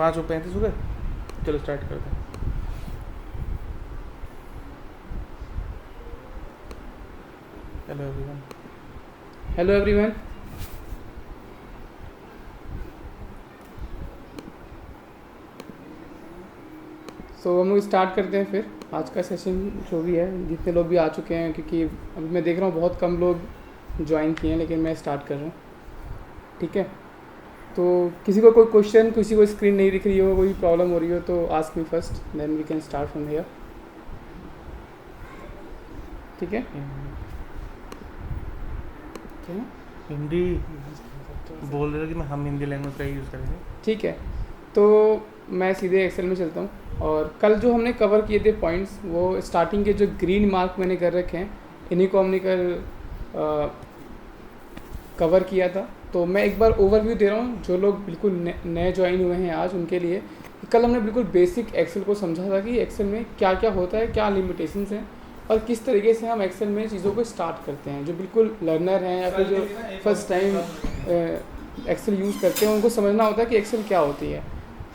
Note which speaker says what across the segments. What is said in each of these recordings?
Speaker 1: 5:35 हो गए। चलो स्टार्ट करते हैं। Hello everyone.
Speaker 2: Hello everyone. So हम लोग स्टार्ट करते हैं फिर आज का सेशन जो भी है, जितने लोग भी आ चुके हैं, क्योंकि अभी मैं देख रहा हूँ बहुत कम लोग ज्वाइन किए हैं, लेकिन मैं स्टार्ट कर रहा हूँ। ठीक है, तो किसी को कोई क्वेश्चन, किसी को स्क्रीन नहीं दिख रही हो, कोई प्रॉब्लम हो रही हो तो ask me first, then we can start from here. ठीक है, क्या
Speaker 1: हिंदी बोल रहे थे कि हम हिंदी लैंग्वेज का ही यूज़ करेंगे।
Speaker 2: ठीक है, तो मैं सीधे एक्सेल में चलता हूँ। और कल जो हमने कवर किए थे पॉइंट्स, वो स्टार्टिंग के जो ग्रीन मार्क मैंने कर रखे हैं, इन्हीं को हमने कल कवर किया था। तो मैं एक बार ओवरव्यू दे रहा हूँ जो लोग बिल्कुल नए ज्वाइन हुए हैं आज उनके लिए। कल हमने बिल्कुल बेसिक एक्सेल को समझा था कि एक्सेल में क्या क्या होता है, क्या लिमिटेशंस हैं, और किस तरीके से हम एक्सेल में चीज़ों को स्टार्ट करते हैं। जो बिल्कुल लर्नर हैं या फिर जो फर्स्ट टाइम एक्सेल यूज़ करते हैं, उनको समझना होता है कि एक्सेल क्या होती है।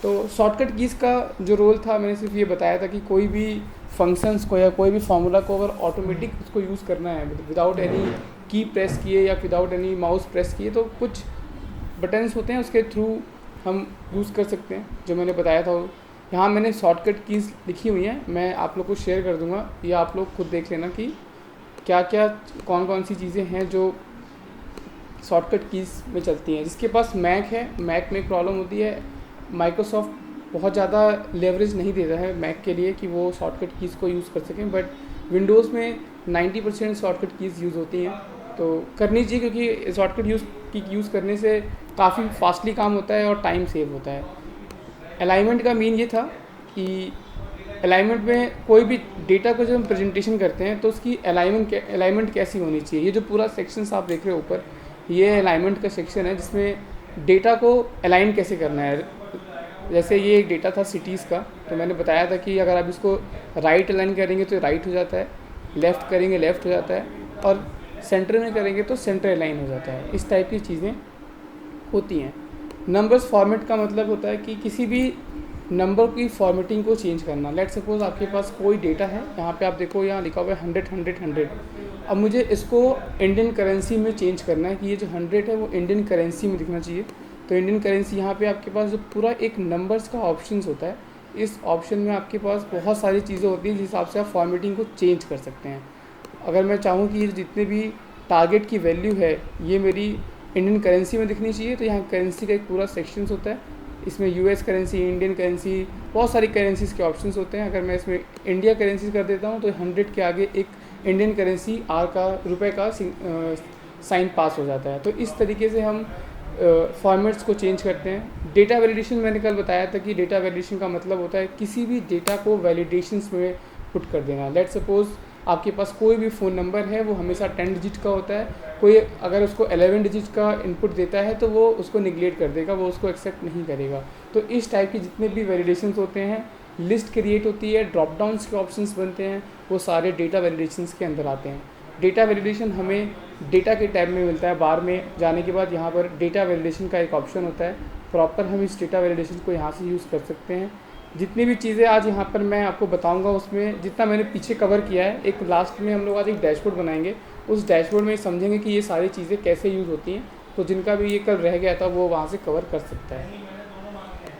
Speaker 2: तो शॉर्टकट कीज़ का जो रोल था, मैंने सिर्फ ये बताया था कि कोई भी फंक्शंस को या कोई भी फार्मूला को अगर ऑटोमेटिक उसको यूज़ करना है विदाउट एनी की प्रेस किए या विदाउट एनी माउस प्रेस किए, तो कुछ बटन्स होते हैं उसके थ्रू हम यूज़ कर सकते हैं, जो मैंने बताया था। यहाँ मैंने शॉर्टकट कीज़ लिखी हुई हैं, मैं आप लोग को शेयर कर दूँगा, या आप लोग खुद देख लेना कि क्या क्या कौन कौन सी चीज़ें हैं जो शॉर्टकट कीज़ में चलती हैं। जिसके पास मैक है, मैक में एक प्रॉब्लम होती है, माइक्रोसॉफ्ट बहुत ज़्यादा लेवरेज नहीं देता है मैक के लिए कि वो शॉर्टकट कीज़ को यूज़ कर सकें, बट विंडोज़ में 90% शॉर्टकट कीज़ यूज़ होती हैं, तो करनी चाहिए, क्योंकि शॉर्टकट यूज़ करने से काफ़ी फास्टली काम होता है और टाइम सेव होता है। अलाइनमेंट का मीन ये था कि अलाइनमेंट में कोई भी डेटा को जब हम प्रेजेंटेशन करते हैं तो उसकी अलाइनमेंट कैसी होनी चाहिए। ये जो पूरा सेक्शन आप देख रहे हो ऊपर, ये अलाइनमेंट का सेक्शन है, जिसमें डेटा को अलाइन कैसे करना है। जैसे ये एक डेटा था सिटीज़ का, तो मैंने बताया था कि अगर आप इसको राइट अलाइन करेंगे तो राइट हो जाता है, लेफ़्ट करेंगे लेफ़्ट हो जाता है, और सेंटर में करेंगे तो सेंटर अलाइन हो जाता है। इस टाइप की चीज़ें होती हैं। नंबर्स फॉर्मेट का मतलब होता है कि किसी भी नंबर की फॉर्मेटिंग को चेंज करना। लेट सपोज आपके पास कोई डेटा है, यहाँ पे आप देखो यहाँ लिखा हुआ है 100 100 100। अब मुझे इसको इंडियन करेंसी में चेंज करना है कि ये जो 100 है वो इंडियन करेंसी में दिखना चाहिए। तो इंडियन करेंसी, यहाँ पे आपके पास जो पूरा एक नंबर्स का ऑप्शन होता है, इस ऑप्शन में आपके पास बहुत सारी चीज़ें होती हैं जिस हिसाब से आप फॉर्मेटिंग को चेंज कर सकते हैं। अगर मैं चाहूँ कि ये जितने भी टारगेट की वैल्यू है ये मेरी इंडियन करेंसी में दिखनी चाहिए, तो यहाँ करेंसी का एक पूरा सेक्शंस होता है। इसमें यूएस करेंसी, इंडियन करेंसी, बहुत सारी करेंसीज के ऑप्शंस होते हैं। अगर मैं इसमें इंडिया करेंसी कर देता हूँ तो 100 के आगे एक इंडियन करेंसी आर का, रुपए का साइन पास हो जाता है। तो इस तरीके से हम फॉर्मेट्स को चेंज करते हैं। डेटा वैलिडेशन मैंने कल बताया था कि डेटा वैलिडेशन का मतलब होता है किसी भी डेटा को वैलिडेशंस में पुट कर देना। लेट सपोज आपके पास कोई भी फ़ोन नंबर है, वो हमेशा 10 डिजिट का होता है। कोई अगर उसको 11 डिजिट का इनपुट देता है तो वो उसको निगलेक्ट कर देगा, वो उसको एक्सेप्ट नहीं करेगा। तो इस टाइप की जितने भी वैलिडेशंस होते हैं, लिस्ट क्रिएट होती है, ड्रॉप डाउन्स के ऑप्शंस बनते हैं, वो सारे डेटा वैलिडेशंस के अंदर आते हैं। डेटा वैलिडेशन हमें डेटा के टैब में मिलता है। बार में जाने के बाद यहाँ पर डेटा वैलिडेशन का एक ऑप्शन होता है, प्रॉपर हम इस डेटा वैलिडेशन को यहाँ से यूज़ कर सकते हैं। जितनी भी चीज़ें आज यहाँ पर मैं आपको बताऊँगा, उसमें जितना मैंने पीछे कवर किया है, एक लास्ट में हम लोग आज एक डैशबोर्ड बनाएंगे। उस डैशबोर्ड में समझेंगे कि ये सारी चीज़ें कैसे यूज़ होती हैं, तो जिनका भी ये कल रह गया था वो वहाँ से कवर कर सकता है।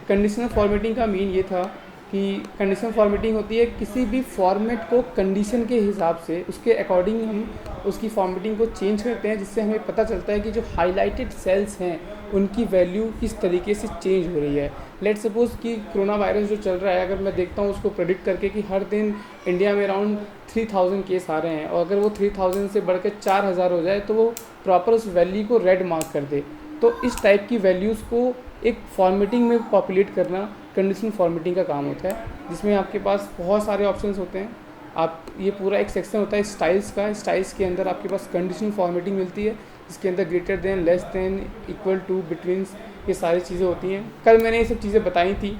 Speaker 2: कंडीशनल फॉर्मेटिंग का मीन ये था कि कंडीशनल फॉर्मेटिंग होती है किसी भी फॉर्मेट को कंडीशन के हिसाब से, उसके अकॉर्डिंग हम उसकी फॉर्मेटिंग को चेंज करते हैं, जिससे हमें पता चलता है कि जो हाईलाइटेड सेल्स हैं उनकी वैल्यू किस तरीके से चेंज हो रही है। लेट सपोज कि कोरोना वायरस जो चल रहा है, अगर मैं देखता हूँ उसको प्रेडिक्ट करके कि हर दिन इंडिया में अराउंड 3000 केस आ रहे हैं, और अगर वो 3000 से बढ़ के 4000 हो जाए तो वो प्रॉपर उस वैल्यू को रेड मार्क कर दे। तो इस टाइप की वैल्यूज़ को एक फॉर्मेटिंग में पॉपुलेट करना कंडीशनल फॉर्मेटिंग का काम होता है, जिसमें आपके पास बहुत सारे ऑप्शंस होते हैं। आप ये पूरा एक सेक्शन होता है स्टाइल्स का, स्टाइल्स के अंदर आपके पास कंडीशनल फॉर्मेटिंग मिलती है, जिसके अंदर greater than, less than, equal to, between, ये सारी चीज़ें होती हैं। कल मैंने ये सब चीज़ें बताई थी,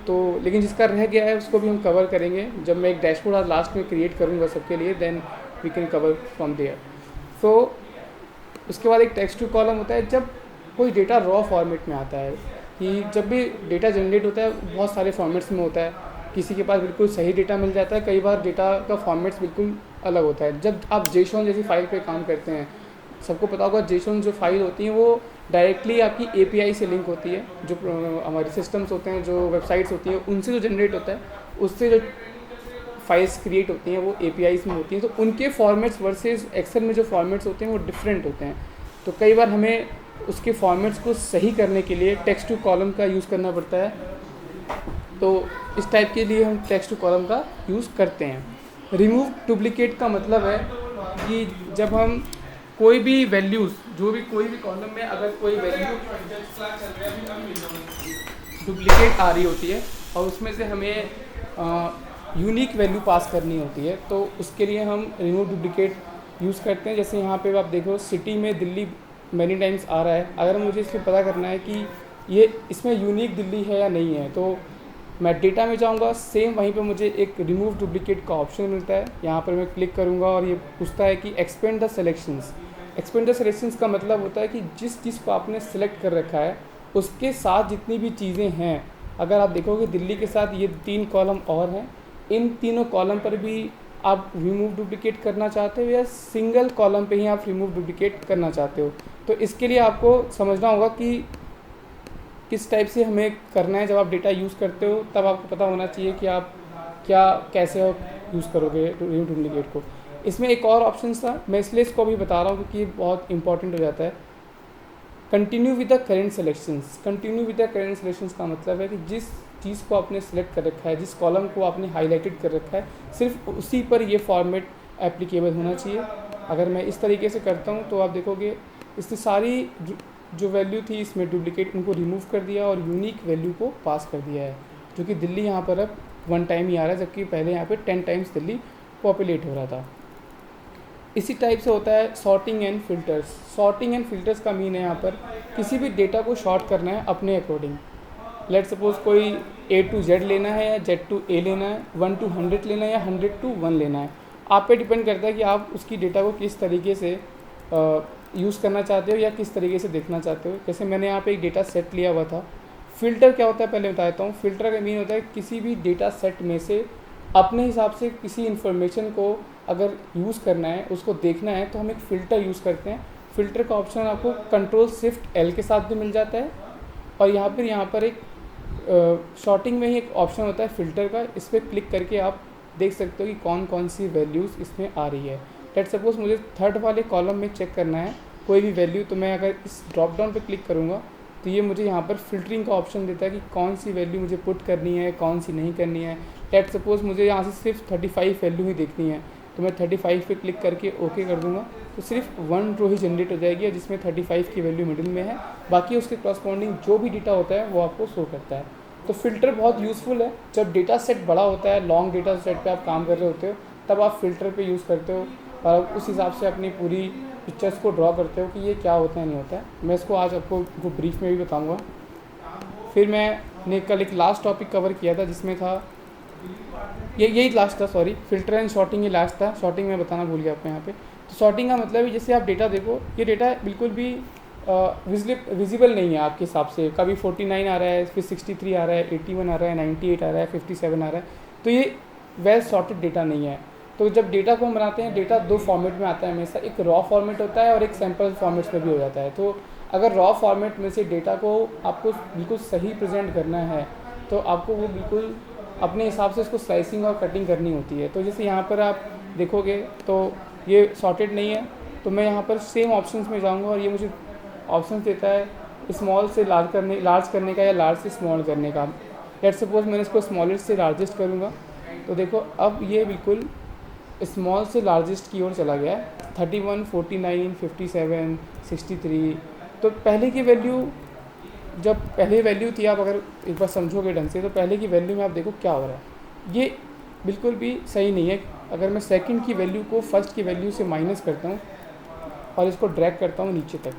Speaker 2: तो लेकिन जिसका रह गया है उसको भी हम कवर करेंगे जब मैं एक डैशबोर्ड आज लास्ट में क्रिएट करूँगा सबके लिए, then we can cover from there. So उसके बाद एक टेक्स्ट टू कॉलम होता है। जब कोई डेटा रॉ फॉर्मेट में आता है, कि जब भी डेटा जनरेट होता है बहुत सारे फॉर्मेट्स में होता है, किसी के पास बिल्कुल सही डेटा मिल जाता है, कई बार डेटा का फॉर्मेट्स बिल्कुल अलग होता है। जब आप JSON जैसी फाइल पे काम करते हैं, सबको पता होगा JSON जो फाइल होती हैं वो डायरेक्टली आपकी API से लिंक होती है, जो हमारे सिस्टम्स होते हैं, जो वेबसाइट्स होती हैं, उनसे जो जनरेट होता है, उससे जो फाइल्स क्रिएट होती हैं वो APIs में होती हैं। तो उनके फॉर्मेट्स वर्सेस एक्सेल में जो फॉर्मेट्स होते हैं वो डिफरेंट होते हैं। तो कई बार हमें उसके फॉर्मेट्स को सही करने के लिए टेक्स्ट टू कॉलम का यूज़ करना पड़ता है। तो इस टाइप के लिए हम टेक्स्ट टू कॉलम का यूज़ करते हैं। रिमूव डुप्लीकेट का मतलब है कि जब हम कोई भी वैल्यूज़, जो भी कोई भी कॉलम में अगर कोई वैल्यू डुप्लीकेट आ रही होती है और उसमें से हमें यूनिक वैल्यू पास करनी होती है, तो उसके लिए हम रिमूव डुप्लीकेट यूज़ करते हैं। जैसे यहाँ पे आप देखो सिटी में दिल्ली मैनी टाइम्स आ रहा है, अगर मुझे इसमें पता करना है कि ये इसमें यूनिक दिल्ली है या नहीं है, तो मैं डेटा में जाऊँगा, सेम वहीं पे मुझे एक रिमूव डुप्लीकेट का ऑप्शन मिलता है। यहाँ पर मैं क्लिक करूँगा और ये पूछता है कि expand the selections. Expand the selections का मतलब होता है कि जिस चीज़ को आपने सेलेक्ट कर रखा है उसके साथ जितनी भी चीज़ें हैं, अगर आप देखोगे दिल्ली के साथ ये 3 कॉलम और हैं, इन तीनों कॉलम पर भी आप रिमूव डुप्लीकेट करना चाहते हो या सिंगल कॉलम पे ही आप रिमूव डुप्लीकेट करना चाहते हो। तो इसके लिए आपको समझना होगा कि किस टाइप से हमें करना है। जब आप डेटा यूज़ करते हो तब आपको पता होना चाहिए कि आप क्या कैसे यूज़ करोगे रिमूव डुप्लीकेट को। इसमें एक और ऑप्शन था, मैं इसलिए इसको अभी बता रहा हूँ क्योंकि ये बहुत इंपॉर्टेंट हो जाता है। Continue with the current selections. Continue with the current selections का मतलब है कि जिस चीज़ को आपने सेलेक्ट कर रखा है, जिस कॉलम को आपने हाईलाइटेड कर रखा है, सिर्फ उसी पर ये फॉर्मेट एप्लीकेबल होना चाहिए। अगर मैं इस तरीके से करता हूँ तो आप देखोगे इससे सारी जो वैल्यू थी इसमें डुप्लीकेट, उनको रिमूव कर दिया और यूनिक वैल्यू को पास कर दिया है, जो कि दिल्ली यहाँ पर अब 1 टाइम ही आ रहा है, जबकि पहले यहाँ पे 10 टाइम्स दिल्ली पॉपुलेट हो रहा था। इसी टाइप से होता है sorting and filters. Sorting and filters का मीन है यहाँ पर किसी भी डेटा को शॉर्ट करना है अपने अकॉर्डिंग। लेट सपोज कोई A to Z लेना है या Z to A लेना है, 1 to 100 लेना है या 100 to 1 लेना है, आप पे डिपेंड करता है कि आप उसकी डेटा को किस तरीके से यूज़ करना चाहते हो या किस तरीके से देखना चाहते हो। जैसे मैंने यहाँ पे एक डेटा सेट लिया हुआ था। फ़िल्टर क्या होता है पहले बता देता हूँ। फ़िल्टर का मीन होता है किसी भी डेटा सेट में से अपने हिसाब से किसी इन्फॉर्मेशन को अगर यूज़ करना है, उसको देखना है, तो हम एक फ़िल्टर यूज़ करते हैं। फ़िल्टर का ऑप्शन आपको Ctrl+Shift+L के साथ भी मिल जाता है और यहाँ पर एक शॉर्टिंग में ही एक ऑप्शन होता है फ़िल्टर का। इस पर क्लिक करके आप देख सकते हो कि कौन कौन सी वैल्यूज़ इसमें आ रही है। लेट सपोज मुझे 3rd वाले कॉलम में चेक करना है कोई भी वैल्यू, तो मैं अगर इस ड्रॉप डाउन पे क्लिक करूँगा तो ये मुझे यहाँ पर फ़िल्टरिंग का ऑप्शन देता है कि कौन सी वैल्यू मुझे पुट करनी है, कौन सी नहीं करनी है। लेट सपोज मुझे यहाँ से सिर्फ 35 वैल्यू ही देखनी है, तो मैं 35 पे क्लिक करके ओके कर दूँगा, तो सिर्फ 1 रो ही जनरेट हो जाएगी जिसमें 35 की वैल्यू मिडिल में है, बाकी उसके करस्पॉन्डिंग जो भी डेटा होता है वो आपको शो करता है। तो फ़िल्टर बहुत यूज़फुल है। जब डेटा सेट बड़ा होता है, लॉन्ग डेटा सेट पे आप काम कर रहे होते हो, तब आप फ़िल्टर पे यूज़ करते हो और उस हिसाब से अपनी पूरी पिक्चर्स को ड्रॉ करते हो कि ये क्या होता है नहीं होता है। मैं इसको आज आपको ब्रीफ में भी बताऊँगा। फिर मैंने कल एक लास्ट टॉपिक कवर किया था जिसमें था यही लास्ट था, सॉरी, फ़िल्टर एंड शॉर्टिंग ये लास्ट था। शॉर्टिंग मैं बताना भूल गया आपको यहाँ पे। तो शॉर्टिंग का मतलब है जैसे आप डेटा देखो, ये डेटा बिल्कुल भी विजिबल नहीं है आपके हिसाब से। कभी 49 आ रहा है, फिर 63 आ रहा है, 81 आ रहा है, 98 आ रहा है, 57 आ रहा है, तो ये वेल सॉर्टेड डेटा नहीं है। तो जब डेटा को हम बनाते हैं, डेटा 2 फॉर्मेट में आता है हमेशा, एक रॉ फॉर्मेट होता है और एक सैम्पल फॉर्मेट्स में भी हो जाता है। तो अगर रॉ फॉर्मेट में से डेटा को आपको बिल्कुल सही प्रेजेंट करना है तो आपको वो बिल्कुल अपने हिसाब से उसको स्लाइसिंग और कटिंग करनी होती है। तो जैसे यहाँ पर आप देखोगे तो ये सॉर्टेड नहीं है, तो मैं यहाँ पर सेम ऑप्शंस में जाऊँगा और ये मुझे ऑप्शन देता है स्मॉल से लार्ज करने का या लार्ज से स्मॉल करने का। लेट सपोज मैंने इसको स्मॉलेस्ट से लार्जेस्ट करूँगा, तो देखो अब ये बिल्कुल स्मॉल से लार्जेस्ट की ओर चला गया है। 31, 49, 57, 63। तो पहले की वैल्यू, जब पहले वैल्यू थी, आप अगर एक बार समझोगे ढंग से, तो पहले की वैल्यू में आप देखो क्या हो रहा है, ये बिल्कुल भी सही नहीं है। अगर मैं सेकंड की वैल्यू को फर्स्ट की वैल्यू से माइनस करता हूँ और इसको ड्रैग करता हूँ नीचे तक,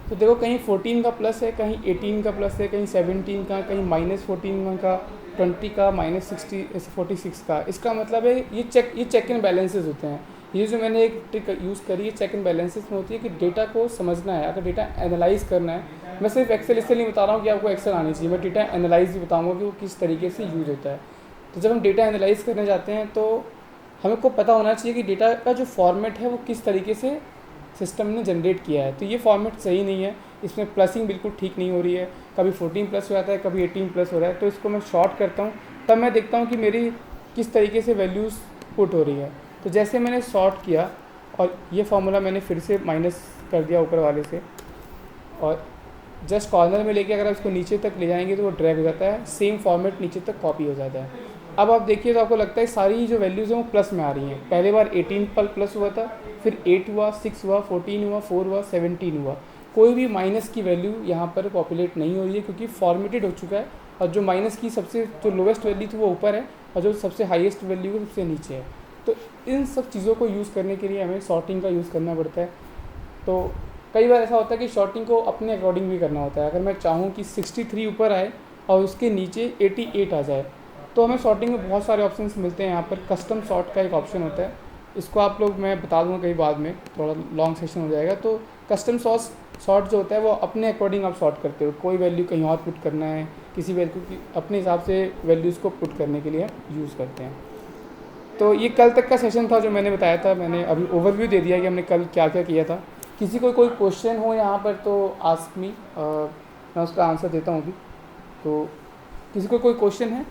Speaker 2: तो देखो कहीं 14 का प्लस है, कहीं 18 का प्लस है, कहीं 17 का, कहीं -14 का, 20 का, -46 का। इसका मतलब है ये चेक एंड बैलेंसेस होते हैं। ये जो मैंने एक ट्रिक यूज़ करी है चेक एंड बैलेंसेस में होती है कि डेटा को समझना है, अगर डेटा एनालाइज करना है, मैं सिर्फ एक्सेल इसलिए नहीं बता रहा हूँ कि आपको एक्सेल आनी चाहिए, मैं डेटा एनालाइज भी बताऊँगा कि वो किस तरीके से यूज होता है। तो जब हम डेटा एनालाइज करने जाते हैं तो हमें को पता होना चाहिए कि डेटा का जो फॉर्मेट है वो किस तरीके से सिस्टम ने जनरेट किया है। तो ये फॉर्मेट सही नहीं है, इसमें प्लसिंग बिल्कुल ठीक नहीं हो रही है, कभी 14 प्लस हो जाता है, कभी 18 प्लस हो रहा है। तो इसको मैं शॉर्ट करता हूँ, तब मैं देखता हूँ कि मेरी किस तरीके से वैल्यूज़ पुट हो रही है। तो जैसे मैंने शॉर्ट किया और ये फार्मूला मैंने फिर से माइनस कर दिया ऊपर वाले से, और जस्ट कॉर्नर में लेके अगर इसको नीचे तक ले जाएंगे तो वो ड्रैग हो जाता है, सेम फॉर्मेट नीचे तक कॉपी हो जाता है। अब आप देखिए तो आपको लगता है सारी जो वैल्यूज़ हैं वो प्लस में आ रही हैं। पहले बार 18 पर प्लस हुआ था, फिर 8 हुआ, 6 हुआ, 14 हुआ, 4 हुआ, 17 हुआ। कोई भी माइनस की वैल्यू यहाँ पर पॉपुलेट नहीं हो रही है क्योंकि फॉर्मेटेड हो चुका है, और जो माइनस की सबसे जो लोवेस्ट वैल्यू थी वो ऊपर है और जो सबसे हाईएस्ट वैल्यू वो सबसे नीचे है। तो इन सब चीज़ों को यूज़ करने के लिए हमें सॉर्टिंग का यूज़ करना पड़ता है। तो कई बार ऐसा होता है कि शॉर्टिंग को अपने अकॉर्डिंग भी करना होता है। अगर मैं चाहूँ कि 63 ऊपर आए और उसके नीचे 88 आ जाए, तो हमें शॉर्टिंग में बहुत सारे ऑप्शंस मिलते हैं। यहाँ पर कस्टम सॉर्ट का एक ऑप्शन होता है, इसको आप लोग मैं बता दूँगा कहीं बाद में, थोड़ा लॉन्ग सेशन हो जाएगा। तो कस्टम सॉर्ट जो होता है वो अपने अकॉर्डिंग आप सॉर्ट करते हो, कोई वैल्यू कहीं और पुट करना है, किसी वैल्यू की अपने हिसाब से वैल्यूज़ को पुट करने के लिए हम यूज़ करते हैं। तो ये कल तक का सेशन था जो मैंने बताया था, मैंने अभी ओवरव्यू दे दिया कि हमने कल क्या क्या किया था। किसी को कोई क्वेश्चन हो यहाँ पर तो आस्क मी, मैं उसका आंसर देता हूँ अभी। तो किसी को कोई क्वेश्चन है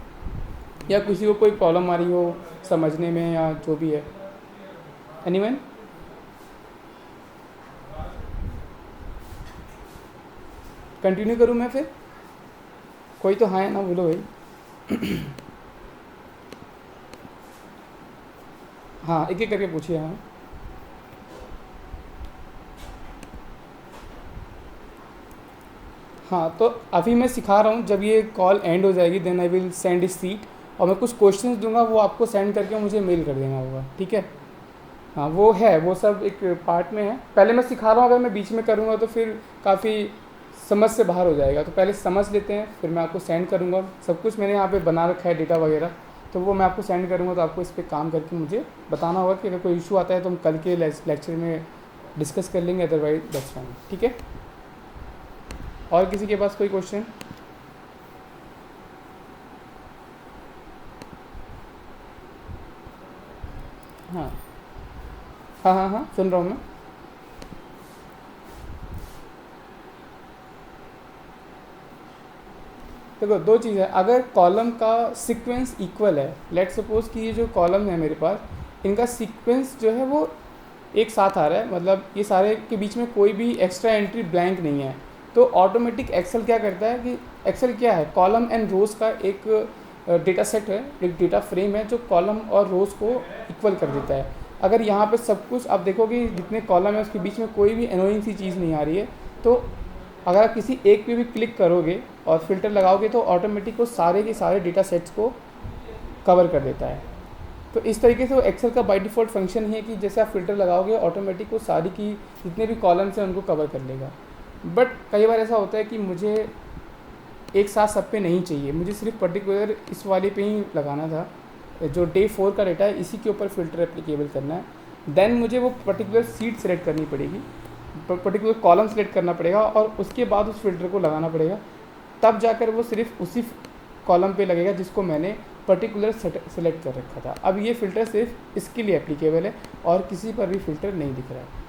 Speaker 2: या किसी को कोई प्रॉब्लम आ रही हो समझने में या जो भी है? एनीवन? कंटिन्यू करूँ मैं फिर? कोई तो हाँ ना बोलो भाई। हाँ, एक एक करके पूछिए। हाँ, हाँ, तो अभी मैं सिखा रहा हूँ, जब ये कॉल एंड हो जाएगी then I will send a sheet, और मैं कुछ क्वेश्चंस दूंगा, वो आपको सेंड करके मुझे मेल कर देना होगा, ठीक है? हाँ, वो है, वो सब एक पार्ट में है। पहले मैं सिखा रहा हूँ, अगर मैं बीच में करूँगा तो फिर काफ़ी समझ से बाहर हो जाएगा। तो पहले समझ लेते हैं, फिर मैं आपको सेंड करूँगा। सब कुछ मैंने यहाँ पे बना रखा है डेटा वगैरह, तो वो मैं आपको सेंड करूँगा। तो आपको इस पर काम करके मुझे बताना होगा कि अगर कोई इशू आता है तो हम कल के लेक्चर में डिस्कस कर लेंगे, अदरवाइज दैट्स फाइन, ठीक है? और किसी के पास कोई क्वेश्चन? हाँ हाँ हाँ हाँ, सुन रहा हूँ मैं। देखो, दो चीज़ है। अगर कॉलम का सीक्वेंस इक्वल है, लेट सपोज कि ये जो कॉलम है मेरे पास, इनका सीक्वेंस जो है वो एक साथ आ रहा है, मतलब ये सारे के बीच में कोई भी एक्स्ट्रा एंट्री ब्लैंक नहीं है, तो ऑटोमेटिक एक्सेल क्या करता है कि एक्सेल क्या है, कॉलम एंड रोज़ का एक डेटा सेट है, एक डेटा फ्रेम है जो कॉलम और रोज़ को इक्वल कर देता है। अगर यहाँ पे सब कुछ आप देखोगे, जितने कॉलम है उसके बीच में कोई भी एनोइंग सी चीज़ नहीं आ रही है, तो अगर आप किसी एक पे भी क्लिक करोगे और फिल्टर लगाओगे तो ऑटोमेटिक वो सारे के सारे डेटा सेट्स को कवर कर देता है। तो इस तरीके से वो एक्सेल का बाय डिफ़ॉल्ट फंक्शन ही है कि जैसे आप फिल्टर लगाओगे ऑटोमेटिक वो सारी की जितने भी कॉलम्स हैं उनको कवर कर लेगा। बट कई बार ऐसा होता है कि मुझे एक साथ सब पे नहीं चाहिए, मुझे सिर्फ पर्टिकुलर इस वाले पे ही लगाना था, जो डे 4 का डेटा है इसी के ऊपर फ़िल्टर एप्लीकेबल करना है। देन मुझे वो पर्टिकुलर सीट सेलेक्ट करनी पड़ेगी, पर्टिकुलर कॉलम सेलेक्ट करना पड़ेगा और उसके बाद उस फिल्टर को लगाना पड़ेगा, तब जाकर वो सिर्फ उसी कॉलम पे लगेगा जिसको मैंने पर्टिकुलर सेलेक्ट कर रखा था। अब ये फ़िल्टर सिर्फ इसके लिए एप्लीकेबल है और किसी पर भी फ़िल्टर नहीं दिख रहा है।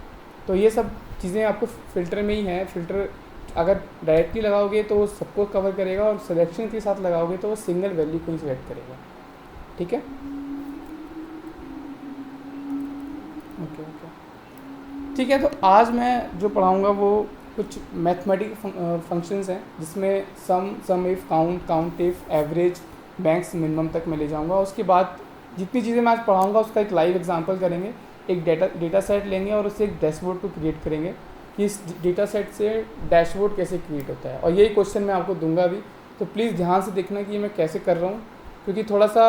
Speaker 2: तो ये सब चीज़ें आपको फ़िल्टर में ही हैं। फ़िल्टर अगर डायरेक्टली लगाओगे तो वो सबको कवर करेगा और सिलेक्शन के साथ लगाओगे तो वो सिंगल वैल्यू को ही सिलेक्ट करेगा, ठीक है? ओके ओके, ठीक है। तो आज मैं जो पढ़ाऊँगा वो कुछ मैथमेटिकल फंक्शंस हैं, जिसमें सम if, count if, average, max, minimum तक मैं ले जाऊँगा। उसके बाद जितनी चीज़ें मैं आज पढ़ाऊँगा उसका एक लाइव एग्जांपल करेंगे, एक डेटा सेट लेंगे और उससे एक डैशबोर्ड को क्रिएट करेंगे कि इस डेटा सेट से डैशबोर्ड कैसे क्रिएट होता है। और यही क्वेश्चन मैं आपको दूंगा भी, तो प्लीज़ ध्यान से देखना कि मैं कैसे कर रहा हूँ, क्योंकि थोड़ा सा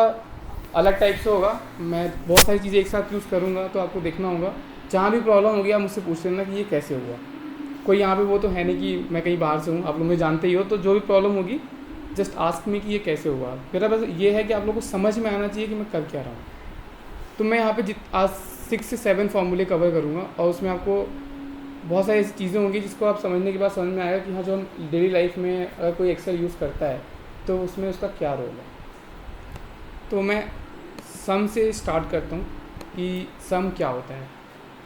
Speaker 2: अलग टाइप से होगा। मैं बहुत सारी चीज़ें एक साथ यूज़ करूँगा, तो आपको देखना होगा। जहाँ भी प्रॉब्लम होगी आप मुझसे पूछ लेना कि ये कैसे हुआ। कोई यहाँ पे वो तो है नहीं कि मैं कहीं बाहर से हूँ, आप लोग मुझे जानते ही हो, तो जो भी प्रॉब्लम होगी जस्ट आस्क मी कि ये कैसे हुआ। मेरा बस ये है कि आप लोगों को समझ में आना चाहिए कि मैं कर क्या रहा हूँ। तो मैं यहाँ पे आज 6 से 7 फार्मूले कवर करूँगा और उसमें आपको बहुत सारी ऐसी चीज़ें होंगी जिसको आप समझने के बाद समझ में आएगा कि हाँ, जो हम डेली लाइफ में अगर कोई एक्सेल यूज़ करता है तो उसमें उसका क्या रोल है। तो मैं सम से स्टार्ट करता हूँ कि सम क्या होता है।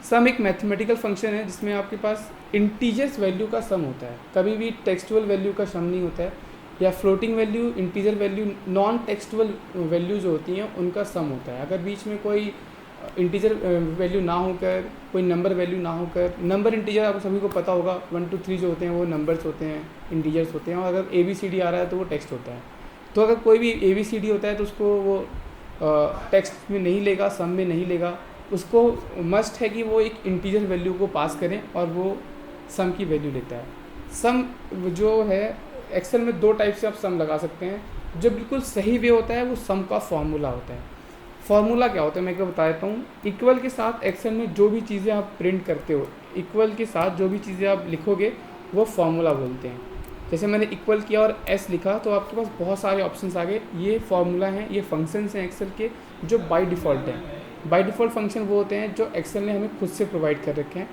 Speaker 2: सम एक मैथमेटिकल फंक्शन है जिसमें आपके पास इंटीजर्स वैल्यू का सम होता है, कभी भी टेक्सचुअल वैल्यू का सम नहीं होता है, या floating value, integer value, non textual value जो होती हैं उनका सम होता है। अगर बीच में कोई इंटीजर वैल्यू ना होकर, कोई नंबर वैल्यू ना होकर, नंबर इंटीजर आप सभी को पता होगा 1 2 3 जो होते हैं वो नंबर्स होते हैं, इंटीजर्स होते हैं, और अगर ABCD आ रहा है तो वो टेक्स्ट होता है। तो अगर कोई भी ABCD होता है तो उसको वो टेक्स्ट में नहीं लेगा, सम में नहीं लेगा, उसको मस्ट है कि वो एक इंटीजर वैल्यू को पास करें और वो सम की वैल्यू लेता है। सम जो है एक्सेल में 2 टाइप से आप सम लगा सकते हैं। जो बिल्कुल सही वे होता है वो सम का फॉर्मूला होता है। फॉर्मूला क्या होता है मैं एक बार बता देता हूँ। इक्वल के साथ एक्सेल में जो भी चीज़ें आप प्रिंट करते हो, इक्वल के साथ जो भी चीज़ें आप लिखोगे वो फॉर्मूला बोलते हैं। जैसे मैंने इक्वल किया और एस लिखा तो आपके पास बहुत सारे ऑप्शंस आ गए। ये फार्मूला हैं, ये फंक्शंस हैं एक्सेल के जो बाय डिफ़ॉल्ट हैं। बाय डिफ़ॉल्ट फंक्शन वो होते हैं जो एक्सेल ने हमें खुद से प्रोवाइड कर रखे हैं,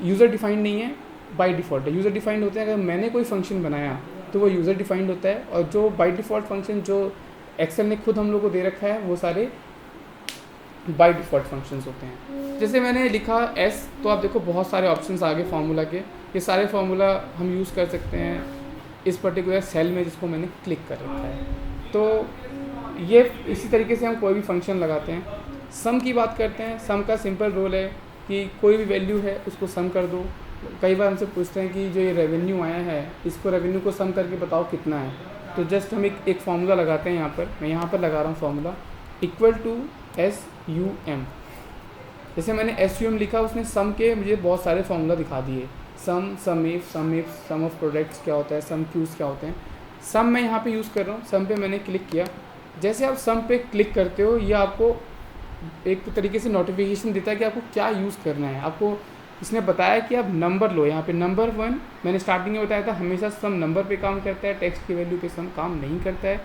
Speaker 2: यूज़र डिफाइंड नहीं है, बाय डिफ़ॉल्ट है। यूज़र डिफाइंड होते हैं अगर मैंने कोई फंक्शन बनाया तो वो यूज़र डिफाइंड होता है, और जो बाय डिफ़ॉल्ट फंक्शन जो एक्सेल ने खुद हम लोग को दे रखा है वो सारे बाय डिफ़ॉल्ट फंक्शंस होते हैं। जैसे मैंने लिखा एस तो आप देखो बहुत सारे ऑप्शंस आ गए फार्मूला के। ये सारे फार्मूला हम यूज़ कर सकते हैं इस पर्टिकुलर सेल में जिसको मैंने क्लिक कर रखा है। तो ये इसी तरीके से हम कोई भी फंक्शन लगाते हैं। सम की बात करते हैं। सम का सिंपल रोल है कि कोई भी वैल्यू है उसको सम कर दो। कई बार हमसे पूछते हैं कि जो ये रेवेन्यू आया है इसको रेवेन्यू को सम करके बताओ कितना है। तो जस्ट हम एक फार्मूला लगाते हैं यहाँ पर। मैं यहाँ पर लगा रहा हूँ फार्मूला इक्वल टू SUM। जैसे मैंने SUM लिखा उसने सम के मुझे बहुत सारे फार्मूला दिखा दिए। सम इफ, सम ऑफ प्रोडक्ट्स क्या होता है, सम क्यूज़ क्या होते हैं। सम मैं यहाँ पे यूज़ कर रहा हूँ। सम पे मैंने क्लिक किया। जैसे आप सम पे क्लिक करते हो ये आपको एक तरीके से नोटिफिकेशन देता है कि आपको क्या यूज़ करना है। आपको इसने बताया कि आप नंबर लो। यहाँ पे नंबर 1 मैंने स्टार्टिंग में बताया था हमेशा सम नंबर पे काम करता है, टेक्स्ट की वैल्यू पे सम काम नहीं करता है।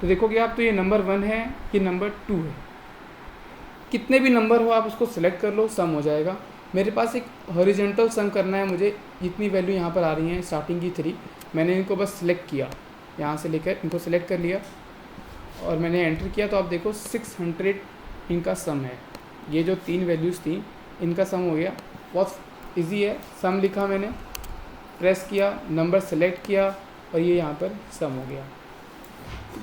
Speaker 2: तो देखोगे आप तो ये नंबर 1 है, ये नंबर 2 है। कितने भी नंबर हो आप उसको सिलेक्ट कर लो, सम हो जाएगा। मेरे पास एक हॉरिजॉन्टल सम करना है मुझे। जितनी वैल्यू यहाँ पर आ रही हैं स्टार्टिंग की 3, मैंने इनको बस सिलेक्ट किया, यहाँ से लेकर इनको सिलेक्ट कर लिया और मैंने एंटर किया। तो आप देखो 600 इनका सम है। ये जो 3 वैल्यूज़ थी इनका सम हो गया। बहुत इजी है। सम लिखा मैंने, प्रेस किया, नंबर सेलेक्ट किया और ये यहाँ पर सम हो गया।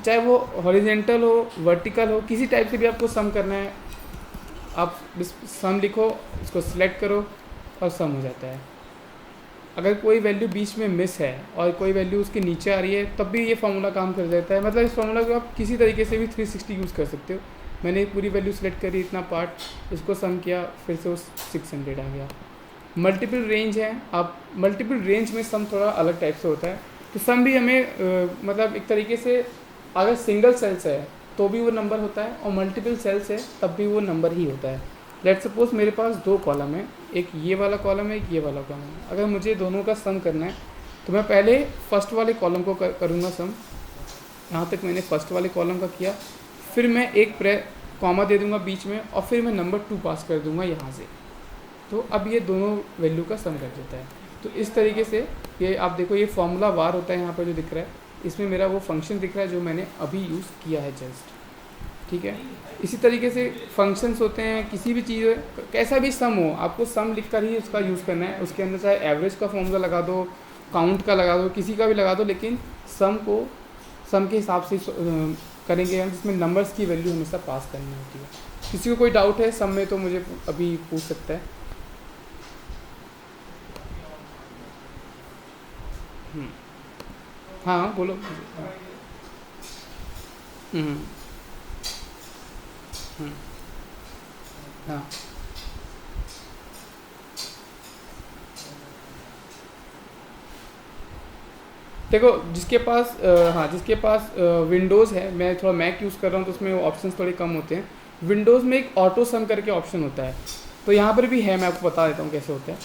Speaker 2: चाहे वो हॉरिजॉन्टल हो, वर्टिकल हो, किसी टाइप से भी आपको सम करना है, आप सम लिखो, इसको सिलेक्ट करो और सम हो जाता है। अगर कोई वैल्यू बीच में मिस है और कोई वैल्यू उसके नीचे आ रही है तब भी ये फार्मूला काम कर देता है। मतलब इस फार्मूला को आप किसी तरीके से भी 360 यूज़ कर सकते हो। मैंने पूरी वैल्यू सेलेक्ट करी, इतना पार्ट, इसको सम किया, फिर से वो 600 आ गया। मल्टीपल रेंज है। आप मल्टीपल रेंज में सम थोड़ा अलग टाइप से होता है। तो सम भी हमें मतलब एक तरीके से अगर सिंगल सेल्स है तो भी वो नंबर होता है और मल्टीपल सेल्स है तब भी वो नंबर ही होता है। लेट्स सपोज मेरे पास 2 कॉलम है, एक ये वाला कॉलम है, एक ये वाला कॉलम है। अगर मुझे दोनों का सम करना है तो मैं पहले फर्स्ट वाले कॉलम को करूँगा सम। यहाँ तक मैंने फर्स्ट वाले कॉलम का किया, फिर मैं एक कॉमा दे दूँगा बीच में और फिर मैं नंबर 2 पास कर दूँगा यहाँ से। तो अब ये दोनों वैल्यू का सम कर देता है। तो इस तरीके से ये आप देखो ये फॉर्मूला वार होता है यहाँ पर जो दिख रहा है, इसमें मेरा वो फंक्शन दिख रहा है जो मैंने अभी यूज़ किया है जस्ट। ठीक है, इसी तरीके से फंक्शंस होते हैं। किसी भी चीज़ कैसा भी सम हो आपको सम लिख कर ही उसका यूज़ करना है। उसके अंदर चाहे एवरेज का फॉर्मूला लगा दो, काउंट का लगा दो, किसी का भी लगा दो, लेकिन सम को सम के हिसाब से करेंगे हम, जिसमें नंबर्स की वैल्यू हमेशा पास करनी होती है। किसी को कोई डाउट है सम में तो मुझे अभी पूछ सकता है। हाँ बोलो। हाँ देखो जिसके पास जिसके पास विंडोज़ है, मैं थोड़ा मैक यूज़ कर रहा हूँ तो उसमें ऑप्शंस थोड़े कम होते हैं। विंडोज़ में एक ऑटो सम करके ऑप्शन होता है, तो यहाँ पर भी है, मैं आपको बता देता हूँ कैसे होता है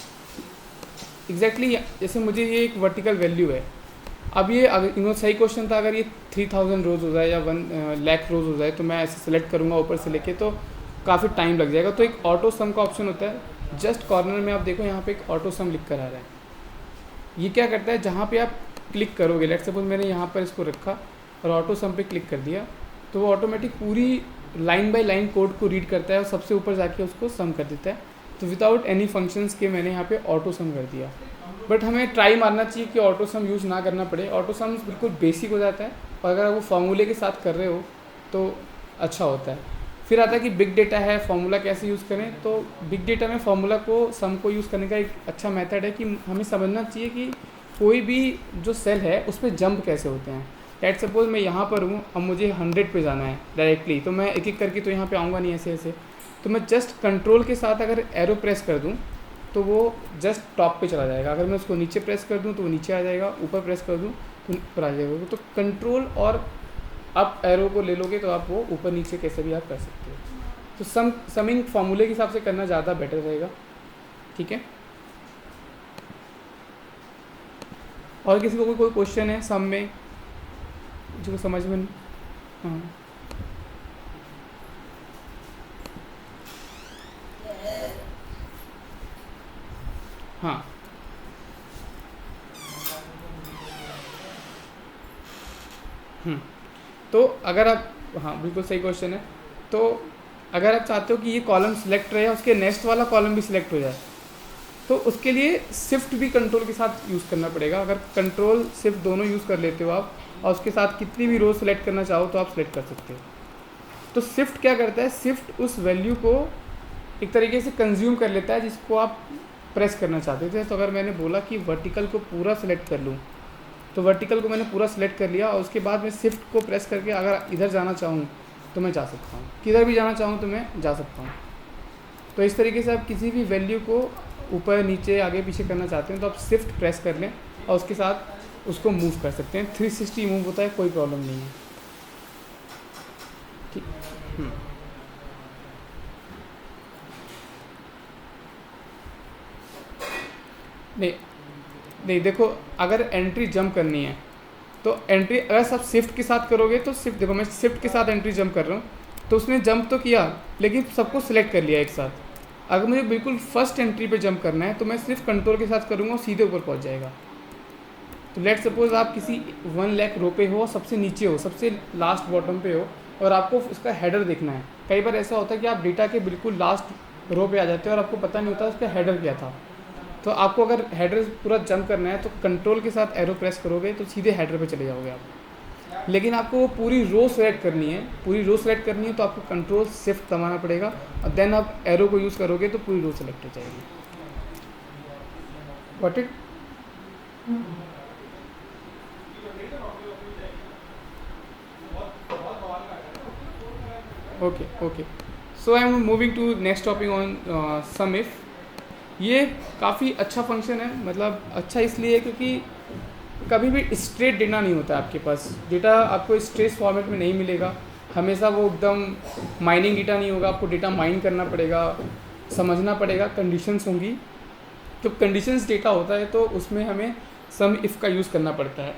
Speaker 2: एग्जैक्टली। जैसे मुझे ये एक वर्टिकल वैल्यू है। अब ये अगर सही क्वेश्चन था, अगर ये 3000 रोज़ हो जाए या 1 लाख रोज़ हो जाए तो मैं ऐसे सेलेक्ट करूँगा ऊपर से लेके, तो काफ़ी टाइम लग जाएगा। तो एक ऑटो सम का ऑप्शन होता है, जस्ट कॉर्नर में आप देखो यहाँ पे एक ऑटो सम लिख कर आ रहा है। ये क्या करता है, जहाँ पे आप क्लिक करोगे, लेट्स सपोज मैंने यहाँ पर इसको रखा और ऑटो सम पे क्लिक कर दिया, तो वो ऑटोमेटिक पूरी लाइन बाय लाइन कोड को रीड करता है और सबसे ऊपर जाके उसको सम कर देता है। तो विदाउट एनी फंक्शंस के मैंने यहाँ पे ऑटो सम कर दिया। बट हमें ट्राई मारना चाहिए कि ऑटो सम यूज़ ना करना पड़े। ऑटो सम बिल्कुल बेसिक हो जाता है और अगर आप वो फार्मूले के साथ कर रहे हो तो अच्छा होता है। फिर आता है कि बिग डेटा है, फार्मूला कैसे यूज़ करें। तो बिग डेटा में फार्मूला को, सम को यूज़ करने का एक अच्छा मेथड है कि हमें समझना चाहिए कि कोई भी जो सेल है उस पर जंप कैसे होते हैं। लेट सपोज मैं यहाँ पर हूँ, अब मुझे 100 पे जाना है डायरेक्टली, तो मैं एक एक करके तो यहाँ पे आऊँगा नहीं ऐसे ऐसे। तो मैं जस्ट कंट्रोल के साथ अगर एरो प्रेस कर दूँ तो वो जस्ट टॉप पे चला जाएगा। अगर मैं उसको नीचे प्रेस कर दूँ तो वो नीचे आ जाएगा, ऊपर प्रेस कर दूँ तो ऊपर आ जाएगा। तो कंट्रोल और अप एरो को ले लोगे तो आप वो ऊपर नीचे कैसे भी आप कर सकते हो। तो समिंग फार्मूले के हिसाब से करना ज़्यादा बेटर रहेगा। ठीक है, और किसी को कोई क्वेश्चन है सम में जो समझ में? हाँ, हाँ, तो अगर आप, हाँ बिल्कुल सही क्वेश्चन है। तो अगर आप चाहते हो कि ये कॉलम सिलेक्ट रहे, उसके नेक्स्ट वाला कॉलम भी सिलेक्ट हो जाए, तो उसके लिए शिफ्ट भी कंट्रोल के साथ यूज़ करना पड़ेगा। अगर कंट्रोल शिफ्ट दोनों यूज़ कर लेते हो आप और उसके साथ कितनी भी रो सेलेक्ट करना चाहो तो आप सेलेक्ट कर सकते हो। तो शिफ्ट क्या करता है, शिफ्ट उस वैल्यू को एक तरीके से कंज्यूम कर लेता है जिसको आप प्रेस करना चाहते थे। तो अगर मैंने बोला कि वर्टिकल को पूरा सेलेक्ट कर लूँ, तो वर्टिकल को मैंने पूरा सेलेक्ट कर लिया और उसके बाद मैं शिफ्ट को प्रेस करके अगर इधर जाना चाहूँ तो मैं जा सकता हूँ, किधर भी जाना चाहूँ तो मैं जा सकता हूँ। तो इस तरीके से आप किसी भी वैल्यू को ऊपर नीचे आगे पीछे करना चाहते हैं तो आप शिफ्ट प्रेस कर लें और उसके साथ उसको मूव कर सकते हैं। 360 मूव होता है, कोई प्रॉब्लम नहीं है। ठीक, नहीं नहीं, देखो अगर एंट्री जंप करनी है तो एंट्री अगर सब शिफ्ट के साथ करोगे तो शिफ्ट, देखो मैं शिफ्ट के साथ एंट्री जंप कर रहा हूँ तो उसने जंप तो किया लेकिन सबको सिलेक्ट कर लिया एक साथ। अगर मुझे बिल्कुल फर्स्ट एंट्री पे जंप करना है तो मैं सिर्फ कंट्रोल के साथ करूँगा और सीधे ऊपर पहुँच जाएगा। तो लेट सपोज आप किसी 1 लाख रो पे हो, सबसे नीचे हो, सबसे लास्ट बॉटम पे हो और आपको उसका हेडर देखना है। कई बार ऐसा होता है कि आप डेटा के बिल्कुल लास्ट रो पे आ जाते हो और आपको पता नहीं होता उसका हेडर क्या था। तो आपको अगर हेडर पूरा जंप करना है तो कंट्रोल के साथ एरो प्रेस करोगे तो सीधे हेडर पे चले जाओगे आप। लेकिन आपको वो पूरी रो सेलेक्ट करनी है, पूरी रो सेलेक्ट करनी है तो आपको कंट्रोल शिफ्ट दबाना पड़ेगा और देन आप एरो को यूज़ करोगे तो पूरी रो सेलेक्ट हो जाएगी। What it? Okay, so I am moving to next topic on sum if. ये काफ़ी अच्छा फंक्शन है, मतलब अच्छा इसलिए क्योंकि कभी भी स्ट्रेट डेटा नहीं होता आपके पास। डेटा आपको स्ट्रेट फॉर्मेट में नहीं मिलेगा, हमेशा वो एकदम माइनिंग डेटा नहीं होगा। आपको डेटा माइन करना पड़ेगा, समझना पड़ेगा, कंडीशंस होंगी। तो कंडीशंस डेटा होता है तो उसमें हमें सम इफ़ का यूज़ करना पड़ता है।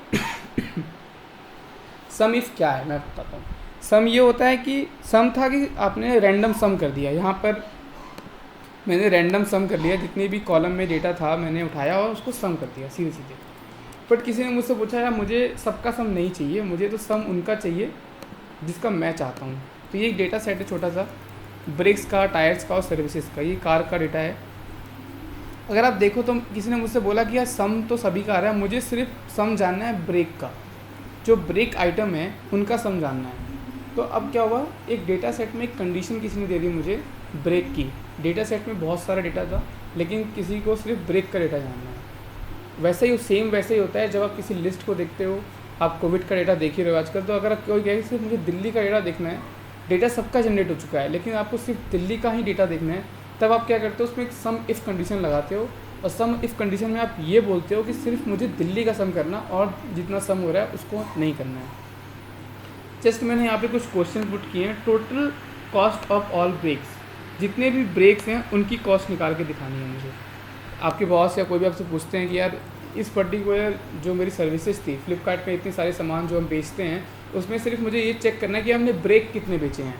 Speaker 2: सम इफ़ क्या है मैं बताता हूँ। सम ये होता है कि सम था कि आपने रैंडम सम कर दिया। यहाँ पर मैंने रैंडम सम कर लिया, जितने भी कॉलम में डेटा था मैंने उठाया और उसको सम कर दिया सीधे सीधे। बट किसी ने मुझसे पूछा यार मुझे सबका सम नहीं चाहिए, मुझे तो सम उनका चाहिए जिसका मैं चाहता हूँ। तो ये एक डेटा सेट है छोटा सा, ब्रेक्स का, टायर्स का और सर्विसेज का। ये कार का डेटा है। अगर आप देखो तो किसी ने मुझसे बोला कि यार सम तो सभी का आ रहा है, मुझे सिर्फ सम जानना है ब्रेक का, जो ब्रेक आइटम है उनका सम जानना है। तो अब क्या हुआ, एक डेटा सेट में एक कंडीशन किसी ने दे दी मुझे ब्रेक की। डेटा सेट में बहुत सारा डेटा था लेकिन किसी को सिर्फ ब्रेक का डेटा जानना है। वैसे ही सेम वैसे ही होता है जब आप किसी लिस्ट को देखते हो। आप कोविड का डेटा देख ही रहे हो आजकल। तो अगर कोई कहे सिर्फ मुझे दिल्ली का डेटा देखना है, डेटा सबका जनरेट हो चुका है लेकिन आपको सिर्फ दिल्ली का ही डेटा देखना है, तब आप क्या करते हो, उसमें एक सम इफ़ कंडीशन लगाते हो और सम इफ़ कंडीशन में आप ये बोलते हो कि सिर्फ मुझे दिल्ली का सम करना और जितना सम हो रहा है उसको नहीं करना है। जस्ट मैंने यहाँ पे कुछ क्वेश्चन पुट किए हैं। Total cost of all breaks, जितने भी ब्रेक्स हैं उनकी कॉस्ट निकाल के दिखानी है मुझे। आपके बॉस या कोई भी आपसे पूछते हैं कि यार इस पर्टिकुलर जो मेरी सर्विसेज थी फ्लिपकार्ट पे, इतने सारे सामान जो हम बेचते हैं उसमें सिर्फ मुझे ये चेक करना है कि हमने ब्रेक कितने बेचे हैं।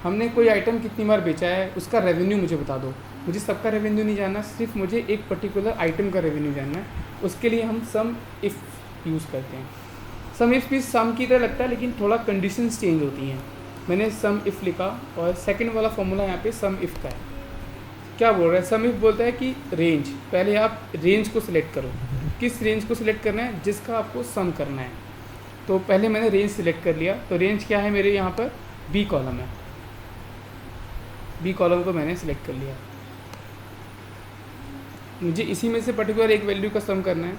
Speaker 2: हमने कोई आइटम कितनी बार बेचा है, उसका रेवेन्यू मुझे बता दो। मुझे सबका रेवेन्यू नहीं जानना, सिर्फ मुझे एक पर्टिकुलर आइटम का रेवेन्यू जानना है। उसके लिए हम सम इफ़ यूज़ करते हैं। सम इफ़ भी सम की तरह लगता है, लेकिन थोड़ा कंडीशंस चेंज होती हैं। मैंने सम इफ़ लिखा और सेकंड वाला फॉर्मूला यहाँ पे सम इफ़ का है। क्या बोल रहा है? सम इफ़ बोलता है कि रेंज, पहले आप रेंज को सिलेक्ट करो। किस रेंज को सिलेक्ट करना है? जिसका आपको सम करना है। तो पहले मैंने रेंज सिलेक्ट कर लिया। तो रेंज क्या है मेरे यहाँ पर? बी कॉलम है। बी कॉलम को मैंने सिलेक्ट कर लिया। मुझे इसी में से पर्टिकुलर एक वैल्यू का सम करना है।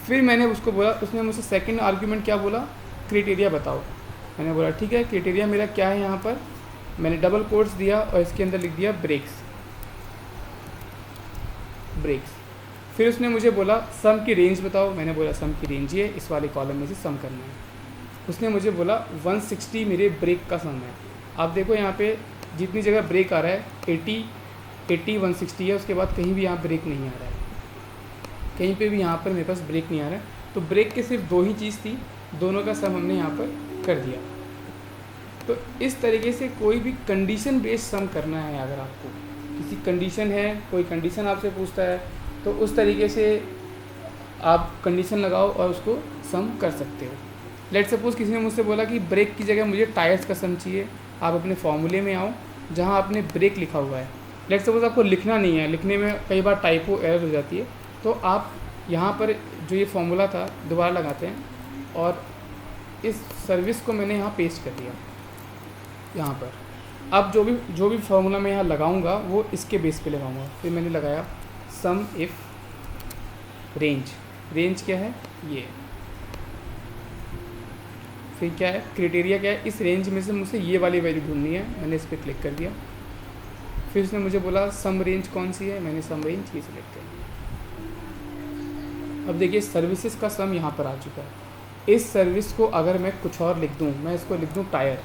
Speaker 2: फिर मैंने उसको बोला, उसने मुझसे सेकंड आर्ग्यूमेंट क्या बोला? क्राइटेरिया बताओ। मैंने बोला ठीक है, क्राइटेरिया मेरा क्या है यहाँ पर? मैंने डबल कोट्स दिया और इसके अंदर लिख दिया ब्रेक्स। फिर उसने मुझे बोला सम की रेंज बताओ। मैंने बोला सम की रेंज ये इस वाले कॉलम में से सम करना है। उसने मुझे बोला 160 मेरे ब्रेक का सम है। आप देखो यहाँ पे जितनी जगह ब्रेक आ रहा है 80, 160 है, उसके बाद कहीं भी यहाँ ब्रेक नहीं आ रहा है। कहीं पे भी यहाँ पर मेरे पास ब्रेक नहीं आ रहा है। तो ब्रेक के सिर्फ दो ही चीज़ थी, दोनों का सम हमने यहाँ पर कर दिया। तो इस तरीके से कोई भी कंडीशन बेस्ड सम करना है, अगर आपको किसी कंडीशन है, कोई कंडीशन आपसे पूछता है, तो उस तरीके से आप कंडीशन लगाओ और उसको सम कर सकते हो। लेट सपोज किसी ने मुझसे बोला कि ब्रेक की जगह मुझे टायर्स का सम चाहिए। आप अपने फॉर्मूले में आओ जहाँ आपने ब्रेक लिखा हुआ है। लेट सपोज आपको लिखना नहीं है, लिखने में कई बार टाइपो एरर हो जाती है, तो आप यहाँ पर जो ये फॉर्मूला था दोबारा लगाते हैं और इस सर्विस को मैंने यहाँ पेस्ट कर दिया यहाँ पर। अब जो भी फार्मूला मैं यहाँ लगाऊंगा वो इसके बेस पे लगाऊंगा। फिर मैंने लगाया सम इफ़ रेंज क्या है? ये। फिर क्या है? क्राइटेरिया क्या है? इस रेंज में से मुझसे ये वाली वैल्यू ढूंढनी है। मैंने इस पर क्लिक कर दिया। फिर उसने मुझे बोला सम रेंज कौन सी है? मैंने सम रेंज ये सिलेक्ट कर दिया। अब देखिए सर्विसेज का सम यहाँ पर आ चुका है। इस सर्विस को अगर मैं कुछ और लिख दूँ, मैं इसको लिख दूँ टायर,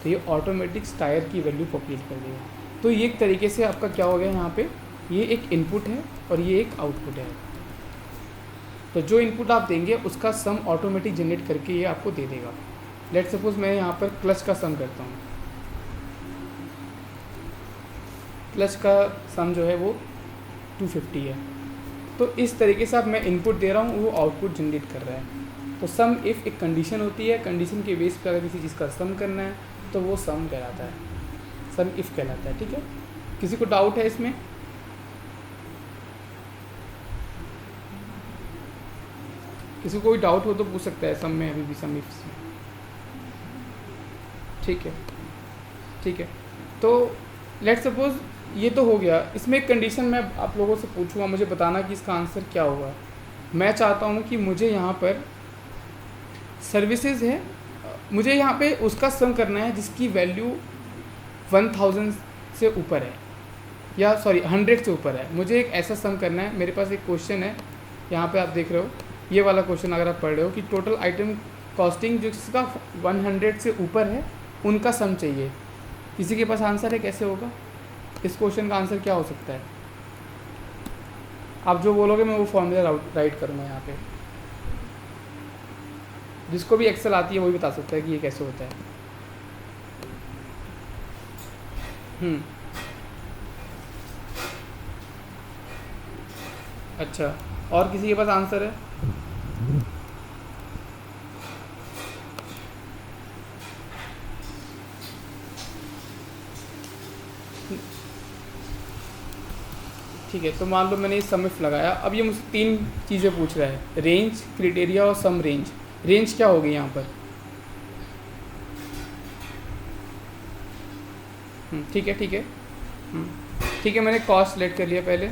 Speaker 2: तो ये ऑटोमेटिक टायर की वैल्यू पॉपुलेट कर देगा। तो ये एक तरीके से आपका क्या हो गया यहाँ पे, ये एक इनपुट है और ये एक आउटपुट है। तो जो इनपुट आप देंगे उसका सम ऑटोमेटिक जनरेट करके ये आपको दे देगा। लेट सपोज मैं यहाँ पर क्लच का सम करता हूँ। क्लच का सम जो है वो 250 है। तो इस तरीके से अब मैं इनपुट दे रहा हूँ, वो आउटपुट जनरेट कर रहा है। तो सम इफ़ एक कंडीशन होती है, कंडीशन के बेस पर अगर किसी चीज़ का सम करना है तो वो सम कहलाता है, सम इफ़ कहलाता है। ठीक है, किसी को डाउट है इसमें? किसी को कोई डाउट हो तो पूछ सकता है सम में, अभी भी सम इफ में। ठीक है। तो लेट सपोज ये तो हो गया। इसमें एक कंडीशन मैं आप लोगों से पूछूंगा, मुझे बताना कि इसका आंसर क्या होगा। मैं चाहता हूँ कि मुझे यहाँ पर सर्विसेज है, मुझे यहाँ पे उसका सम करना है जिसकी वैल्यू 1000 से ऊपर है, या सॉरी 100 से ऊपर है। मुझे एक ऐसा सम करना है। मेरे पास एक क्वेश्चन है, यहाँ पे आप देख रहे हो, ये वाला क्वेश्चन अगर आप पढ़ रहे हो कि टोटल आइटम कॉस्टिंग जिसका 100 से ऊपर है उनका सम चाहिए। किसी के पास आंसर है? कैसे होगा इस क्वेश्चन का? आंसर क्या हो सकता है? आप जो बोलोगे मैं वो फॉर्मूला राइट करूँगा यहाँ पे। जिसको भी एक्सेल आती है वही बता सकता है कि ये कैसे होता है। अच्छा, और किसी के पास आंसर है? ठीक है, तो मान लो मैंने सम इफ लगाया। अब ये मुझसे 3 चीज़ें पूछ रहा है, रेंज, क्राइटेरिया और सम रेंज। रेंज क्या होगी यहाँ पर? ठीक है, मैंने कॉस्ट सेलेक्ट कर लिया पहले।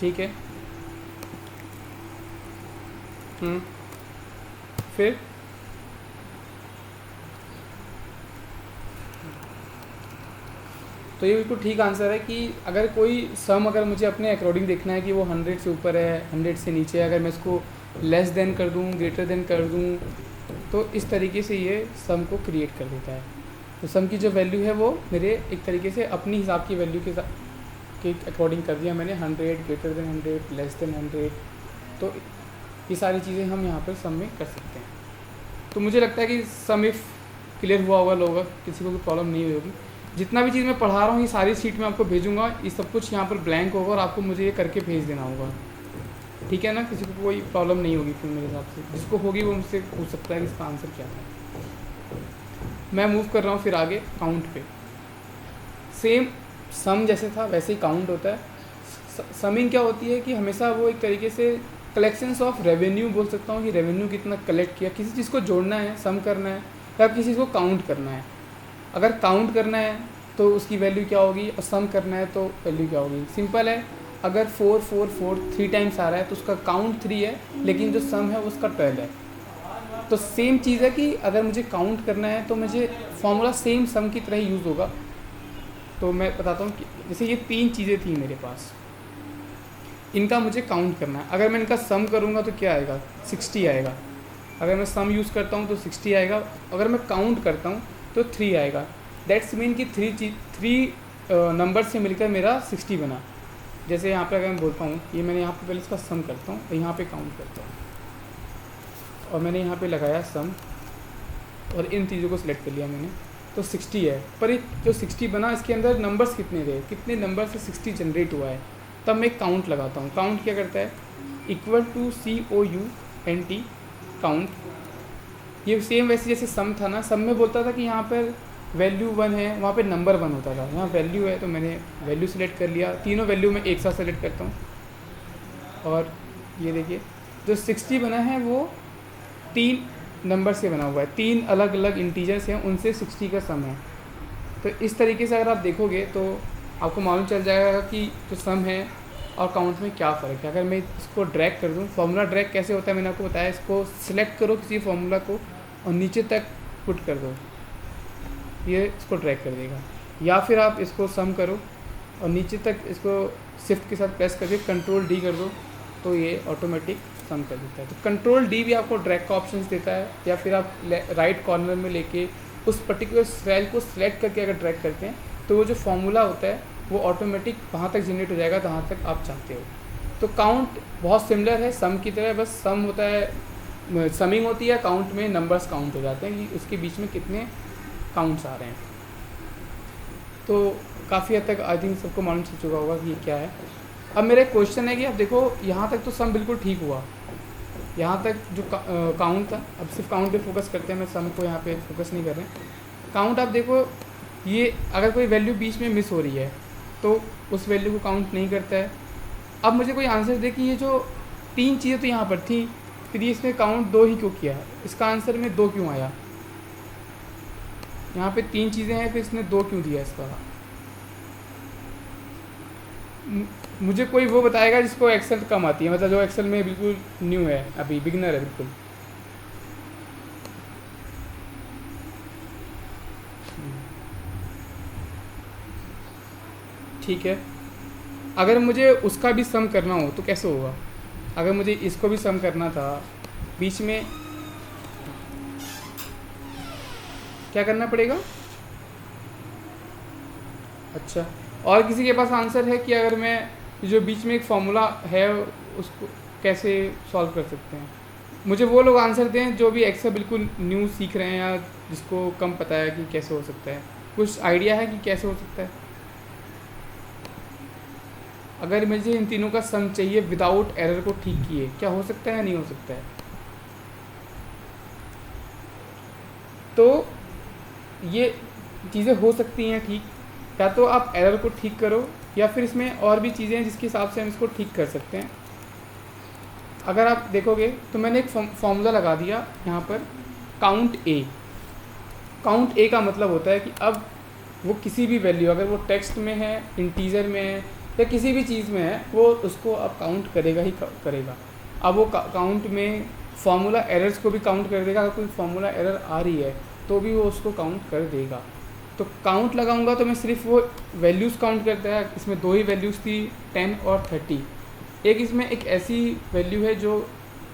Speaker 2: ठीक है, फिर तो ये बिल्कुल ठीक आंसर है कि अगर कोई सम अगर मुझे अपने अकॉर्डिंग देखना है कि वो 100 से ऊपर है, 100 से नीचे है, अगर मैं इसको लेस देन कर दूँ, ग्रेटर देन कर दूँ, तो इस तरीके से ये सम को क्रिएट कर देता है। तो सम की जो वैल्यू है वो मेरे एक तरीके से अपनी हिसाब की वैल्यू के अकॉर्डिंग कर दिया मैंने। 100, ग्रेटर देन 100, लेस देन 100। तो ये सारी चीज़ें हम यहाँ पर सम में कर सकते हैं। तो मुझे लगता है कि सम इफ क्लियर हुआ होगा लोगों, किसी को कोई प्रॉब्लम नहीं हुई होगी। जितना भी चीज़ मैं पढ़ा रहा हूँ ये सारी शीट में आपको भेजूंगा, ये सब कुछ यहाँ पर ब्लैंक होगा और आपको मुझे ये करके भेज देना होगा, ठीक है ना। किसी को कोई प्रॉब्लम नहीं होगी फिर मेरे हिसाब से, जिसको होगी वो मुझसे पूछ सकता है कि इसका आंसर क्या है। मैं मूव कर रहा हूँ फिर आगे काउंट पे। सेम सम जैसे था वैसे ही काउंट होता है। समिंग क्या होती है कि हमेशा वो एक तरीके से कलेक्शंस ऑफ रेवेन्यू बोल सकता हूँ कि रेवेन्यू कितना कलेक्ट किया, किसी चीज़ को जोड़ना है सम करना है या किसी चीज़ को काउंट करना है। अगर काउंट करना है तो उसकी वैल्यू क्या होगी और सम करना है तो वैल्यू क्या होगी। सिंपल है, अगर 4 4 4 3 टाइम्स आ रहा है तो उसका काउंट 3 है, लेकिन जो सम है उसका 12 है। तो सेम चीज़ है कि अगर मुझे काउंट करना है तो मुझे फॉर्मूला सेम सम की तरह यूज़ होगा। तो मैं बताता हूँ कि जैसे ये 3 चीज़ें थी मेरे पास, इनका मुझे काउंट करना है। अगर मैं इनका सम करूँगा तो क्या आएगा, 60 आएगा। अगर मैं सम यूज़ करता हूँ तो 60 आएगा, अगर मैं काउंट करता हूँ तो 3 आएगा। दैट्स मीन कि 3 नंबर से मिलकर मेरा 60 बना। जैसे यहाँ पे अगर मैं बोलता हूँ ये मैंने यहाँ पे पहले इसका सम करता हूँ और यहाँ पे काउंट करता हूँ और मैंने यहाँ पे लगाया सम और इन चीज़ों को सिलेक्ट कर लिया मैंने, तो 60 है। पर ये जो 60 बना इसके अंदर नंबर्स कितने थे, कितने नंबर से 60 जनरेट हुआ है। तब मैं काउंट लगाता हूँ। काउंट क्या करता है, इक्वल टू COUNT काउंट। ये सेम वैसे जैसे सम था ना, सम में बोलता था कि यहाँ पर वैल्यू 1 है, वहाँ पे नंबर 1 होता था। यहाँ वैल्यू है तो मैंने वैल्यू सेलेक्ट कर लिया। तीनों वैल्यू में एक साथ सेलेक्ट करता हूँ और ये देखिए जो 60 बना है वो 3 नंबर से बना हुआ है, 3 अलग अलग इंटीजर्स हैं, उनसे 60 का सम है। तो इस तरीके से अगर आप देखोगे तो आपको मालूम चल जाएगा कि जो सम है और काउंट में क्या फ़र्क है। अगर मैं इसको ड्रैग कर दूँ, फार्मूला ड्रैग कैसे होता है मैंने आपको बताया। इसको सिलेक्ट करो किसी फार्मूला को और नीचे तक पुट कर दो, ये इसको ड्रैग कर देगा। या फिर आप इसको सम करो और नीचे तक इसको शिफ्ट के साथ प्रेस करके कंट्रोल D कर दो तो ये ऑटोमेटिक सम कर देता है। तो कंट्रोल D भी आपको ड्रैग का ऑप्शन देता है, या फिर आप राइट कॉर्नर में लेके उस पर्टिकुलर सेल को सिलेक्ट करके अगर ड्रैग करते हैं तो वो जो फॉर्मूला होता है वो ऑटोमेटिक वहाँ तक जनरेट हो जाएगा जहाँ तक आप चाहते हो। तो काउंट बहुत सिमिलर है सम की तरह, बस सम होता है, समिंग होती है, काउंट में नंबर्स काउंट हो जाते हैं कि उसके बीच में कितने काउंट्स आ रहे हैं। तो काफ़ी हद तक आई थिंक सबको मालूम चल चुका होगा कि ये क्या है। अब मेरा एक क्वेश्चन है कि अब देखो यहाँ तक तो सम बिल्कुल ठीक हुआ, यहाँ तक जो काउंट था। अब सिर्फ काउंट पे फोकस करते हैं, मैं सम को यहाँ पे फोकस नहीं कर रहे। काउंट आप देखो, ये अगर कोई वैल्यू बीच में मिस हो रही है तो उस वैल्यू को काउंट नहीं करता है। अब मुझे कोई आंसर दे कि ये जो 3 चीज़ें तो यहाँ पर थी, फिर इसने काउंट 2 ही क्यों किया, इसका आंसर में 2 क्यों आया। यहाँ पे 3 चीज़ें हैं, फिर इसने 2 क्यों दिया इसका। मुझे कोई वो बताएगा जिसको एक्सेल कम आती है, मतलब जो एक्सेल में बिल्कुल न्यू है, अभी बिगिनर है बिल्कुल। ठीक है, अगर मुझे उसका भी सम करना हो तो कैसे होगा। अगर मुझे इसको भी सम करना था, बीच में क्या करना पड़ेगा। अच्छा, और किसी के पास आंसर है कि अगर मैं जो बीच में एक फॉर्मूला है उसको कैसे सॉल्व कर सकते हैं। मुझे वो लोग आंसर दें जो भी एक्सेल बिल्कुल न्यू सीख रहे हैं या जिसको कम पता है कि कैसे हो सकता है। कुछ आइडिया है कि कैसे हो सकता है। अगर मुझे इन तीनों का सम चाहिए विदाउट एरर को ठीक किए, क्या हो सकता है या नहीं हो सकता है। तो ये चीज़ें हो सकती हैं ठीक, या तो आप एरर को ठीक करो या फिर इसमें और भी चीज़ें हैं जिसके हिसाब से हम इसको ठीक कर सकते हैं। अगर आप देखोगे तो मैंने एक फॉर्मूला लगा दिया यहाँ पर, काउंट ए। काउंट ए का मतलब होता है कि अब वो किसी भी वैल्यू, अगर वो टेक्स्ट में है, इंटीजर में है या किसी भी चीज़ में है, वो उसको अब काउंट करेगा ही करेगा। अब वो काउंट में फार्मूला एरर्स को भी काउंट कर देगा। अगर कोई फार्मूला एरर आ रही है तो भी वो उसको काउंट कर देगा। तो काउंट लगाऊंगा तो मैं सिर्फ वो वैल्यूज़ काउंट करता है। इसमें 2 ही वैल्यूज़ थी, 10 और 30। एक इसमें एक ऐसी वैल्यू है जो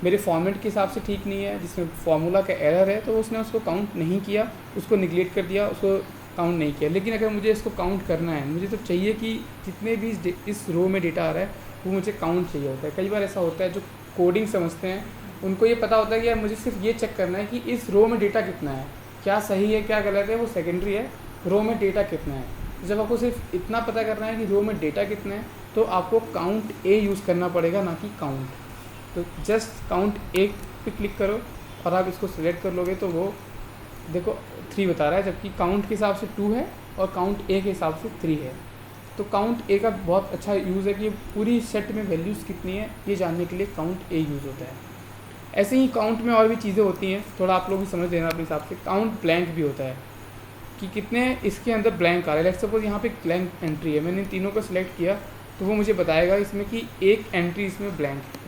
Speaker 2: मेरे फॉर्मेट के हिसाब से ठीक नहीं है, जिसमें फार्मूला का एरर है, तो उसने उसको काउंट नहीं किया, उसको निगलेक्ट कर दिया, उसको काउंट नहीं किया। लेकिन अगर मुझे इसको काउंट करना है, मुझे तो चाहिए कि जितने भी इस रो में डेटा आ रहा है वो मुझे काउंट चाहिए होता है। कई बार ऐसा होता है जो कोडिंग समझते हैं उनको ये पता होता है कि यार मुझे सिर्फ ये चेक करना है कि इस रो में डेटा कितना है, क्या सही है क्या गलत है वो सेकेंडरी है, रो में डेटा कितना है। जब आपको सिर्फ इतना पता करना है कि रो में डेटा कितना है तो आपको काउंट ए यूज़ करना पड़ेगा, ना कि काउंट। तो जस्ट काउंट ए पे क्लिक करो और आप इसको सिलेक्ट कर लोगे तो वो देखो 3 बता रहा है, जबकि काउंट के हिसाब से 2 है और काउंट ए के हिसाब से 3 है। तो काउंट ए का बहुत अच्छा यूज़ है कि पूरी सेट में वैल्यूज़ कितनी है ये जानने के लिए काउंट ए यूज़ होता है। ऐसे ही काउंट में और भी चीज़ें होती हैं, थोड़ा आप लोग भी समझ लेना अपने हिसाब से। काउंट ब्लैंक भी होता है कि कितने इसके अंदर ब्लैंक आ रहे हैं। लेट्स सपोज यहाँ पे ब्लैंक एंट्री है, मैंने इन तीनों को सिलेक्ट किया तो वो मुझे बताएगा इसमें कि एक एंट्री इसमें ब्लैंक है।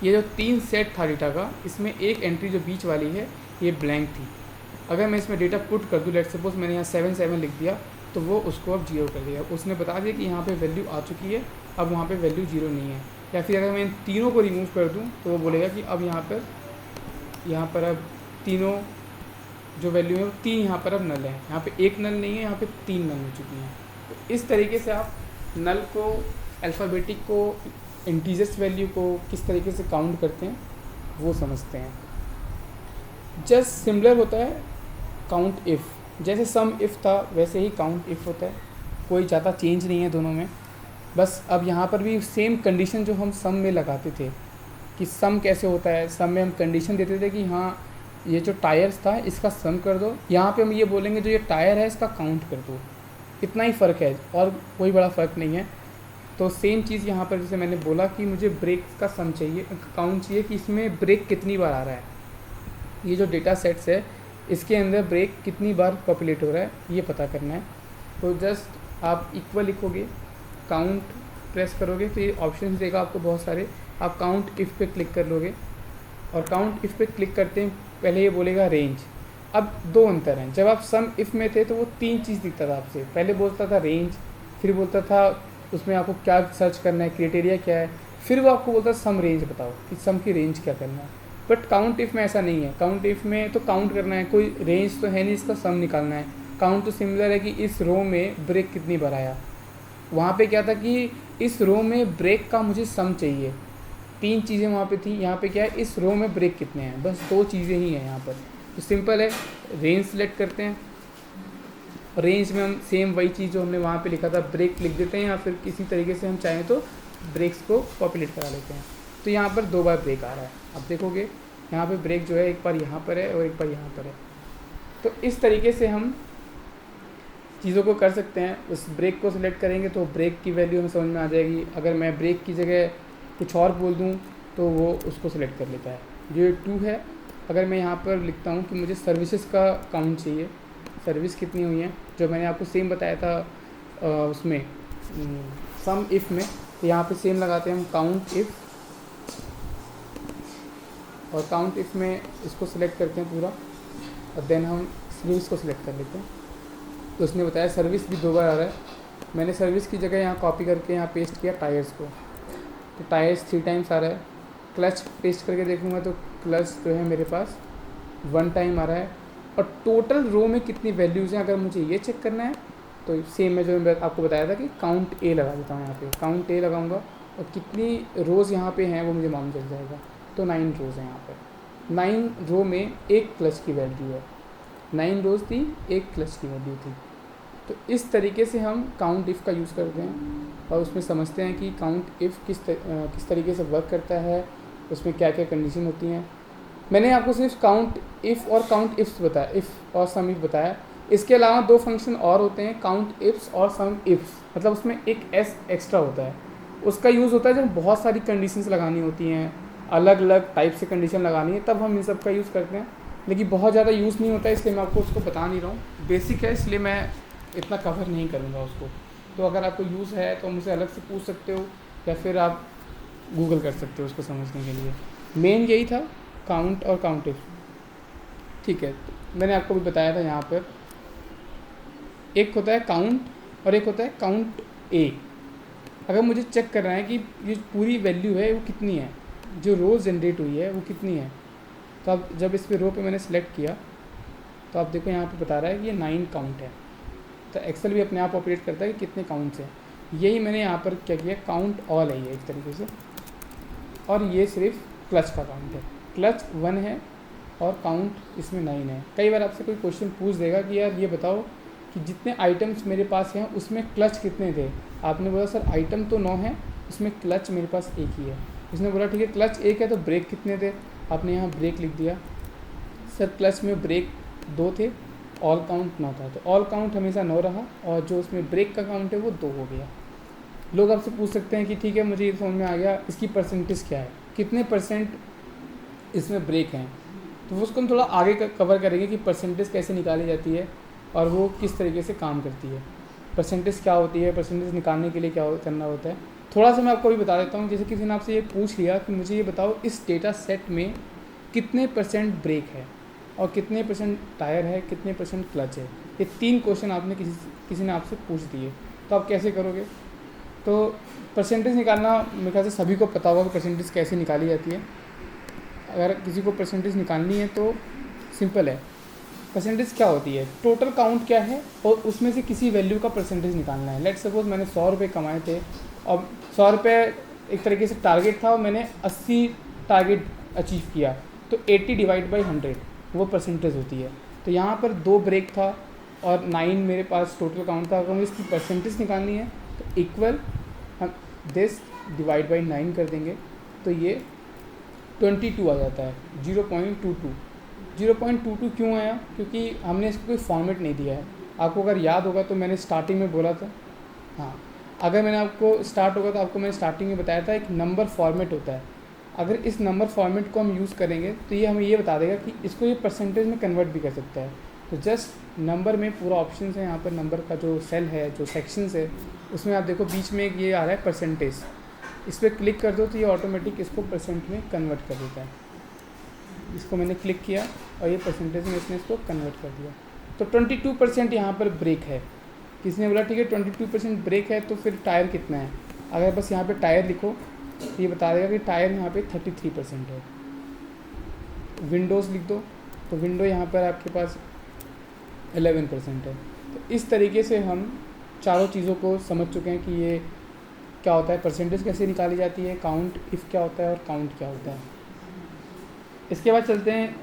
Speaker 2: ये जो 3 सेट था डेटा का, इसमें एक एंट्री जो बीच वाली है ये ब्लैंक थी। अगर मैं इसमें डेटा पुट कर दूँ, लेट्स सपोज मैंने यहाँ 7 लिख दिया तो वो उसको अब 0 कर दिया। उसने बता दिया कि यहाँ पे वैल्यू आ चुकी है, अब वहाँ पे वैल्यू 0 नहीं है। या फिर अगर मैं इन तीनों को रिमूव कर दूँ तो वो बोलेगा कि अब यहाँ पर अब तीनों जो वैल्यू है वो 3 यहाँ पर अब नल है। यहाँ पे एक नल नहीं है, यहाँ पे 3 नल हो चुकी हैं। तो इस तरीके से आप नल को, अल्फ़ाबेटिक को, इंटीजर्स वैल्यू को किस तरीके से काउंट करते हैं वो समझते हैं। जस्ट सिमिलर होता है काउंट इफ़, जैसे सम इफ़ था वैसे ही काउंट इफ़ होता है, कोई ज़्यादा चेंज नहीं है दोनों में। बस अब यहाँ पर भी सेम कंडीशन जो हम सम में लगाते थे कि सम कैसे होता है, सम में हम कंडीशन देते थे कि हाँ ये जो टायर्स था इसका सम कर दो, यहाँ पे हम ये बोलेंगे जो ये टायर है इसका काउंट कर दो। इतना ही फ़र्क है और कोई बड़ा फ़र्क नहीं है। तो सेम चीज़ यहाँ पर जैसे मैंने बोला कि मुझे ब्रेक का सम चाहिए, काउंट चाहिए कि इसमें ब्रेक कितनी बार आ रहा है। ये जो डेटा सेट्स है इसके अंदर ब्रेक कितनी बार पॉपुलेट हो रहा है ये पता करना है। तो जस्ट आप इक्वल लिखोगे, काउंट प्रेस करोगे तो ये ऑप्शन देगा आपको बहुत सारे। आप काउंट इफ़ पे क्लिक कर लोगे और काउंट इफ़ पे क्लिक करते हैं पहले ये बोलेगा रेंज। अब 2 अंतर हैं, जब आप सम इफ़ में थे तो वो 3 चीज़ दिखता था आपसे, पहले बोलता था रेंज, फिर बोलता था उसमें आपको क्या सर्च करना है, क्राइटेरिया क्या है, फिर वो आपको बोलता है सम रेंज बताओ कि सम की रेंज क्या करना है। बट काउंट इफ़ में ऐसा नहीं है। काउंट इफ़ में तो काउंट करना है, कोई रेंज तो है नहीं, इसका सम निकालना है। काउंट तो सिमिलर है कि इस रो में ब्रेक कितनी बार आया। वहाँ पे क्या था कि इस रो में ब्रेक का मुझे सम चाहिए, 3 चीज़ें वहाँ पे थी। यहाँ पे क्या है, इस रो में ब्रेक कितने हैं, बस 2 चीज़ें ही हैं यहाँ पर। तो सिंपल है, रेंज सेलेक्ट करते हैं, रेंज में हम सेम वही चीज़ जो हमने वहाँ पे लिखा था ब्रेक लिख देते हैं, या फिर किसी तरीके से हम चाहें तो ब्रेक्स को पॉपुलेट करा लेते हैं। तो यहाँ पर 2 बार ब्रेक आ रहा है। अब देखोगे यहाँ पे ब्रेक जो है एक बार यहाँ पर है और एक बार यहाँ पर है। तो इस तरीके से हम चीज़ों को कर सकते हैं। उस ब्रेक को सिलेक्ट करेंगे तो ब्रेक की वैल्यू हमें समझ में आ जाएगी। अगर मैं ब्रेक की जगह कुछ और बोल दूँ तो वो उसको सिलेक्ट कर लेता है। जो 2 है, अगर मैं यहाँ पर लिखता हूँ कि मुझे सर्विसेज का काउंट चाहिए, सर्विस कितनी हुई हैं, जो मैंने आपको सेम बताया था उसमें सम इफ़ में, तो यहाँ पे सेम लगाते हैं हम काउंट इफ़, और काउंट इफ़ में इसको सिलेक्ट करते हैं पूरा और देन हम सर्विस को सिलेक्ट कर लेते हैं। तो उसने बताया सर्विस भी 2 बार आ रहा है। मैंने सर्विस की जगह यहाँ कॉपी करके यहाँ पेस्ट किया टायर्स को, तो टायर्स 3 टाइम्स आ रहा है। क्लच पेस्ट करके देखूँगा तो क्लच जो है मेरे पास 1 टाइम आ रहा है। और टोटल रो में कितनी वैल्यूज़ हैं अगर मुझे ये चेक करना है तो सेम मैं जो आपको बताया था कि काउंट ए लगा देता हूँ। यहाँ पे काउंट ए लगाऊंगा और कितनी रोज़ यहाँ पे हैं वो मुझे मालूम चल जाएगा। तो 9 रोज़ हैं यहाँ पर। 9 रो में 1 क्लच की वैल्यू है, 9 रोज़ थी, 1 क्लच की वैल्यू थी। तो इस तरीके से हम काउंट इफ़ का यूज़ करते हैं और उसमें समझते हैं कि काउंट इफ़ किस तरीके से वर्क करता है, उसमें क्या क्या कंडीशन होती हैं। मैंने आपको सिर्फ काउंट इफ़ और काउंट इफ्स बताया, इफ़ और सम इफ़ बताया। इसके अलावा 2 फंक्शन और होते हैं, काउंट इफ्स और सम इफ्स, मतलब उसमें एक एस एक्स्ट्रा होता है। उसका यूज़ होता है जब बहुत सारी कंडीशंस लगानी होती हैं, अलग अलग टाइप से कंडीशन लगानी है, तब हम इन सब का यूज़ करते हैं। लेकिन बहुत ज़्यादा यूज़ नहीं होता है, इसलिए मैं आपको उसको बता नहीं रहा हूँ। बेसिक है इसलिए मैं इतना कवर नहीं करूँगा उसको। तो अगर आपको यूज़ है तो मुझसे अलग से पूछ सकते हो या फिर आप गूगल कर सकते हो उसको समझने के लिए। मेन यही था, काउंट और काउंट इफ। ठीक है, मैंने आपको भी बताया था यहाँ पर एक होता है काउंट और एक होता है काउंट ए। अगर मुझे चेक करना है कि ये पूरी वैल्यू है वो कितनी है, जो रोज़ जनरेट हुई है वो कितनी है, तो अब जब इस पे रो पे मैंने सेलेक्ट किया तो आप देखो यहाँ पे बता रहा है कि ये 9 काउंट है। तो एक्सेल भी अपने आप ऑपरेट करता है कि कितने काउंट्स हैं। यही मैंने यहाँ पर क्या किया, काउंट ऑल है ये एक तरीके से। और ये सिर्फ क्लच का काउंट है। क्लच 1 है और काउंट इसमें 9 है। कई बार आपसे कोई क्वेश्चन पूछ देगा कि यार ये बताओ कि जितने आइटम्स मेरे पास हैं उसमें क्लच कितने थे। आपने बोला सर आइटम तो 9 है, उसमें क्लच मेरे पास एक ही है। उसने बोला ठीक है क्लच एक है तो ब्रेक कितने थे, आपने यहाँ ब्रेक लिख दिया। सर क्लच में ब्रेक 2 थे, ऑल काउंट 9 था, तो ऑल काउंट हमेशा 9 रहा और जो उसमें ब्रेक का काउंट है वो 2 हो गया। लोग आपसे पूछ सकते हैं कि ठीक है मुझे ये समझ में आ गया, इसकी परसेंटेज क्या है, कितने परसेंट इसमें ब्रेक हैं। तो वो उसको हम थोड़ा आगे कवर करेंगे कि परसेंटेज कैसे निकाली जाती है और वो किस तरीके से काम करती है, परसेंटेज क्या होती है, परसेंटेज निकालने के लिए क्या करना होता है। थोड़ा सा मैं आपको भी बता देता हूँ। जैसे किसी ने आपसे ये पूछ लिया कि मुझे ये बताओ इस डेटा सेट में कितने परसेंट ब्रेक है और कितने परसेंट टायर है, कितने परसेंट क्लच है। ये 3 क्वेश्चन आपने किसी ने आपसे पूछ दिए, तो आप कैसे करोगे। तो परसेंटेज निकालना मेरे ख्याल से सभी को पता होगा कि परसेंटेज कैसे निकाली जाती है। अगर किसी को परसेंटेज निकालनी है तो सिंपल है। परसेंटेज क्या होती है, टोटल काउंट क्या है और उसमें से किसी वैल्यू का परसेंटेज निकालना है। लेट्स सपोज मैंने 100 रुपये कमाए थे और 100 रुपये एक तरीके से टारगेट था और मैंने 80 टारगेट अचीव किया, तो 80 डिवाइड बाई 100 वो परसेंटेज होती है। तो यहाँ पर 2 ब्रेक था और 9 मेरे पास टोटल काउंट था। अगर मुझे इसकी परसेंटेज निकालनी है तो इक्वल हम दिस डिवाइड बाई 9 कर देंगे, तो ये 22 आ जाता है। 0.22 0.22 क्यों आया, क्योंकि हमने इसको कोई फॉर्मेट नहीं दिया है। आपको अगर याद होगा तो मैंने स्टार्टिंग में बोला था, हाँ अगर मैंने आपको स्टार्ट होगा तो आपको मैंने स्टार्टिंग में बताया था एक नंबर फॉर्मेट होता है। अगर इस नंबर फॉर्मेट को हम यूज़ करेंगे तो ये हमें ये बता देगा कि इसको ये परसेंटेज में कन्वर्ट भी कर सकता है। तो जस्ट नंबर में पूरा ऑप्शन है, यहाँ पर नंबर का जो सेल है, जो सेक्शंस है, उसमें आप देखो बीच में एक ये आ रहा है परसेंटेज, इस पर क्लिक कर दो तो ये ऑटोमेटिक इसको परसेंट में कन्वर्ट कर देता है। इसको मैंने क्लिक किया और ये परसेंटेज में इसने इसको कन्वर्ट कर दिया। तो 22% यहाँ पर ब्रेक है। किसने बोला ठीक है 22% ब्रेक है, तो फिर टायर कितना है। अगर बस यहाँ पे टायर लिखो तो ये बता देगा कि टायर यहाँ पे 33% है। विंडोज़ लिख दो तो विंडो यहाँ पर आपके पास 11% है। तो इस तरीके से हम चारों चीज़ों को समझ चुके हैं कि ये क्या होता है, परसेंटेज कैसे निकाली जाती है, काउंट इफ़ क्या होता है और काउंट क्या होता है। इसके बाद चलते हैं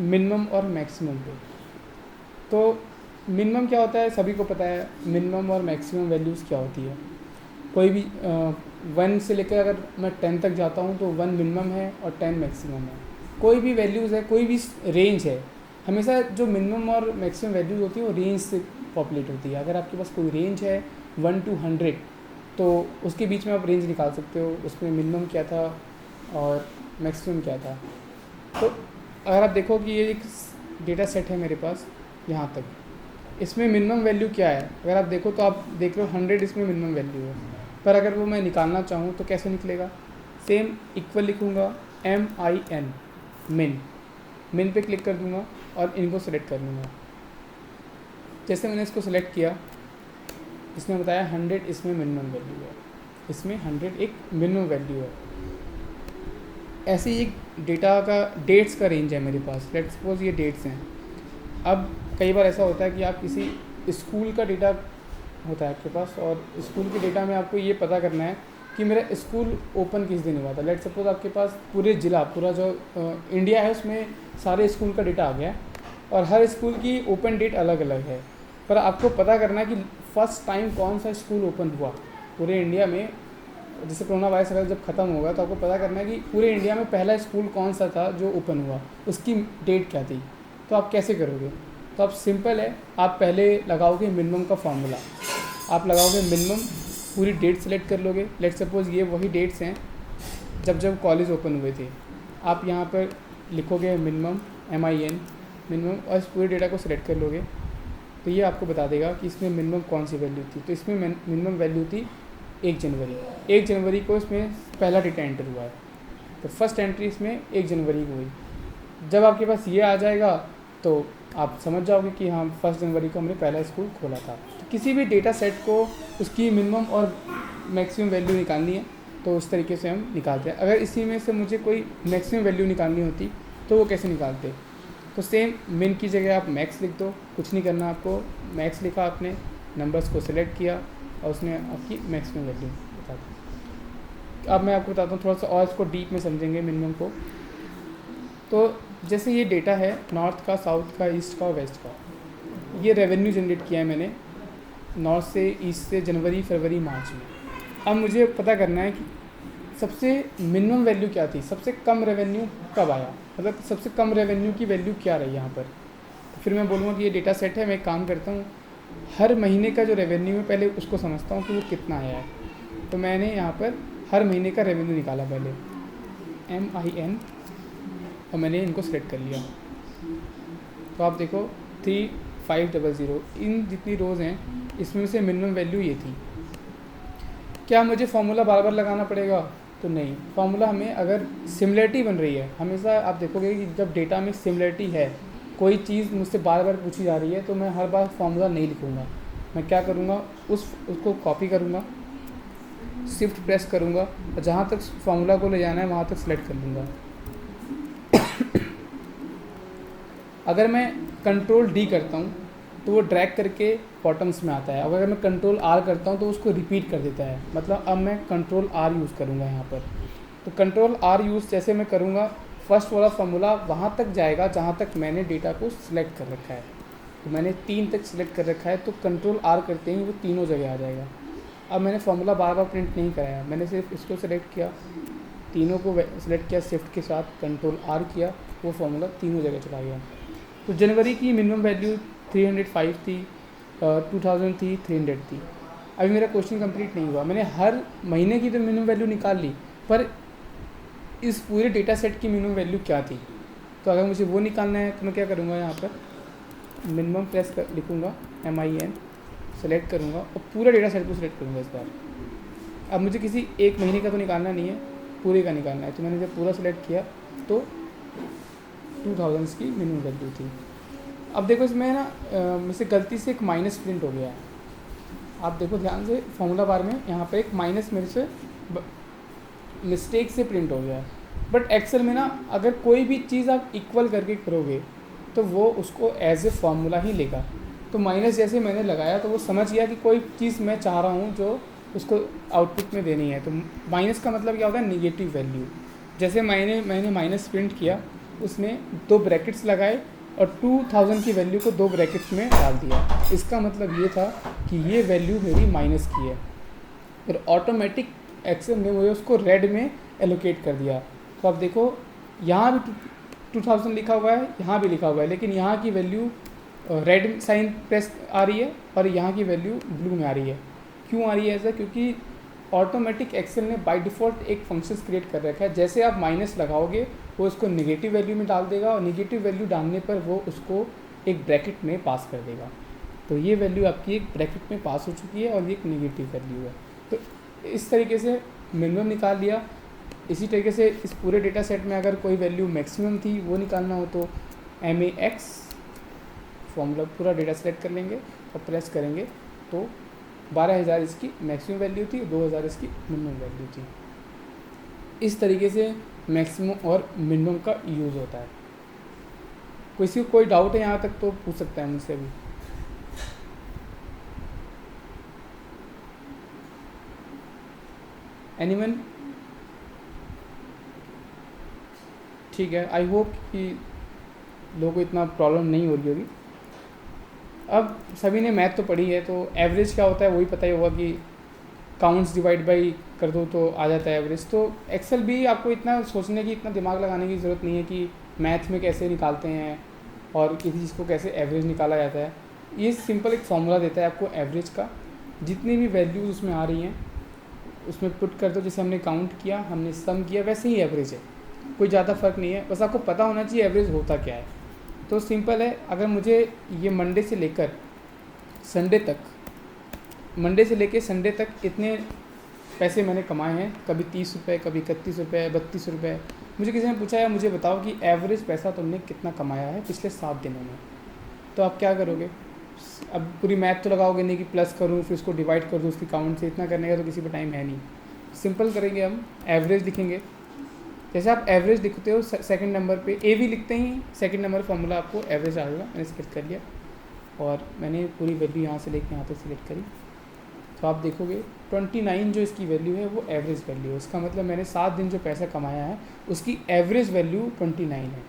Speaker 2: मिनिमम और मैक्सिमम पे। तो मिनिमम क्या होता है सभी को पता है, मिनिमम और मैक्सिमम वैल्यूज़ क्या होती है। कोई भी 1 से लेकर अगर मैं 10 तक जाता हूँ तो 1 मिनिमम है और 10 मैक्सिमम है। कोई भी वैल्यूज़ है, कोई भी रेंज है, हमेशा जो मिनिमम और मैक्सिमम वैल्यूज़ होती है वो रेंज से पॉपुलेट होती है। अगर आपके पास कोई रेंज है 1 to 100 तो उसके बीच में आप रेंज निकाल सकते हो, उसमें मिनिमम क्या था और मैक्सिमम क्या था। तो अगर आप देखो कि ये एक डेटा सेट है मेरे पास यहाँ तक, इसमें मिनिमम वैल्यू क्या है, अगर आप देखो तो आप देख लो 100 इसमें मिनिमम वैल्यू है। पर अगर वो मैं निकालना चाहूँ तो कैसे निकलेगा, सेम इक्वल लिखूँगा MIN मिन पे क्लिक कर दूँगा और इनको सेलेक्ट कर लूँगा। जैसे मैंने इसको सेलेक्ट किया, इसने बताया 100 इसमें मिनिमम वैल्यू है, इसमें 100 एक मिनिमम वैल्यू है। ऐसे ही एक डेटा का डेट्स का रेंज है मेरे पास। लेट्स सपोज ये डेट्स हैं। अब कई बार ऐसा होता है कि आप किसी स्कूल का डेटा होता है आपके पास और स्कूल के डेटा में आपको ये पता करना है कि मेरा स्कूल ओपन किस दिन हुआ था। लेट्स सपोज आपके पास पूरे ज़िला, पूरा जो इंडिया है उसमें सारे स्कूल का डेटा आ गया और हर स्कूल की ओपन डेट अलग अलग है। पर आपको पता करना है कि फ़र्स्ट टाइम कौन सा स्कूल ओपन हुआ पूरे इंडिया में। जैसे कोरोना वायरस अगर जब ख़त्म होगा तो आपको पता करना है कि पूरे इंडिया में पहला स्कूल कौन सा था जो ओपन हुआ, उसकी डेट क्या थी। तो आप कैसे करोगे, तो आप सिंपल है, आप पहले लगाओगे मिनिमम का फॉर्मूला। आप लगाओगे मिनिमम, पूरी डेट सेलेक्ट कर लोगे। लेट्स सपोज ये वही डेट्स हैं जब कॉलेज ओपन हुए थे। आप यहाँ पर लिखोगे मिनिमम MIN मिनिमम और इस पूरे डेटा को सिलेक्ट कर लोगे तो ये आपको बता देगा कि इसमें मिनिमम कौन सी वैल्यू थी। तो इसमें मिनिमम वैल्यू थी 1 जनवरी। 1 जनवरी को इसमें पहला डेटा एंटर हुआ है, तो फर्स्ट एंट्री इसमें 1 जनवरी को हुई। जब आपके पास ये आ जाएगा तो आप समझ जाओगे कि हाँ 1 जनवरी को हमने पहला स्कूल खोला था। तो किसी भी डेटा सेट को उसकी मिनिमम और मैक्सिमम वैल्यू निकालनी है तो उस तरीके से हम निकालते हैं। अगर इसी में से मुझे कोई मैक्सिमम वैल्यू निकालनी होती तो वो कैसे निकालते, तो सेम मिन की जगह आप मैक्स लिख दो, कुछ नहीं करना आपको। मैक्स लिखा आपने, नंबर्स को सिलेक्ट किया और उसने आपकी मैक्सिमम वैल्यू बता दी। अब मैं आपको बताता हूँ थोड़ा सा और इसको डीप में समझेंगे मिनिमम को। तो जैसे ये डेटा है नॉर्थ का, साउथ का, ईस्ट का और वेस्ट का, ये रेवेन्यू जनरेट किया है मैंने नॉर्थ से, ईस्ट से, जनवरी, फरवरी, मार्च में। अब मुझे पता करना है कि सबसे मिनिमम वैल्यू क्या थी, सबसे कम रेवेन्यू कब आया, मतलब सबसे कम रेवेन्यू की वैल्यू क्या रही यहाँ पर। तो फिर मैं बोलूँगा कि ये डेटा सेट है, मैं एक काम करता हूँ, हर महीने का जो रेवेन्यू है पहले उसको समझता हूँ कि वो कितना आया है। तो मैंने यहाँ पर हर महीने का रेवेन्यू निकाला पहले, MIN, और मैंने इनको सेलेक्ट कर लिया। तो आप देखो 3500, इन जितनी रोज़ हैं इसमें से मिनिमम वैल्यू ये थी। क्या मुझे फार्मूला बार बार लगाना पड़ेगा? तो नहीं, फार्मूला हमें अगर सिमिलरिटी बन रही है, हमेशा आप देखोगे कि जब डेटा में सिमिलरिटी है, कोई चीज़ मुझसे बार बार पूछी जा रही है, तो मैं हर बार फार्मूला नहीं लिखूँगा। मैं क्या करूँगा, उसको कॉपी करूँगा, शिफ्ट प्रेस करूँगा और जहाँ तक फार्मूला को ले जाना है वहाँ तक सेलेक्ट कर लूँगा। अगर मैं कंट्रोल D करता हूँ तो वो ड्रैग करके बॉटम्स में आता है। अगर मैं कंट्रोल R करता हूँ तो उसको रिपीट कर देता है। मतलब अब मैं कंट्रोल R यूज़ करूँगा यहाँ पर। तो कंट्रोल R यूज़ जैसे मैं करूँगा, फर्स्ट वाला फार्मूला वहाँ तक जाएगा जहाँ तक मैंने डेटा को सिलेक्ट कर रखा है। तो मैंने 3 तक सिलेक्ट कर रखा है, तो कंट्रोल R करते ही वो तीनों जगह आ जाएगा। अब मैंने फार्मूला बार बार प्रिंट नहीं कराया, मैंने सिर्फ इसको सिलेक्ट किया, तीनों को सिलेक्ट किया शिफ्ट के साथ, कंट्रोल R किया, वो फार्मूला तीनों जगह चला गया। तो जनवरी की मिनिमम वैल्यू 305 थी, 2000 थी, 300 थी। अभी मेरा क्वेश्चन कंप्लीट नहीं हुआ, मैंने हर महीने की तो मिनिमम वैल्यू निकाल ली, पर इस पूरे डेटा सेट की मिनिमम वैल्यू क्या थी। तो अगर मुझे वो निकालना है तो मैं क्या करूँगा, यहाँ पर मिनिमम प्रेस कर लिखूँगा, MIN, सेलेक्ट करूँगा और पूरा डेटा सेट को सिलेक्ट करूँगा इस बार। अब मुझे किसी एक महीने का तो निकालना नहीं है, पूरे का निकालना है। तो मैंने जब पूरा सिलेक्ट किया तो 2000 की मिनिमम वैल्यू थी। अब देखो इसमें ना मुझसे गलती से एक माइनस प्रिंट हो गया है। आप देखो ध्यान से फॉर्मूला बार में यहाँ पर एक माइनस मेरे से मिस्टेक से प्रिंट हो गया है। बट एक्सेल में ना अगर कोई भी चीज़ आप इक्वल करके करोगे तो वो उसको एज ए फार्मूला ही लेगा। तो माइनस जैसे मैंने लगाया तो वो समझ गया कि कोई चीज़ मैं चाह रहा हूँ जो उसको आउटपुट में देनी है। तो माइनस का मतलब क्या होता है, निगेटिव वैल्यू। जैसे मैंने माइनस प्रिंट किया, उसमें 2 ब्रैकेट्स लगाए और 2000 की वैल्यू को 2 ब्रैकेट्स में डाल दिया। इसका मतलब ये था कि ये वैल्यू मेरी माइनस की है। फिर ऑटोमेटिक एक्सेल ने मुझे उसको रेड में एलोकेट कर दिया। तो आप देखो यहाँ भी 2000 लिखा हुआ है, यहाँ भी लिखा हुआ है, लेकिन यहाँ की वैल्यू रेड साइन प्रेस आ रही है और यहाँ की वैल्यू ब्लू में आ रही है। क्यों आ रही है ऐसा? क्योंकि ऑटोमेटिक एक्सेल ने बाय डिफ़ॉल्ट एक फंक्शन क्रिएट कर रखा है। जैसे आप माइनस लगाओगे वो उसको नेगेटिव वैल्यू में डाल देगा और नेगेटिव वैल्यू डालने पर वो उसको एक ब्रैकेट में पास कर देगा। तो ये वैल्यू आपकी एक ब्रैकेट में पास हो चुकी है और ये एक नेगेटिव वैल्यू है। तो इस तरीके से मिनिमम निकाल लिया। इसी तरीके से इस पूरे डेटा सेट में अगर कोई वैल्यू मैक्सिमम थी वो निकालना हो तो MAX फॉर्मूला पूरा डेटा सेलेक्ट कर लेंगे और प्रेस करेंगे तो 12000 इसकी मैक्सिमम वैल्यू थी, 2000 इसकी मिनिमम वैल्यू थी। इस तरीके से मैक्सिमम और मिनिमम का यूज़ होता है। किसी को कोई डाउट है यहाँ तक तो पूछ सकता है मुझसे भी। एनीवन? ठीक है, आई होप कि लोगों को इतना प्रॉब्लम नहीं हो रही होगी। अब सभी ने मैथ तो पढ़ी है, तो एवरेज क्या होता है वही पता ही होगा कि काउंट्स डिवाइड बाई कर दो तो आ जाता है एवरेज। तो एक्सेल भी आपको इतना सोचने की, इतना दिमाग लगाने की ज़रूरत नहीं है कि मैथ में कैसे निकालते हैं और किसी चीज़ को कैसे एवरेज निकाला जाता है। ये सिंपल एक फार्मूला देता है आपको एवरेज का। जितनी भी वैल्यूज़ उसमें आ रही हैं उसमें पुट कर दो, जैसे हमने काउंट किया, हमने सम किया, वैसे ही एवरेज है। कोई ज़्यादा फ़र्क नहीं है, बस आपको पता होना चाहिए एवरेज होता क्या है। तो सिंपल है, अगर मुझे ये मंडे से लेकर संडे तक इतने पैसे मैंने कमाए हैं, कभी 30 रुपये, कभी 31 रुपये, 32 रुपये। मुझे किसी ने पूछा है मुझे बताओ कि एवरेज पैसा तुमने कितना कमाया है पिछले 7 दिनों में, तो आप क्या करोगे? अब पूरी मैथ तो लगाओगे नहीं कि प्लस करूँ फिर उसको डिवाइड कर दूँ उसकी काउंट से, इतना करने का तो किसी पर टाइम है नहीं। सिंपल करेंगे, हम एवरेज लिखेंगे। जैसे आप एवरेज लिखते हो सेकंड नंबर पे AV लिखते ही सेकंड नंबर फार्मूला आपको एवरेज आ जाएगा। मैंने सिलेक्ट कर लिया और मैंने पूरी वैल्यू यहाँ से लेकर यहाँ तक सिलेक्ट करी। तो आप देखोगे 29 जो इसकी वैल्यू है वो एवरेज वैल्यू है। इसका मतलब मैंने 7 दिन जो पैसा कमाया है उसकी एवरेज वैल्यू 29 है।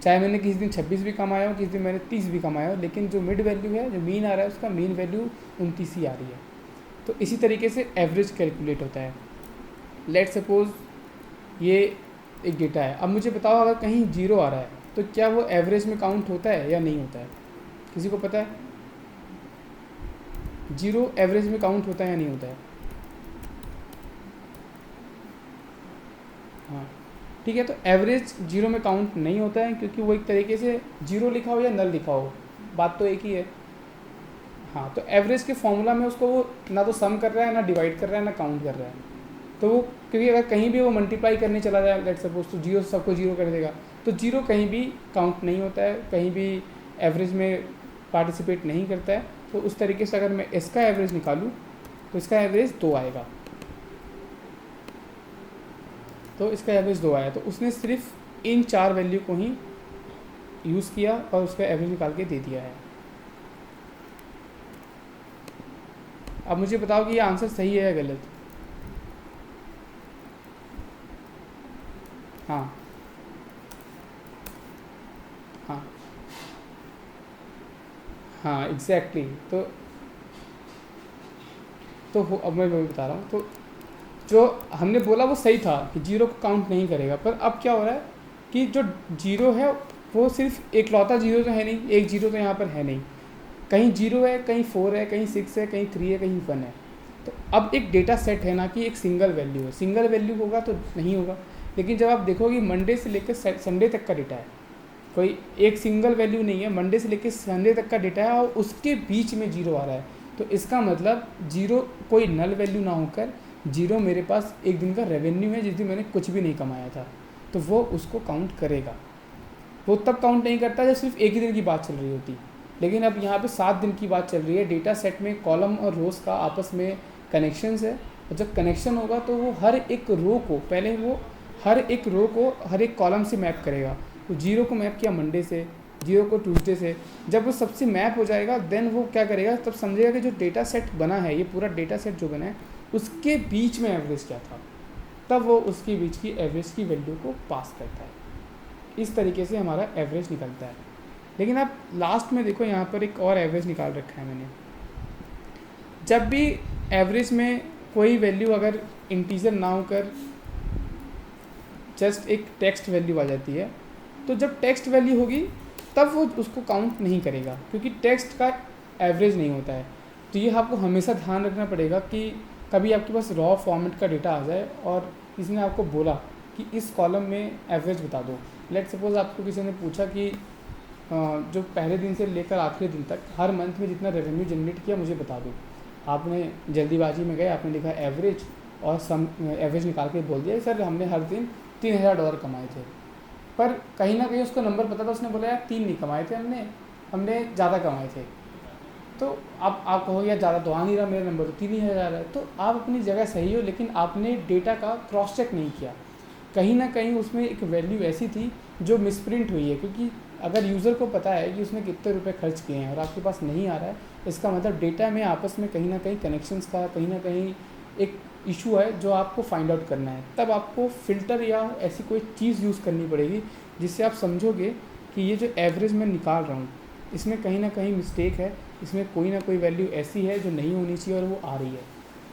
Speaker 2: चाहे मैंने किसी दिन 26 भी कमाया हो, किसी दिन मैंने 30 भी कमाया हो, लेकिन जो मिड वैल्यू है, जो मीन आ रहा है, उसका मीन वैल्यू 29 ही आ रही है। तो इसी तरीके से एवरेज कैलकुलेट होता है। लेट सपोज ये एक डेटा है। अब मुझे बताओ अगर कहीं जीरो आ रहा है तो क्या वो एवरेज में काउंट होता है या नहीं होता है? किसी को पता है? जीरो एवरेज में काउंट होता है या नहीं होता है? हाँ ठीक है, तो एवरेज जीरो में काउंट नहीं होता है क्योंकि वो एक तरीके से जीरो लिखा हो या नल लिखा हो, बात तो एक ही है। हाँ, तो एवरेज के फॉर्मूला में उसको वो ना तो सम कर रहा है, ना डिवाइड कर रहा है, ना काउंट कर रहा है। तो वो क्योंकि अगर कहीं भी वो मल्टीप्लाई करने चला जाए लेट सपोज, तो जीरो सबको जीरो कर देगा, तो जीरो कहीं भी काउंट नहीं होता है, कहीं भी एवरेज में पार्टिसिपेट नहीं करता है। तो उस तरीके से अगर मैं इसका एवरेज निकालूँ तो इसका एवरेज 2 आएगा। तो इसका एवरेज 2 आया, तो उसने सिर्फ इन 4 वैल्यू को ही यूज़ किया और उसका एवरेज निकाल के दे दिया है। अब मुझे बताओ कि ये आंसर सही है या गलत? हाँ हाँ हाँ एग्जैक्टली। तो अब मैं वही बता रहा हूँ। तो जो हमने बोला वो सही था कि जीरो को काउंट नहीं करेगा, पर अब क्या हो रहा है कि जो जीरो है वो सिर्फ एकलौता जीरो तो है नहीं, एक जीरो तो यहाँ पर है नहीं, कहीं जीरो है, कहीं 4 है, कहीं 6 है, कहीं 3 है, कहीं 1 है। तो अब एक डेटा सेट है ना कि एक सिंगल वैल्यू है। सिंगल वैल्यू होगा तो नहीं होगा, लेकिन जब आप देखोगे मंडे से लेकर संडे तक का डेटा है, कोई एक सिंगल वैल्यू नहीं है, मंडे से लेकर संडे तक का डेटा है और उसके बीच में जीरो आ रहा है, तो इसका मतलब जीरो कोई नल वैल्यू ना होकर जीरो मेरे पास एक दिन का रेवेन्यू है जिस दिन मैंने कुछ भी नहीं कमाया था, तो वो उसको काउंट करेगा। वो तब काउंट नहीं करता जब सिर्फ एक ही दिन की बात चल रही होती। लेकिन अब यहाँ पे 7 दिन की बात चल रही है, डेटा सेट में कॉलम और रोज़ का आपस में कनेक्शंस है, और जब कनेक्शन होगा तो वो हर एक रो को पहले वो हर एक रो को हर एक कॉलम से मैप करेगा। तो जीरो को मैप किया मंडे से, जीरो को ट्यूसडे से, जब वो सबसे मैप हो जाएगा देन वो क्या करेगा, तब समझेगा कि जो डेटा सेट बना है, ये पूरा डेटा सेट जो बना है उसके बीच में एवरेज क्या था, तब वो उसके बीच की एवरेज की वैल्यू को पास करता है। इस तरीके से हमारा एवरेज निकलता है। लेकिन आप लास्ट में देखो यहाँ पर एक और एवरेज निकाल रखा है मैंने। जब भी एवरेज में कोई वैल्यू अगर इंटीजर ना होकर जस्ट एक टेक्स्ट वैल्यू आ जाती है, तो जब टेक्स्ट वैल्यू होगी तब वो उसको काउंट नहीं करेगा क्योंकि टेक्स्ट का एवरेज नहीं होता है। तो ये आपको हमेशा ध्यान रखना पड़ेगा कि कभी आपके पास रॉ फॉर्मेट का डेटा आ जाए और किसी ने आपको बोला कि इस कॉलम में एवरेज बता दो। लेट सपोज आपको किसी ने पूछा कि जो पहले दिन से लेकर आखिरी दिन तक हर मंथ में जितना रेवेन्यू जनरेट किया मुझे बता दो। आपने जल्दीबाजी में गए, आपने लिखा एवरेज और सम एवरेज निकाल के बोल दिया सर हमने हर दिन $3000 कमाए थे, पर कहीं ना कहीं उसको नंबर पता था, उसने बोला यार 3 नहीं कमाए थे हमने ज़्यादा कमाए थे। तो अब आप कहोगे यार ज़्यादा तो आ नहीं रहा, मेरा नंबर तो 3000 है। तो आप अपनी जगह सही हो, लेकिन आपने डेटा का क्रॉस चेक नहीं किया। कहीं ना कहीं उसमें एक वैल्यू ऐसी थी जो मिसप्रिंट हुई है, क्योंकि अगर यूज़र को पता है कि उसने कितने रुपए खर्च किए हैं और आपके पास नहीं आ रहा है, इसका मतलब डेटा में आपस में कहीं ना कहीं कनेक्शंस का कहीं ना कहीं एक इशू है जो आपको फाइंड आउट करना है। तब आपको फ़िल्टर या ऐसी कोई चीज़ यूज़ करनी पड़ेगी जिससे आप समझोगे कि ये जो एवरेज मैं निकाल रहा हूँ इसमें कहीं ना कहीं मिस्टेक है, इसमें कोई ना कोई वैल्यू ऐसी है जो नहीं होनी चाहिए और वो आ रही है।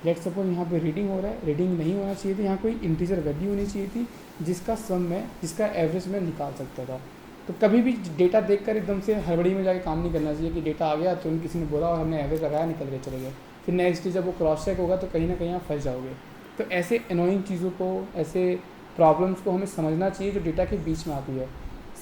Speaker 2: लेट सपोज यहाँ पे रीडिंग हो रहा है, रीडिंग नहीं होना चाहिए थी, यहाँ कोई इंटीजर वैल्यू होनी चाहिए थी जिसका सम में जिसका एवरेज में निकाल सकता था। तो कभी भी डेटा देखकर एकदम से हड़बड़ी में जाके काम नहीं करना चाहिए कि डेटा आ गया तो किसी ने बोला और हमने एवरेज लगाया निकल के चले गए, फिर नेक्स्ट जब वो क्रॉस चेक होगा तो कहीं ना कहीं आप फंस जाओगे। तो ऐसे एनोइंग चीज़ों को, ऐसे प्रॉब्लम्स को हमें समझना चाहिए जो डेटा के बीच में आती है।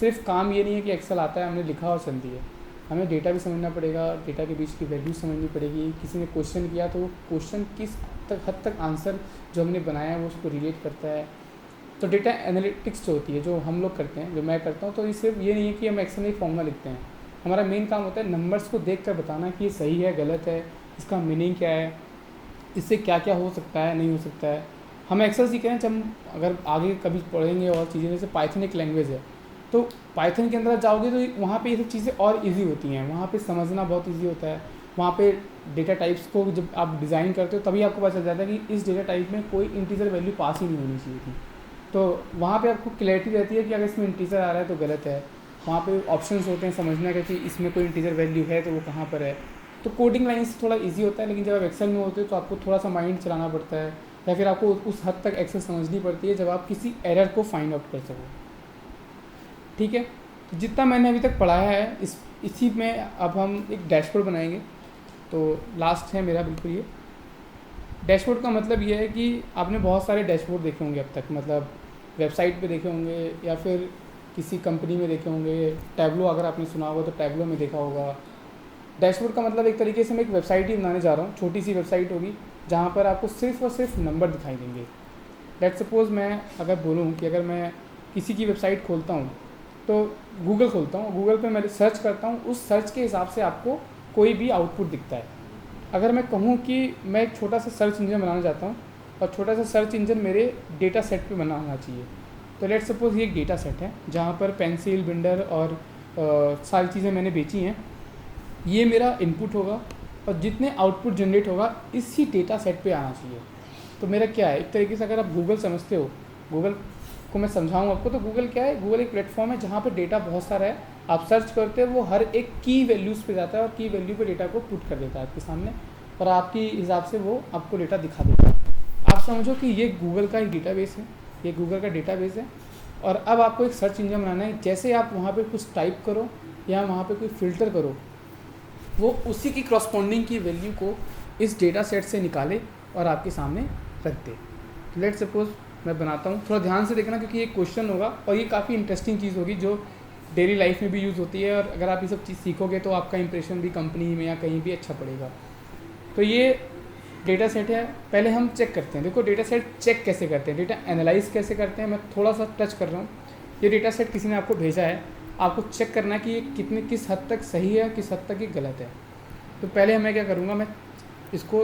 Speaker 2: सिर्फ काम ये नहीं है कि एक्सेल आता है हमने लिखा और चल दिए, हमें डेटा भी समझना पड़ेगा, डेटा के बीच की वैल्यू समझनी पड़ेगी। किसी ने क्वेश्चन किया तो वो क्वेश्चन किस हद तक आंसर जो हमने बनाया है वो उसको रिलेट करता है। तो डेटा एनालिटिक्स जो होती है जो हम लोग करते हैं, जो मैं करता हूँ, तो ये सिर्फ ये नहीं है कि हम एक्सेल में एक फॉर्मूला लिखते हैं। हमारा मेन काम होता है नंबर्स को देख कर बताना कि ये सही है गलत है, इसका मीनिंग क्या है, इससे क्या क्या हो सकता है नहीं हो सकता है। हम एक्सेल सीख रहे हैं, जब अगर आगे कभी पढ़ेंगे और चीज़ें, जैसे पाइथन एक लैंग्वेज है, तो पाइथन के अंदर जाओगे तो वहाँ पे ये सब चीज़ें और इजी होती हैं, वहाँ पे समझना बहुत इजी होता है। वहाँ पे डेटा टाइप्स को जब आप डिज़ाइन करते हो तभी आपको पता चल जाता है कि इस डेटा टाइप में कोई इंटीजर वैल्यू पास ही नहीं होनी चाहिए थी। तो वहाँ पे आपको क्लैरिटी रहती है कि अगर इसमें इंटीजर आ रहा है तो गलत है। वहाँ पे ऑप्शंस होते हैं समझने के कि इसमें कोई इंटीजर वैल्यू है तो वो कहाँ पर है। तो कोडिंग लाइन से थोड़ा इजी होता है, लेकिन जब आप एक्सेल में होते हो तो आपको थोड़ा सा माइंड चलाना पड़ता है, या फिर आपको उस हद तक एक्सेल समझनी पड़ती है जब आप किसी एरर को फाइंड आउट कर सको। ठीक है, तो जितना मैंने अभी तक पढ़ाया है इसी में अब हम एक डैशबोर्ड बनाएंगे। तो लास्ट है मेरा बिल्कुल ये डैशबोर्ड का मतलब ये है कि आपने बहुत सारे डैशबोर्ड देखे होंगे अब तक, मतलब वेबसाइट पे देखे होंगे या फिर किसी कंपनी में देखे होंगे। टैबलो अगर आपने सुना होगा तो टैबलो में देखा होगा। डैशबोर्ड का मतलब एक तरीके से मैं एक वेबसाइट ही बनाने जा रहा हूँ, छोटी सी वेबसाइट होगी जहाँ पर आपको सिर्फ और सिर्फ नंबर दिखाई देंगे। लेट्स सपोज मैं अगर बोलूँ कि अगर मैं किसी की वेबसाइट खोलता हूँ तो गूगल खोलता हूँ, गूगल पे मैं सर्च करता हूँ, उस सर्च के हिसाब से आपको कोई भी आउटपुट दिखता है। अगर मैं कहूँ कि मैं एक छोटा सा सर्च इंजन बनाना चाहता हूँ और छोटा सा सर्च इंजन मेरे डेटा सेट पे बना होना चाहिए, तो लेट्स सपोज ये एक डेटा सेट है जहाँ पर पेंसिल, बिंडर और सारी चीज़ें मैंने बेची हैं। ये मेरा इनपुट होगा और जितने आउटपुट जनरेट होगा इसी डेटा सेट पे आना चाहिए। तो मेरा क्या है, एक तरीके से अगर आप गूगल समझते हो, गूगल को मैं समझाऊँ आपको, तो गूगल क्या है, गूगल एक प्लेटफॉर्म है जहाँ पे डेटा बहुत सारा है। आप सर्च करते हो, वो हर एक की वैल्यूज़ पे जाता है और की वैल्यू पे डेटा को पुट कर देता है आपके सामने और आपकी हिसाब से वो आपको डेटा दिखा देता है। आप समझो कि ये गूगल का एक डेटाबेस है, ये गूगल का डेटाबेस है। और अब आपको एक सर्च इंजन बनाना है, जैसे आप वहाँ पे कुछ टाइप करो या वहाँ पे कोई फ़िल्टर करो, वो उसी की क्रॉसपॉन्डिंग की वैल्यू को इस डेटा सेट से निकाले और आपके सामने रख दे। लेट्स सपोज मैं बनाता हूँ, थोड़ा ध्यान से देखना क्योंकि ये क्वेश्चन होगा और ये काफ़ी इंटरेस्टिंग चीज़ होगी जो डेली लाइफ में भी यूज़ होती है, और अगर आप ये सब चीज़ सीखोगे तो आपका इंप्रेशन भी कंपनी में या कहीं भी अच्छा पड़ेगा। तो ये डेटा सेट है, पहले हम चेक करते हैं। देखो डेटा सेट चेक कैसे करते हैं, डेटा एनालाइज कैसे करते हैं, मैं थोड़ा सा टच कर रहा हूँ। ये डेटा सेट किसी ने आपको भेजा है, आपको चेक करना है कि ये किस हद तक सही है, किस हद तक ये गलत है। तो पहले मैं क्या करूँगा, मैं इसको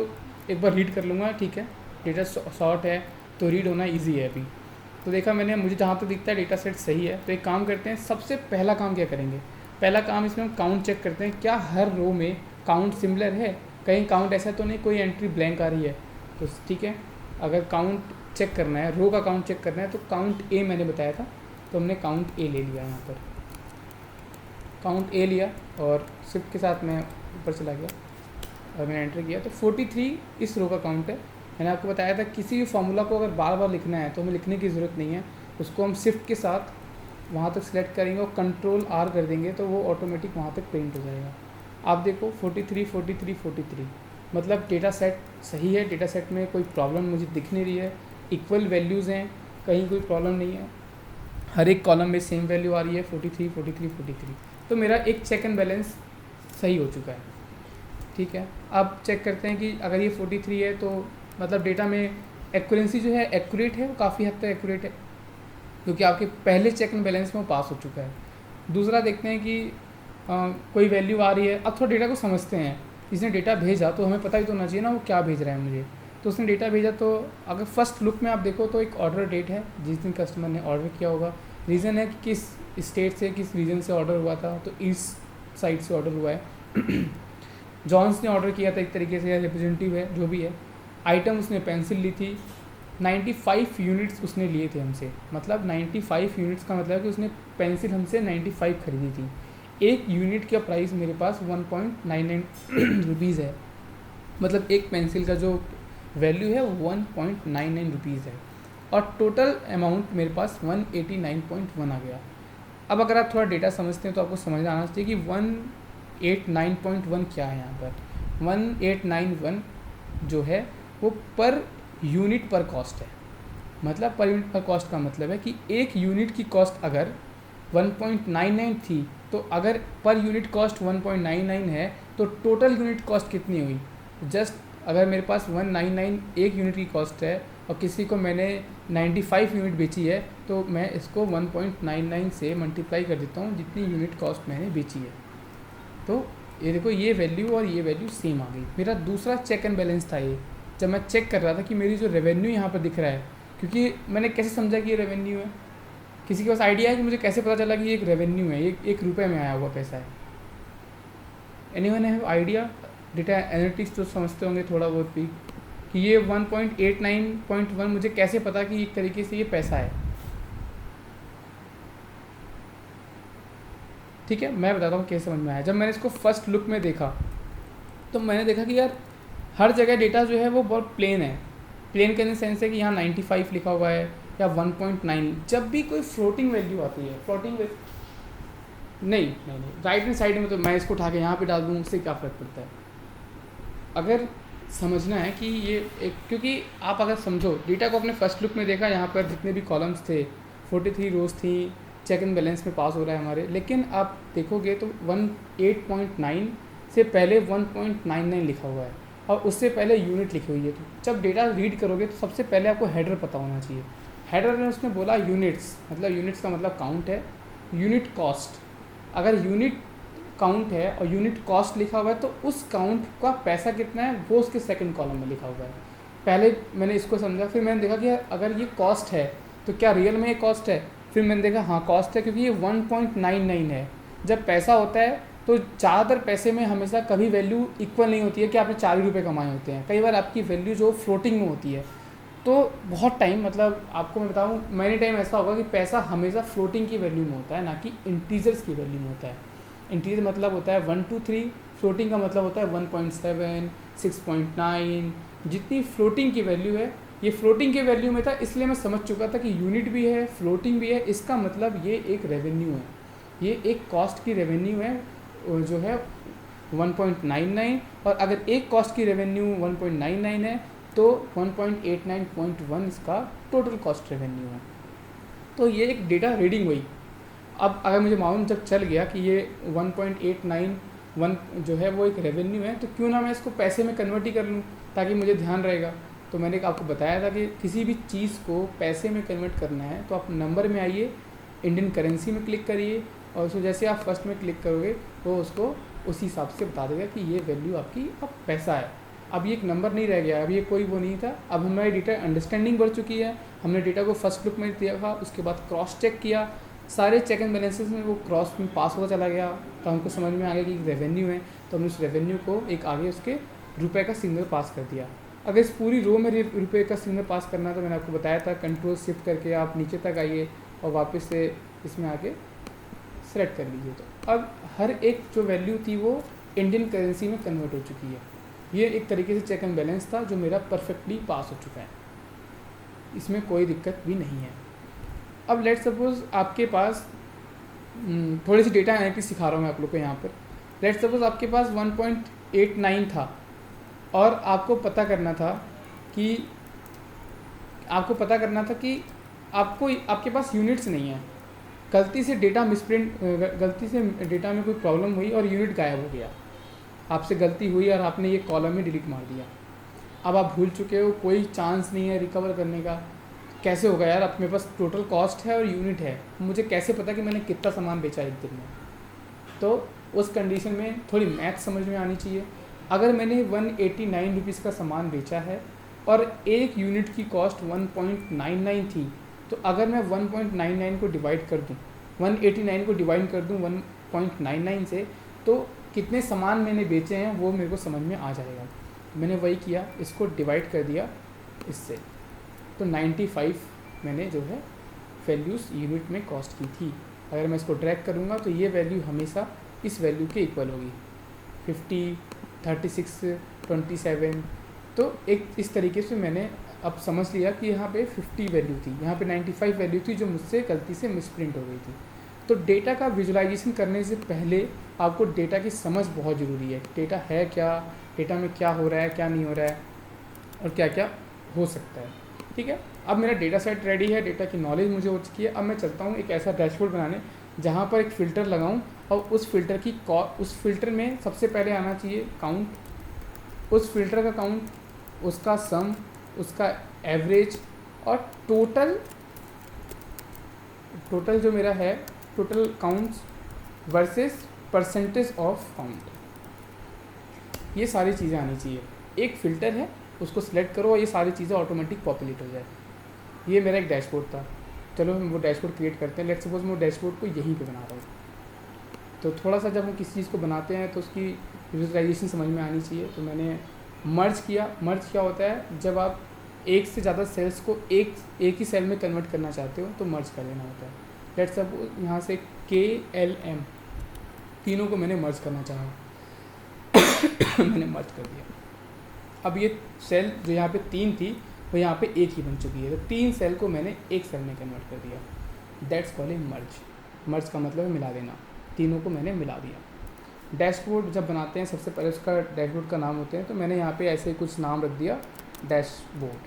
Speaker 2: एक बार रीड कर लूँगा। ठीक है, डेटा शॉर्ट है तो रीड होना ईजी है अभी। तो देखा मैंने, मुझे जहाँ तो दिखता है डेटा सेट सही है। तो एक काम करते हैं, सबसे पहला काम क्या करेंगे, पहला काम इसमें हम काउंट चेक करते हैं, क्या हर रो में काउंट सिमिलर है, कहीं काउंट ऐसा तो नहीं कोई एंट्री ब्लैंक आ रही है। तो ठीक है, अगर काउंट चेक करना है, रो का काउंट चेक करना है, तो काउंट ए मैंने बताया था, तो हमने काउंट ए ले लिया। यहाँ पर काउंट ए लिया और शिफ्ट के साथ मैं ऊपर चला गया और मैंने एंटर किया। तो 43 इस रो का काउंट है। मैंने आपको बताया था किसी भी फार्मूला को अगर बार बार लिखना है तो हमें लिखने की ज़रूरत नहीं है, उसको हम शिफ्ट के साथ वहाँ तक सिलेक्ट करेंगे और कंट्रोल आर कर देंगे तो वो ऑटोमेटिक वहाँ तक प्रिंट हो जाएगा। आप देखो 43 43 43, मतलब डेटा सेट सही है, डेटा सेट में कोई प्रॉब्लम मुझे दिख नहीं रही है, इक्वल वैल्यूज़ हैं, कहीं कोई प्रॉब्लम नहीं है, हर एक कॉलम में सेम वैल्यू आ रही है 43 43 43। तो मेरा एक चेक एंड बैलेंस सही हो चुका है। ठीक है, अब चेक करते हैं कि अगर ये 43 है तो मतलब डेटा में एक्यूरेंसी जो है एक्यूरेट है, वो काफ़ी हद तक एक्यूरेट है क्योंकि आपके पहले चेक एंड बैलेंस में वो पास हो चुका है। दूसरा देखते हैं कि कोई वैल्यू आ रही है। अब थोड़ा डेटा को समझते हैं, जिसने डेटा भेजा तो हमें पता ही तो होना चाहिए ना वो क्या भेज रहा है मुझे। तो उसने डेटा भेजा, तो अगर फर्स्ट लुक में आप देखो तो एक ऑर्डर डेट है जिस दिन कस्टमर ने ऑर्डर किया होगा, रीज़न है कि किस स्टेट से किस रीजन से ऑर्डर हुआ था, तो ईस्ट साइड से ऑर्डर हुआ है। जॉन्स ने ऑर्डर किया था एक तरीके से, या रिप्रेजेंटेटिव है जो भी है। आइटम उसने पेंसिल ली थी, 95 यूनिट्स उसने लिए थे हमसे, मतलब 95 यूनिट्स का मतलब कि उसने पेंसिल हमसे 95 खरीदी थी। एक यूनिट का प्राइस मेरे पास 1.99 रुपीज़ है, मतलब एक पेंसिल का जो वैल्यू है 1.99 रुपीज़ है और टोटल अमाउंट मेरे पास 189.1 आ गया। अब अगर आप थोड़ा डेटा समझते हैं तो आपको समझ आना चाहिए कि 189.1 क्या है। यहाँ पर 1891 जो है वो पर यूनिट पर कॉस्ट है, मतलब पर यूनिट पर कॉस्ट का मतलब है कि एक यूनिट की कॉस्ट अगर 1.99 थी, तो अगर पर यूनिट कॉस्ट 1.99 है तो टोटल यूनिट कॉस्ट कितनी हुई। जस्ट अगर मेरे पास 199 एक यूनिट की कॉस्ट है और किसी को मैंने 95 यूनिट बेची है, तो मैं इसको 1.99 से मल्टीप्लाई कर देता हूँ जितनी यूनिट कॉस्ट मैंने बेची है। तो ये देखो, ये वैल्यू और ये वैल्यू सेम आ गई। मेरा दूसरा चेक एंड बैलेंस था ये, जब मैं चेक कर रहा था कि मेरी जो रेवेन्यू यहाँ पर दिख रहा है, क्योंकि मैंने कैसे समझा कि ये रेवेन्यू है, किसी के पास आइडिया है कि मुझे कैसे पता चला कि ये एक रेवेन्यू है, ये 1 रुपये में आया हुआ पैसा है? Anyone have idea data analytics तो समझते होंगे थोड़ा बहुत भी, कि ये 1.89.1 मुझे कैसे पता कि एक तरीके से ये पैसा है। ठीक है, मैं बताता हूँ कैसे समझ में आया। जब मैंने इसको फर्स्ट लुक में देखा तो मैंने देखा कि यार हर जगह डेटा जो है वो बहुत प्लेन है। प्लेन का इन सेंस है कि यहाँ 95 लिखा हुआ है या 1.9। जब भी कोई फ्लोटिंग वैल्यू आती है, नहीं, राइट हैंड साइड में तो मैं इसको उठा के यहाँ पे डाल दूँ, उससे क्या फ़र्क पड़ता है। अगर समझना है कि ये एक, क्योंकि आप अगर समझो डेटा को अपने फर्स्ट लुक में देखा, यहाँ पर जितने भी कॉलम्स थे 43 रोज थी, चेक एंड बैलेंस में पास हो रहा है हमारे, लेकिन आप देखोगे तो 18.9 से पहले 1.99 लिखा हुआ है और उससे पहले यूनिट लिखी हुई है। तो जब डेटा रीड करोगे तो सबसे पहले आपको हेडर पता होना चाहिए। हेडर में उसने बोला यूनिट्स, मतलब यूनिट्स का मतलब काउंट है, यूनिट कॉस्ट। अगर यूनिट काउंट है और यूनिट कॉस्ट लिखा हुआ है तो उस काउंट का पैसा कितना है वो उसके सेकंड कॉलम में लिखा हुआ है। पहले मैंने इसको समझा, फिर मैंने देखा कि अगर ये कॉस्ट है तो क्या रियल में ये कॉस्ट है। फिर मैंने देखा हाँ कॉस्ट है, क्योंकि ये 1.99 है। जब पैसा होता है तो ज़्यादातर पैसे में हमेशा कभी वैल्यू इक्वल नहीं होती है कि आपने 40 रुपये कमाए होते हैं। कई बार आपकी वैल्यू जो फ्लोटिंग में होती है, तो बहुत टाइम, मतलब आपको मैं बताऊँ मैनी टाइम ऐसा होगा कि पैसा हमेशा फ्लोटिंग की वैल्यू में होता है, ना कि इंटीजर्स की वैल्यू में होता है। इंटीजर मतलब होता है 1 2 3, फ्लोटिंग का मतलब होता है 1.7 6.9। जितनी फ्लोटिंग की वैल्यू है, ये फ्लोटिंग के वैल्यू में था, इसलिए मैं समझ चुका था कि यूनिट भी है, फ्लोटिंग भी है, इसका मतलब ये एक रेवेन्यू है, ये एक कॉस्ट की रेवेन्यू है जो है 1.99। और अगर एक कॉस्ट की रेवेन्यू 1.99 है तो 1.89.1 इसका टोटल कॉस्ट रेवेन्यू है। तो ये एक डेटा रीडिंग हुई। अब अगर मुझे मालूम जब चल गया कि ये 1.891 जो है वो एक रेवेन्यू है, तो क्यों ना मैं इसको पैसे में कन्वर्ट ही कर लूँ, ताकि मुझे ध्यान रहेगा। तो मैंने आपको बताया था कि किसी भी चीज़ को पैसे में कन्वर्ट करना है तो आप नंबर में आइए, इंडियन करेंसी में क्लिक करिए, और उसको जैसे आप फर्स्ट में क्लिक करोगे तो उसको उसी हिसाब से बता देगा कि ये वैल्यू आपकी अब पैसा है। अब ये एक नंबर नहीं रह गया, अब ये कोई वो नहीं था। अब हमारी डेटा अंडरस्टैंडिंग बढ़ चुकी है। हमने डेटा को फर्स्ट लुक में देखा, उसके बाद क्रॉस चेक किया, सारे चेक एंड बैलेंसेस में वो क्रॉस में पास होता चला गया, तो हमको समझ में आ गया कि रेवेन्यू है। तो हमने उस रेवेन्यू को एक आगे उसके रुपए का सिग्नल पास कर दिया। अगर इस पूरी रो में रुपए का सिग्नल पास करना है तो मैंने आपको बताया था, कंट्रोल शिफ्ट करके आप नीचे तक आइए और वापस से इसमें आके सेलेक्ट कर लीजिए। तो अब हर एक जो वैल्यू थी वो इंडियन करेंसी में कन्वर्ट हो चुकी है। ये एक तरीके से चेक एंड बैलेंस था जो मेरा परफेक्टली पास हो चुका है, इसमें कोई दिक्कत भी नहीं है। अब लेट सपोज आपके पास थोड़ी सी डेटा एनालिटिक्स सिखा रहा हूँ मैं आप लोग को यहाँ पर। लेट सपोज आपके पास 1.89 था और आपको पता करना था कि आपको आपके पास यूनिट्स नहीं है। गलती से डेटा मिसप्रिंट, गलती से डेटा में कोई प्रॉब्लम हुई और यूनिट गायब हो गया, आपसे गलती हुई और आपने ये कॉलम ही डिलीट मार दिया। अब आप भूल चुके हो, कोई चांस नहीं है रिकवर करने का। कैसे होगा यार, अपने पास टोटल कॉस्ट है और यूनिट है, मुझे कैसे पता कि मैंने कितना सामान बेचा एक दिन में। तो उस कंडीशन में थोड़ी मैथ समझ में आनी चाहिए। अगर मैंने 189 रुपीज़ का सामान बेचा है और एक यूनिट की कॉस्ट 1.99 थी, तो अगर मैं 1.99 को डिवाइड कर दूँ, 189 को डिवाइड कर दूँ 1.99 से, तो कितने सामान मैंने बेचे हैं वो मेरे को समझ में आ जाएगा। मैंने वही किया, इसको डिवाइड कर दिया इससे, तो 95 मैंने जो है वैल्यूज़ यूनिट में कॉस्ट की थी। अगर मैं इसको ड्रैग करूँगा तो ये वैल्यू हमेशा इस वैल्यू के इक्वल होगी, 50, 36, 27। तो एक इस तरीके से मैंने अब समझ लिया कि यहाँ पे 50 वैल्यू थी, यहाँ पे 95 वैल्यू थी जो मुझसे गलती से मिसप्रिंट हो गई थी। तो डेटा का विजुलाइजेशन करने से पहले आपको डेटा की समझ बहुत ज़रूरी है। डेटा है क्या, डेटा में क्या हो रहा है, क्या नहीं हो रहा है और क्या क्या हो सकता है। ठीक है, अब मेरा डेटा सेट रेडी है, डेटा की नॉलेज मुझे हो चुकी है। अब मैं चलता हूँ एक ऐसा डैशबोर्ड बनाने जहाँ पर एक फ़िल्टर लगाऊँ और उस फिल्टर में सबसे पहले आना चाहिए काउंट, उस फिल्टर का काउंट, उसका सम, उसका एवरेज और टोटल जो मेरा है, total counts versus percentage of count, ये सारी चीज़ें आनी चाहिए। एक फ़िल्टर है, उसको सिलेक्ट करो और ये सारी चीज़ें ऑटोमेटिक पॉपुलेट हो जाए। ये मेरा एक डैशबोर्ड था। चलो हम वो डैशबोर्ड क्रिएट करते हैं। लेट्स सपोज मैं डैशबोर्ड को यहीं पे बना रहा हूँ। तो थोड़ा सा जब हम किसी चीज़ को बनाते हैं तो उसकी विजुअलाइजेशन समझ में आनी चाहिए। तो मैंने मर्ज किया। मर्ज क्या होता है, जब आप एक से ज़्यादा सेल्स को एक ही सेल में कन्वर्ट करना चाहते हो तो मर्ज कर देना होता है। लेट्स सपोज यहाँ से KLM तीनों को मैंने मर्ज करना चाहा मैंने मर्ज कर दिया। अब ये सेल जो यहाँ पे 3 थी वो यहाँ पे एक ही बन चुकी है, तो 3 सेल को मैंने एक सेल में कन्वर्ट कर दिया। दैट्स कॉल्ड ए मर्ज। मर्ज का मतलब है मिला देना, तीनों को मैंने मिला दिया। डैशबोर्ड जब बनाते हैं सबसे पहले उसका डैशबोर्ड का नाम होते हैं, तो मैंने यहाँ पे ऐसे कुछ नाम रख दिया, डैशबोर्ड,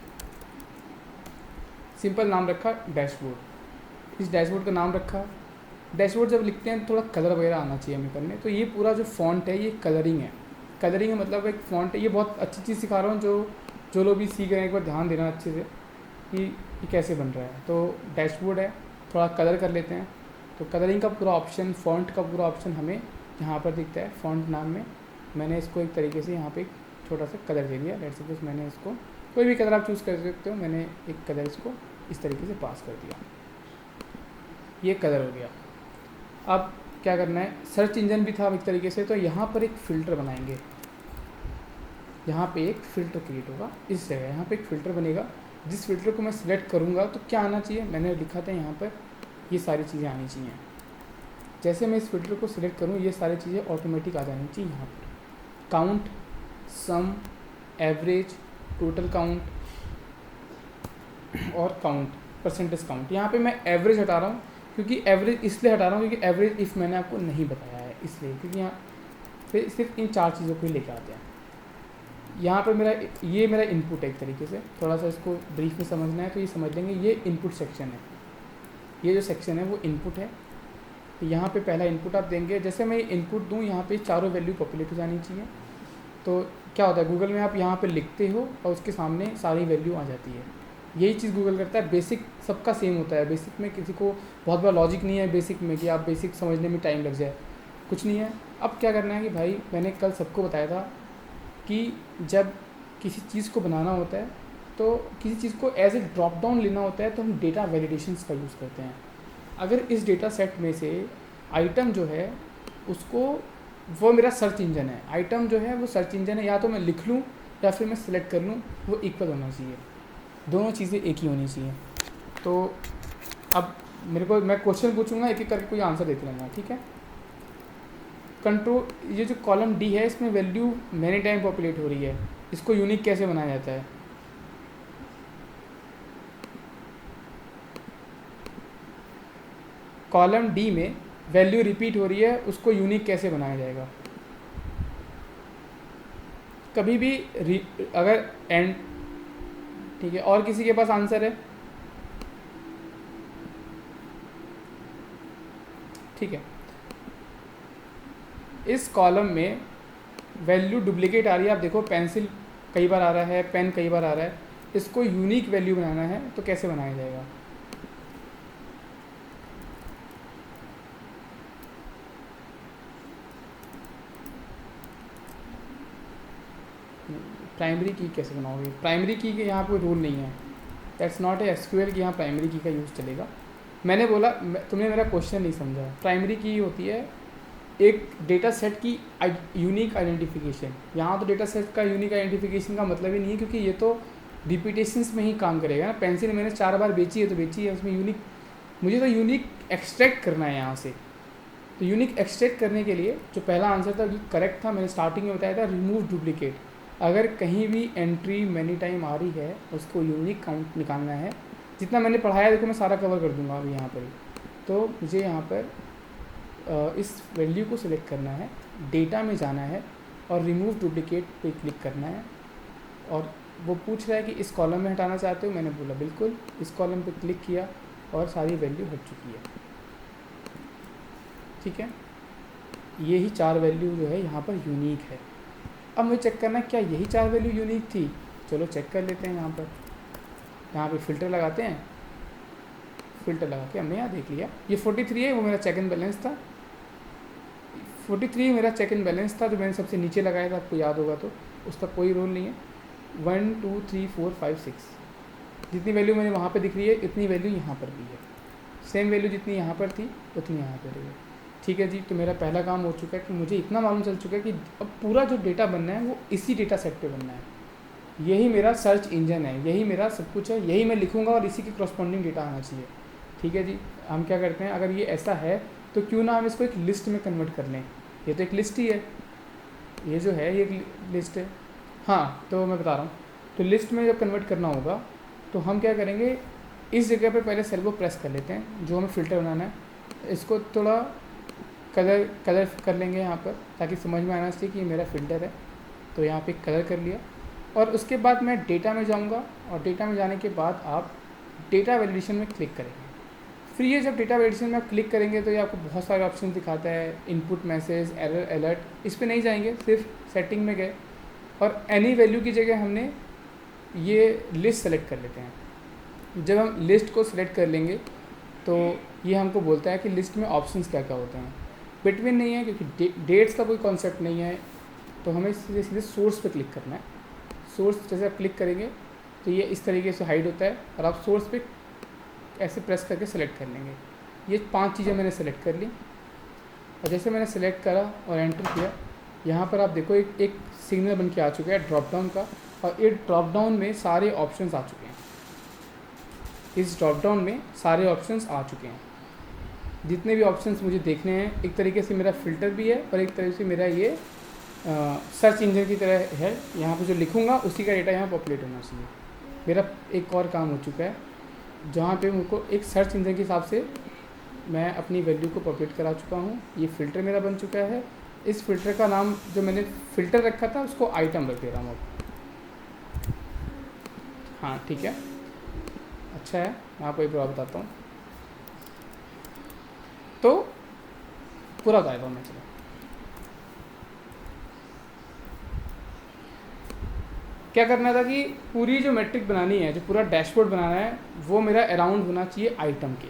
Speaker 2: सिंपल नाम रखा डैशबोर्ड। इस डैशबोर्ड का नाम रखा। डैशबोर्ड जब लिखते हैं थोड़ा कलर वगैरह आना चाहिए हमें करने, तो ये पूरा जो फॉन्ट है ये कलरिंग है। कलरिंग मतलब एक फॉन्ट है। ये बहुत अच्छी चीज़ सिखा रहा हूँ, जो लोग भी सीख रहे हैं एक बार ध्यान देना अच्छे से कि ये कैसे बन रहा है। तो डैशबोर्ड है, थोड़ा कलर कर लेते हैं। तो कलरिंग का पूरा ऑप्शन, फॉन्ट का पूरा ऑप्शन हमें यहाँ पर दिखता है फॉन्ट नाम में। मैंने इसको एक तरीके से यहाँ पे एक छोटा सा कलर दे दिया। लेट्स सपोज मैंने इसको कोई भी कलर आप चूज़ कर सकते हो, मैंने एक कलर इसको इस तरीके से पास कर दिया, ये कलर हो गया। अब क्या करना है, सर्च इंजन भी था एक तरीके से, तो यहाँ पर एक फ़िल्टर बनाएंगे। यहाँ पे एक फ़िल्टर क्रिएट होगा इस जगह, यहाँ पे एक फ़िल्टर बनेगा। जिस फिल्टर को मैं सिलेक्ट करूँगा तो क्या आना चाहिए, मैंने लिखा था यहाँ पर ये सारी चीज़ें आनी चाहिए। जैसे मैं इस फिल्टर को सिलेक्ट करूँ ये सारी चीज़ें ऑटोमेटिक आ जानी चाहिए यहाँ पर। काउंट, सम, एवरेज, टोटल काउंट और काउंट, परसेंटेज काउंट। यहाँ पे मैं एवरेज हटा रहा हूँ, क्योंकि एवरेज इसलिए हटा रहा हूँ क्योंकि एवरेज इफ़ मैंने आपको नहीं बताया है, इसलिए क्योंकि यहाँ पे सिर्फ इन 4 चीज़ों को ही लेकर आते हैं। यहाँ पर ये मेरा इनपुट है एक तरीके से, थोड़ा सा इसको ब्रीफ में समझना है तो ये समझ लेंगे। ये इनपुट सेक्शन है, ये जो सेक्शन है वो इनपुट है। तो यहाँ पे पहला इनपुट आप देंगे। जैसे मैं इनपुट दूँ यहाँ पे चारों वैल्यू पॉपुलेट हो जानी चाहिए। तो क्या होता है, गूगल में आप यहाँ पे लिखते हो और उसके सामने सारी वैल्यू आ जाती है। यही चीज़ गूगल करता है। बेसिक सबका सेम होता है। बेसिक में किसी को बहुत बड़ा लॉजिक नहीं है बेसिक में कि आप बेसिक समझने में टाइम लग जाए, कुछ नहीं है। अब क्या करना है कि भाई मैंने कल सबको बताया था कि जब किसी चीज़ को बनाना होता है तो किसी चीज़ को एज ए ड्रॉप डाउन लेना होता है तो हम डेटा वैलिडेशंस का यूज़ करते हैं। अगर इस डेटा सेट में से आइटम जो है उसको, वो मेरा सर्च इंजन है, आइटम जो है वो सर्च इंजन है, या तो मैं लिख लूँ या फिर मैं सिलेक्ट कर लूँ, वो इक्वल होना चाहिए, दोनों चीज़ें एक ही होनी चाहिए। तो अब मैं क्वेश्चन पूछूंगा, एक एक करके कोई आंसर देते रहना, ठीक है। कंट्रोल, ये जो कॉलम डी है इसमें वैल्यू मैनी टाइम पॉपुलेट हो रही है, इसको यूनिक कैसे बनाया जाता है। कॉलम डी में वैल्यू रिपीट हो रही है, उसको यूनिक कैसे बनाया जाएगा। कभी भी अगर एंड, ठीक है, और किसी के पास आंसर है, ठीक है। इस कॉलम में वैल्यू डुप्लीकेट आ रही है, आप देखो पेंसिल कई बार आ रहा है, पेन कई बार आ रहा है, इसको यूनिक वैल्यू बनाना है तो कैसे बनाया जाएगा। प्राइमरी की कैसे बनाओगे, प्राइमरी की के यहाँ कोई रूल नहीं है, दैट्स नॉट ए एसक्यूएल कि यहाँ प्राइमरी की का यूज़ चलेगा। मैंने बोला, तुमने मेरा क्वेश्चन नहीं समझा। प्राइमरी की होती है एक डेटा सेट की यूनिक आइडेंटिफिकेशन। यहाँ तो डेटा सेट का यूनिक आइडेंटिफिकेशन का मतलब ही नहीं है, क्योंकि ये तो रिपीटेशंस में ही काम करेगा ना। पेंसिल मैंने 4 बार बेची है तो बेची है, उसमें यूनिक, मुझे तो यूनिक एक्सट्रैक्ट करना है यहाँ से। तो यूनिक एक्सट्रैक्ट करने के लिए जो पहला आंसर था वो करेक्ट था, मैंने स्टार्टिंग में बताया था, रिमूव डुप्लीकेट। अगर कहीं भी एंट्री मैनी टाइम आ रही है उसको यूनिक काउंट निकालना है। जितना मैंने पढ़ाया देखो मैं सारा कवर कर दूंगा अभी यहाँ पर ही। तो मुझे यहाँ पर इस वैल्यू को सिलेक्ट करना है, डेटा में जाना है और रिमूव डुप्लीकेट पे क्लिक करना है। और वो पूछ रहा है कि इस कॉलम में हटाना चाहते हो, मैंने बोला बिल्कुल। इस कॉलम पे क्लिक किया और सारी वैल्यू हट चुकी है, ठीक है। यही 4 वैल्यू जो है यहाँ पर यूनिक है। अब मुझे चेक करना है क्या यही 4 वैल्यू यूनिक थी। चलो चेक कर लेते हैं। यहाँ पे फ़िल्टर लगाते हैं, फ़िल्टर लगा के हमने यहाँ देख लिया ये 43 है, वो मेरा चेक एंड बैलेंस था। 43 मेरा चेक एंड बैलेंस था जो मैंने सबसे नीचे लगाया था, आपको याद होगा तो। उसका कोई रोल नहीं है। 1 2 3 4 5 6 जितनी वैल्यू मैंने वहाँ पे दिख रही है इतनी वैल्यू यहाँ पर भी है। सेम वैल्यू जितनी यहाँ पर थी उतनी यहाँ पर है। ठीक है जी। तो मेरा पहला काम हो चुका है कि मुझे इतना मालूम चल चुका है कि अब पूरा जो डेटा बनना है वो इसी डेटा सेट पे बनना है। यही मेरा सर्च इंजन है, यही मेरा सब कुछ है, यही मैं लिखूंगा और इसी के करस्पॉन्डिंग डेटा आना चाहिए। ठीक है जी। हम क्या करते हैं, अगर ये ऐसा है तो क्यों ना हम इसको एक लिस्ट में कन्वर्ट कर लें। ये तो एक लिस्ट ही है, ये जो है ये एक लिस्ट है। हाँ, तो मैं बता रहा हूँ, तो लिस्ट में जब कन्वर्ट करना होगा तो हम क्या करेंगे, इस जगह पे पहले सेल को प्रेस कर लेते हैं जो हमें फ़िल्टर बनाना है। इसको थोड़ा कलर कर लेंगे यहाँ पर, ताकि समझ में आना चाहिए कि ये मेरा फ़िल्टर है। तो यहाँ पे कलर कर लिया और उसके बाद मैं डेटा में जाऊँगा और डेटा में जाने के बाद आप डेटा वैलिडेशन में क्लिक करेंगे। फिर ये जब डेटा वैलिडेशन में आप क्लिक करेंगे तो ये आपको बहुत सारे ऑप्शन दिखाता है, इनपुट मैसेज, एरर अलर्ट। इस पर नहीं जाएंगे, सिर्फ सेटिंग में गए और एनी वैल्यू की जगह हमने ये लिस्ट सेलेक्ट कर लेते हैं। जब हम लिस्ट को सिलेक्ट कर लेंगे तो ये हमको बोलता है कि लिस्ट में ऑप्शंस क्या क्या होते हैं। बिटवीन नहीं है क्योंकि डेट्स का कोई कॉन्सेप्ट नहीं है, तो हमें सीधे सीधे सोर्स पे क्लिक करना है। सोर्स जैसे आप क्लिक करेंगे तो ये इस तरीके से हाइड होता है और आप सोर्स पे ऐसे प्रेस करके सेलेक्ट कर लेंगे। ये 5 चीज़ें मैंने सेलेक्ट कर ली और जैसे मैंने सेलेक्ट करा और एंटर किया, यहाँ पर आप देखो एक सिग्नल बन के आ चुका है ड्रॉप डाउन का, और ये ड्रॉप डाउन में सारे ऑप्शंस आ चुके हैं। इस ड्रॉप डाउन में सारे ऑप्शंस आ चुके हैं। जितने भी ऑप्शंस मुझे देखने हैं, एक तरीके से मेरा फ़िल्टर भी है और एक तरीके से मेरा ये सर्च इंजन की तरह है। यहाँ पे जो लिखूँगा उसी का डेटा यहाँ पॉपुलेट होना चाहिए। मेरा एक और काम हो चुका है जहाँ पे मुझको एक सर्च इंजन के हिसाब से मैं अपनी वैल्यू को पॉपुलेट करा चुका हूँ। ये फ़िल्टर मेरा बन चुका है। इस फ़िल्टर का नाम जो मैंने फ़िल्टर रखा था उसको आइटम रख दे रहा हूँ अब। हाँ ठीक है, अच्छा है। मैं आपको एक बार बताता हूँ तो पूरा गायब मैं चलो। क्या करना था कि पूरी जो मैट्रिक बनानी है, जो पूरा डैशबोर्ड बनाना है, वो मेरा अराउंड होना चाहिए आइटम के।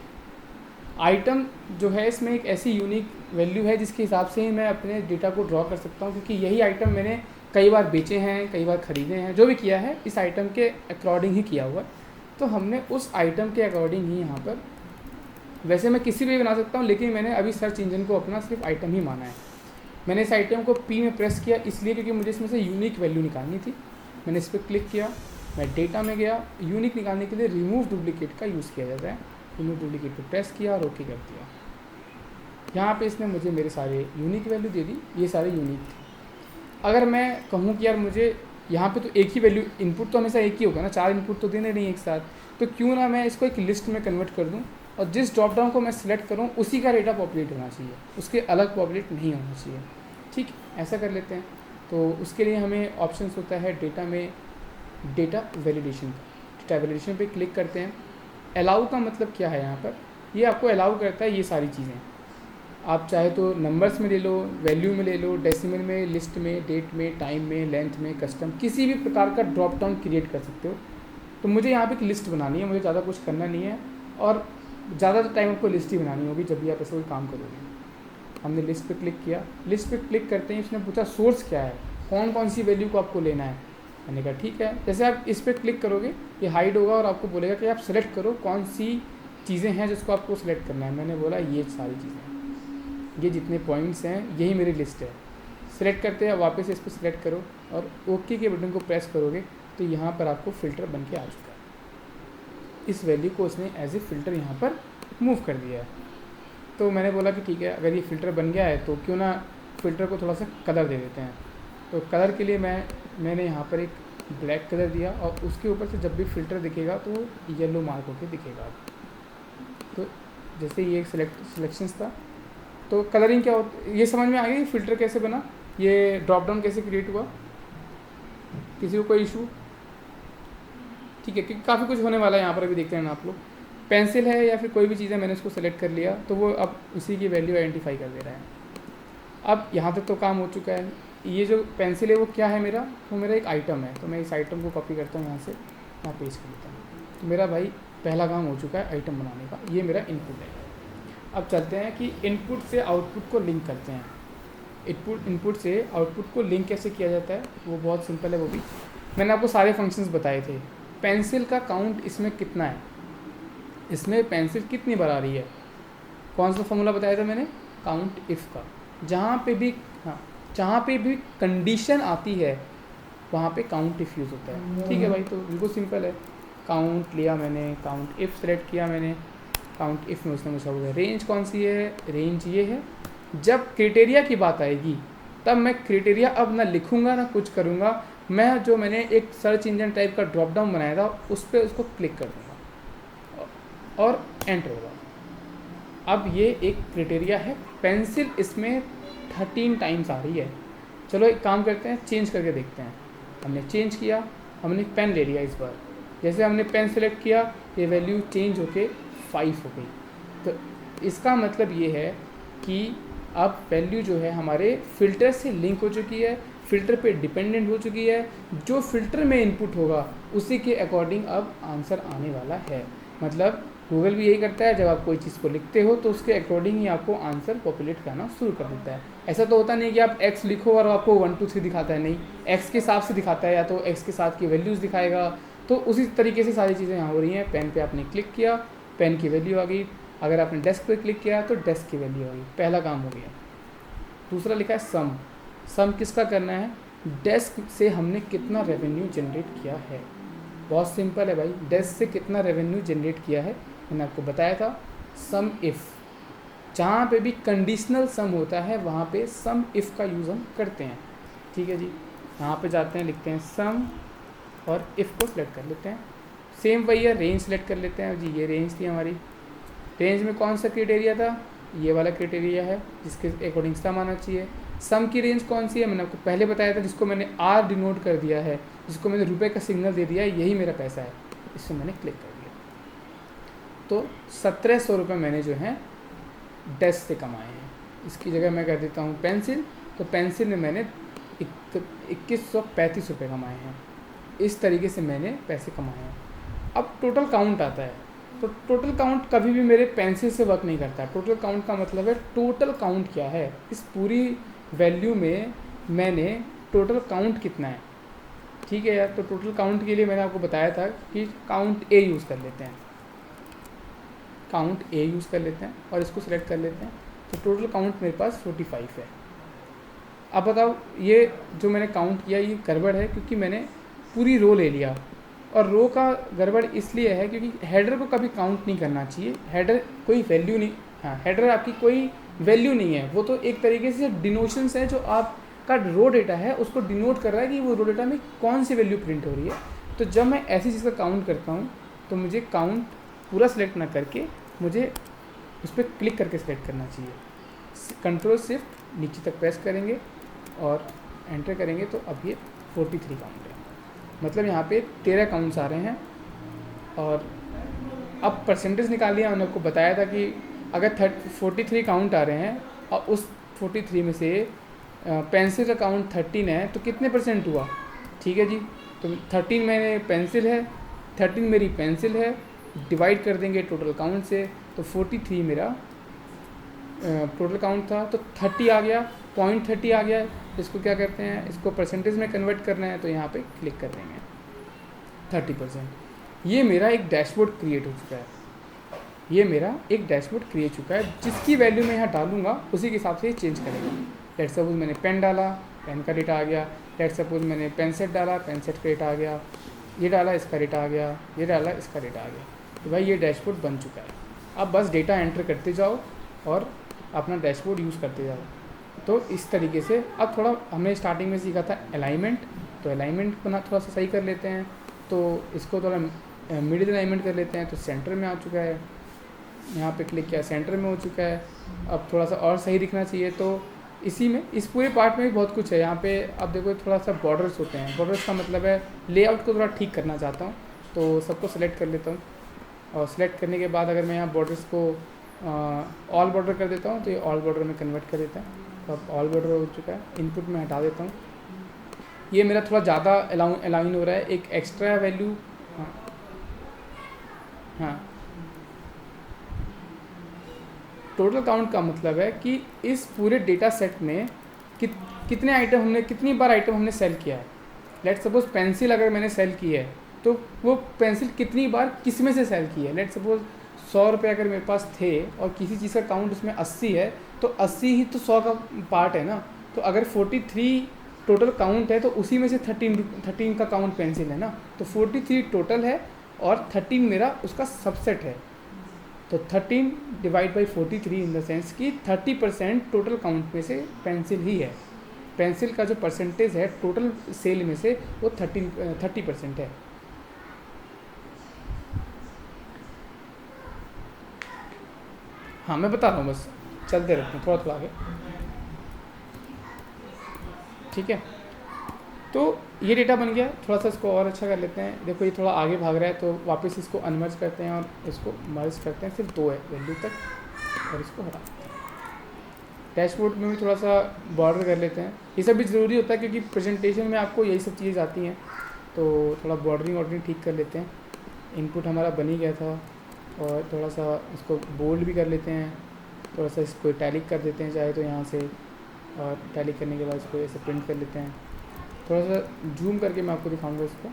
Speaker 2: आइटम जो है इसमें एक ऐसी यूनिक वैल्यू है जिसके हिसाब से ही मैं अपने डेटा को ड्रॉ कर सकता हूँ, क्योंकि यही आइटम मैंने कई बार बेचे हैं, कई बार ख़रीदे हैं। जो भी किया है इस आइटम के अकॉर्डिंग ही किया हुआ, तो हमने उस आइटम के अकॉर्डिंग ही यहाँ पर, वैसे मैं किसी भी बना सकता हूँ लेकिन मैंने अभी सर्च इंजन को अपना सिर्फ आइटम ही माना है। मैंने इस आइटम को P में प्रेस किया इसलिए क्योंकि मुझे इसमें से यूनिक वैल्यू निकालनी थी। मैंने इस पर क्लिक किया, मैं डेटा में गया। यूनिक निकालने के लिए रिमूव डुप्लीकेट का यूज़ किया जाता है। रिमूव डुप्लीकेट पर प्रेस किया और ओके कर दिया। यहाँ पे इसने मुझे मेरे सारे यूनिक वैल्यू दे दी, ये सारे यूनिक थे। अगर मैं कहूँ कि यार मुझे यहाँ पे तो एक ही वैल्यू, इनपुट तो हमेशा एक ही होगा ना, 4 इनपुट तो देने नहीं एक साथ, तो क्यों ना मैं इसको एक लिस्ट में कन्वर्ट कर दूँ और जिस ड्रॉप डाउन को मैं सिलेक्ट करूँ उसी का डेटा पॉपुलेट होना चाहिए, उसके अलग पॉपुलेट नहीं होना चाहिए। ठीक, ऐसा कर लेते हैं। तो उसके लिए हमें ऑप्शंस होता है डेटा में, डेटा वैलिडेशन का। डेटा वैलिडेशन पे क्लिक करते हैं। अलाउ का मतलब क्या है, यहाँ पर ये आपको अलाउ करता है ये सारी चीज़ें। आप चाहे तो नंबर्स में ले लो, वैल्यू में ले लो, डेसिमल में, लिस्ट में, डेट में, टाइम में, लेंथ में, कस्टम, किसी भी प्रकार का ड्रॉप डाउन क्रिएट कर सकते हो। तो मुझे यहाँ पे एक लिस्ट बनानी है, मुझे ज़्यादा कुछ करना नहीं है और ज़्यादा टाइम आपको लिस्ट ही बनानी होगी जब भी आप ऐसा कोई काम करोगे। हमने लिस्ट पे क्लिक किया। लिस्ट पे क्लिक करते ही उसने पूछा सोर्स क्या है, कौन कौन सी वैल्यू को आपको लेना है। मैंने कहा ठीक है। जैसे आप इस पर क्लिक करोगे ये हाइड होगा और आपको बोलेगा कि आप सेलेक्ट करो कौन सी चीज़ें हैं जिसको आपको सेलेक्ट करना है। मैंने बोला ये सारी चीज़ें, ये जितने पॉइंट्स हैं यही मेरी लिस्ट है। सेलेक्ट करते हैं, वापस इस पर सेलेक्ट करो और ओके के बटन को प्रेस करोगे तो यहाँ पर आपको फ़िल्टर बन के आ चुका है। इस वैल्यू को उसने एज ए फ़िल्टर यहाँ पर मूव कर दिया है। तो मैंने बोला कि ठीक है, अगर ये फ़िल्टर बन गया है तो क्यों ना फ़िल्टर को थोड़ा सा कलर दे देते हैं। तो कलर के लिए मैंने यहाँ पर एक ब्लैक कलर दिया और उसके ऊपर से जब भी फ़िल्टर दिखेगा तो येलो मार्क होकर दिखेगा। तो जैसे ये एक सिलेक्शंस था, तो कलरिंग क्या होता, ये समझ में आ गई फ़िल्टर कैसे बना, ये ड्रॉप डाउन कैसे क्रिएट हुआ। किसी को कोई इशू? ठीक है, क्योंकि काफ़ी कुछ होने वाला है यहाँ पर, अभी देखते हैं ना आप लोग। पेंसिल है या फिर कोई भी चीज़ है, मैंने उसको सेलेक्ट कर लिया तो वो अब उसी की वैल्यू आइडेंटिफाई कर दे रहा है। अब यहाँ तक तो काम हो चुका है। ये जो पेंसिल है वो क्या है मेरा, वो मेरा एक आइटम है। तो मैं इस आइटम को कॉपी करता हूँ, यहाँ से यहाँ पेस्ट कर देता हूँ। तो मेरा भाई पहला काम हो चुका है आइटम बनाने का। ये मेरा इनपुट है। अब चलते हैं कि इनपुट से आउटपुट को लिंक करते हैं। इनपुट से आउटपुट को लिंक कैसे किया जाता है, वो बहुत सिंपल है। वो भी मैंने आपको सारे फंक्शंस बताए थे। पेंसिल का काउंट इसमें कितना है, इसमें पेंसिल कितनी बार आ रही है, कौन सा फॉर्मूला बताया था मैंने, काउंट इफ़ का। जहाँ पे भी कंडीशन आती है वहाँ पे काउंट इफ़ यूज़ होता है। ठीक है भाई, तो बिल्कुल सिंपल है। काउंट लिया मैंने, काउंट इफ़ सेलेक्ट किया मैंने, काउंट इफ़ में उसने मुझे बोला रेंज कौन सी है, रेंज ये है। जब क्राइटेरिया की बात आएगी तब मैं क्राइटेरिया अब ना लिखूँगा ना कुछ करूँगा, मैं जो मैंने एक सर्च इंजन टाइप का ड्रॉप डाउन बनाया था उस पर उसको क्लिक कर दूँगा और एंटर होगा। अब ये एक क्राइटेरिया है, पेंसिल इसमें 13 टाइम्स आ रही है। चलो एक काम करते हैं, चेंज करके देखते हैं। हमने चेंज किया, हमने पेन ले लिया इस बार, जैसे हमने पेन सेलेक्ट किया ये वैल्यू चेंज होके 5 हो गई। तो इसका मतलब ये है कि अब वैल्यू जो है हमारे फ़िल्टर से लिंक हो चुकी है, फ़िल्टर पे डिपेंडेंट हो चुकी है। जो फ़िल्टर में इनपुट होगा उसी के अकॉर्डिंग अब आंसर आने वाला है। मतलब गूगल भी यही करता है, जब आप कोई चीज़ को लिखते हो तो उसके अकॉर्डिंग ही आपको आंसर पॉपुलेट करना शुरू कर देता है। ऐसा तो होता नहीं कि आप x लिखो और आपको 1 2 3 दिखाता है, नहीं, x के हिसाब से दिखाता है, या तो x के साथ की वैल्यूज़ दिखाएगा। तो उसी तरीके से सारी चीज़ें यहाँ हो रही हैं। पेन पे आपने क्लिक किया, पेन की वैल्यू आ गई। अगर आपने डेस्क पे क्लिक किया तो डेस्क की वैल्यू आ गई। पहला काम हो गया। दूसरा लिखा है सम। सम किसका करना है, डेस्क से हमने कितना रेवेन्यू जनरेट किया है। बहुत सिंपल है भाई, डेस्क से कितना रेवेन्यू जनरेट किया है मैंने आपको बताया था। सम इफ़, जहाँ पे भी कंडीशनल सम होता है वहाँ पे सम इफ़ का यूज़ हम करते हैं। ठीक है जी, यहाँ पे जाते हैं, लिखते हैं सम और इफ़ को सिलेक्ट कर लेते हैं। सेम वही है, रेंज सेलेक्ट कर लेते हैं जी। ये रेंज थी हमारी, रेंज में कौन सा क्राइटेरिया था, ये वाला क्राइटेरिया है जिसके अकॉर्डिंग सम आना चाहिए। सम की रेंज कौन सी है, मैंने आपको पहले बताया था, जिसको मैंने आर डिनोट कर दिया है, जिसको मैंने रुपए का सिग्नल दे दिया है, यही मेरा पैसा है, इससे मैंने क्लिक कर दिया। तो 1700 रुपये मैंने जो है डेस्क से कमाए हैं। इसकी जगह मैं कर देता हूँ पेंसिल, तो पेंसिल में मैंने 2135 रुपये कमाए हैं। इस तरीके से मैंने पैसे कमाए हैं। अब टोटल काउंट आता है, तो टोटल काउंट कभी भी मेरे पेंसिल से वर्क नहीं करता। टोटल काउंट का मतलब है टोटल काउंट क्या है, इस पूरी वैल्यू में मैंने टोटल काउंट कितना है। ठीक है यार, तो टोटल काउंट के लिए मैंने आपको बताया था कि काउंट ए यूज़ कर लेते हैं, काउंट ए यूज़ कर लेते हैं और इसको सिलेक्ट कर लेते हैं। तो टोटल काउंट मेरे पास 45 है। अब बताओ, ये जो मैंने काउंट किया ये गड़बड़ है क्योंकि मैंने पूरी रो ले लिया, और रो का गड़बड़ इसलिए है क्योंकि हेडर को कभी काउंट नहीं करना चाहिए। हेडर कोई वैल्यू नहीं, हाँ हेडर आपकी कोई वैल्यू नहीं है, वो तो एक तरीके से डिनोशंस है जो आपका रो डेटा है उसको डिनोट कर रहा है कि वो रो डेटा में कौन सी वैल्यू प्रिंट हो रही है। तो जब मैं ऐसी चीज़ का काउंट करता हूँ तो मुझे काउंट पूरा सेलेक्ट ना करके मुझे उस पर क्लिक करके सेलेक्ट करना चाहिए। कंट्रोल शिफ्ट नीचे तक प्रेस करेंगे और एंटर करेंगे तो अब ये 43 काउंट है। मतलब यहाँ पे 13 काउंट्स आ रहे हैं। और अब परसेंटेज निकाल लिया, मैंने आपको बताया था कि अगर 43 काउंट आ रहे हैं और उस 43 में से पेंसिल का काउंट 13 है तो कितने परसेंट हुआ। ठीक है जी, तो 13 मैंने पेंसिल है, 13 मेरी पेंसिल है, डिवाइड कर देंगे टोटल काउंट से तो 43 मेरा टोटल काउंट था। तो 30 आ गया, 0.30 आ गया। इसको क्या करते हैं, इसको परसेंटेज में कन्वर्ट करना है तो यहाँ पे क्लिक कर देंगे 30%। ये मेरा एक डैशबोर्ड क्रिएट हो चुका है, ये मेरा एक डैशबोर्ड क्रिएट चुका है जिसकी वैल्यू मैं यहाँ डालूंगा उसी के हिसाब से ये चेंज करेगा। लेट सपोज मैंने पेन डाला, पेन का डेटा आ गया। लेट सपोज मैंने पेन सेट डाला, पेन सेट का डेटा आ गया। ये डाला, इसका डेटा आ गया। ये डाला, इसका डेटा आ गया। तो भाई ये डैशबोर्ड बन चुका है। अब बस डेटा एंटर करते जाओ और अपना डैशबोर्ड यूज़ करते जाओ। तो इस तरीके से अब थोड़ा हमने स्टार्टिंग में सीखा था अलाइनमेंट, तो अलाइनमेंट बना थोड़ा सा सही कर लेते हैं। तो इसको थोड़ा मिडिल अलाइनमेंट कर लेते हैं। तो सेंटर में आ चुका है, यहाँ पे क्लिक किया, सेंटर में हो चुका है। अब थोड़ा सा और सही दिखना चाहिए। तो इसी में, इस पूरे पार्ट में भी बहुत कुछ है। यहाँ पे अब देखो थोड़ा सा बॉर्डर्स होते हैं। बॉर्डर्स का मतलब है लेआउट को थोड़ा ठीक करना चाहता हूँ, तो सबको सेलेक्ट कर लेता हूँ। और सेलेक्ट करने के बाद अगर मैं यहाँ बॉर्डर्स को ऑल बॉर्डर कर देता हूँ तो ये ऑल बॉर्डर में कन्वर्ट कर देता है। तो अब ऑल बॉर्डर हो चुका है। इनपुट में हटा देता हूँ, ये मेरा थोड़ा ज़्यादा अलाइन हो रहा है। एक एक्स्ट्रा वैल्यू, हाँ टोटल काउंट का मतलब है कि इस पूरे डेटा सेट में कितने आइटम हमने, कितनी बार आइटम हमने सेल किया है। लेट सपोज पेंसिल अगर मैंने सेल की है तो वो पेंसिल कितनी बार किस में से सेल की है। लेट सपोज 100 रुपये अगर मेरे पास थे और किसी चीज़ का काउंट उसमें 80 है तो 80 ही तो 100 का पार्ट है ना। तो अगर 43 टोटल काउंट है तो उसी में से 13 का काउंट पेंसिल है ना। तो 43 टोटल है और 13 मेरा उसका सबसेट है। तो 13 divide by 43 in the sense कि 30% टोटल काउंट में से पेंसिल ही है। पेंसिल का जो परसेंटेज है टोटल सेल में से वो 30% है। हाँ मैं बता रहा हूँ, बस चलते रहते हैं थोड़ा आगे, ठीक है। तो ये डेटा बन गया। थोड़ा सा इसको और अच्छा कर लेते हैं। देखो ये थोड़ा आगे भाग रहा है तो वापस इसको अनमर्ज करते हैं और इसको मर्ज करते हैं, सिर्फ 2 है वैल्यू तक, और इसको हटा देते हैं। डैशबोर्ड में भी थोड़ा सा बॉर्डर कर लेते हैं। ये सब भी ज़रूरी होता है क्योंकि प्रेजेंटेशन में आपको यही सब चीज़ें आती हैं, तो थोड़ा बॉर्डरिंग ठीक कर लेते हैं। इनपुट हमारा बन ही गया था, और थोड़ा सा इसको बोल्ड भी कर लेते हैं, थोड़ा सा इसको इटैलिक कर देते हैं चाहे तो यहाँ से, और इटैलिक करने के बाद इसको ऐसे प्रिंट कर लेते हैं। थोड़ा सा जूम करके मैं आपको दिखाऊंगा इसको।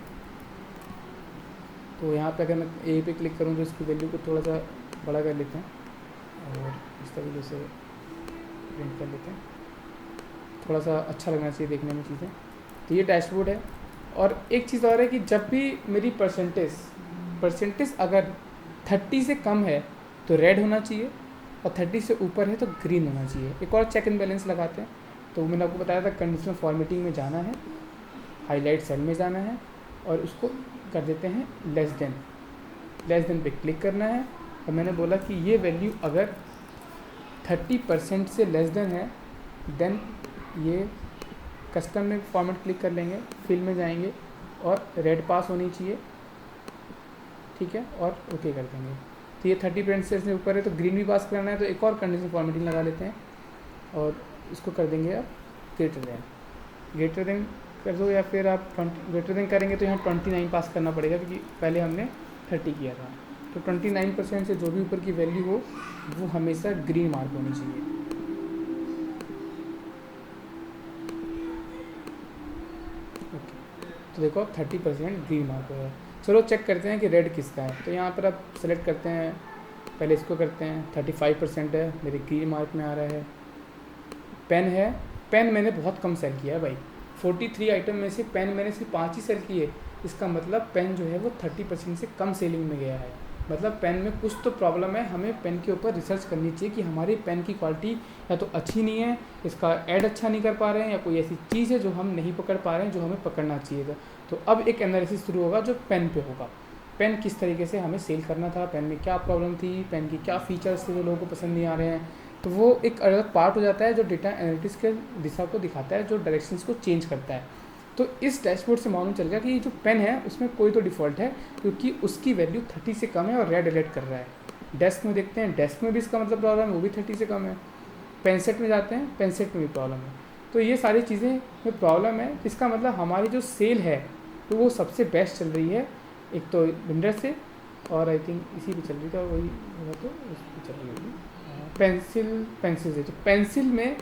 Speaker 2: तो यहाँ पे अगर मैं ए पे क्लिक करूँ तो इसकी वैल्यू को थोड़ा सा बड़ा कर लेते हैं, और इस तरीके से प्रिंट कर लेते हैं। थोड़ा सा अच्छा लगना चाहिए देखने में चीज़ें। तो ये डैशबोर्ड है। और एक चीज़ और है कि जब भी मेरी परसेंटेज अगर 30 से कम है तो रेड होना चाहिए, और 30 से ऊपर है तो ग्रीन होना चाहिए। एक और चेक एंड बैलेंस लगाते हैं। तो मैंने आपको बताया था कंडीशनल फॉर्मेटिंग में जाना है, हाईलाइट सेल में जाना है, और उसको कर देते हैं लेस देन पे क्लिक करना है। और मैंने बोला कि ये वैल्यू अगर 30% से लेस देन है देन ये कस्टम में फॉर्मेट क्लिक कर लेंगे, फिल में जाएंगे और रेड पास होनी चाहिए, ठीक है, और ओके कर देंगे। तो ये 30% से ऊपर है तो ग्रीन भी पास करना है, तो एक और कंडीशनल फॉर्मेटिंग लगा लेते हैं और इसको कर देंगे आप ग्रेटर देन कर दो, या फिर आप ग्रेटर देन करेंगे तो यहाँ 29 पास करना पड़ेगा क्योंकि पहले हमने 30 किया था। तो 29% से जो भी ऊपर की वैल्यू हो वो हमेशा ग्रीन मार्क होनी चाहिए। ओके, तो देखो 30% ग्रीन मार्क होगा। चलो चेक करते हैं कि रेड किसका है। तो यहाँ पर आप सेलेक्ट करते हैं, पहले इसको करते हैं, 35% है, मेरे ग्रीन मार्क में आ रहा है। पेन है, पेन मैंने बहुत कम सेल किया है भाई, 43 आइटम में से पेन मैंने सिर्फ 5 ही सेल किए। इसका मतलब पेन जो है वो 30% से कम सेलिंग में गया है। मतलब पेन में कुछ तो प्रॉब्लम है, हमें पेन के ऊपर रिसर्च करनी चाहिए कि हमारी पेन की क्वालिटी या तो अच्छी नहीं है, इसका ऐड अच्छा नहीं कर पा रहे हैं, या कोई ऐसी चीज़ है जो हम नहीं पकड़ पा रहे हैं जो हमें पकड़ना चाहिए था। तो अब एक एनालिसिस शुरू होगा जो पेन पे होगा। पेन किस तरीके से हमें सेल करना था, पेन में क्या प्रॉब्लम थी, पेन की क्या फीचर्स थे जो लोगों को पसंद नहीं आ रहे हैं। तो वो एक अलग पार्ट हो जाता है जो डेटा एनालिटिक्स के दिशा को दिखाता है, जो डायरेक्शंस को चेंज करता है। तो इस डैशबोर्ड से मालूम चल गया कि ये जो पेन है उसमें कोई तो डिफ़ॉल्ट है क्योंकि उसकी वैल्यू 30 से कम है और रेड अलर्ट कर रहा है। डेस्क में देखते हैं, डेस्क में भी इसका मतलब प्रॉब्लम है, वो भी 30 से कम है। पेनसेट में जाते हैं, पेनसेट में भी प्रॉब्लम है। तो ये सारी चीज़ें में प्रॉब्लम है। इसका मतलब हमारी जो सेल है तो वो सबसे बेस्ट चल रही है, एक तो विंडर से, और आई थिंक इसी पे चल रही था, वही होगा तो इस पर चल रही होगी पेंसिल से। तो पेंसिल में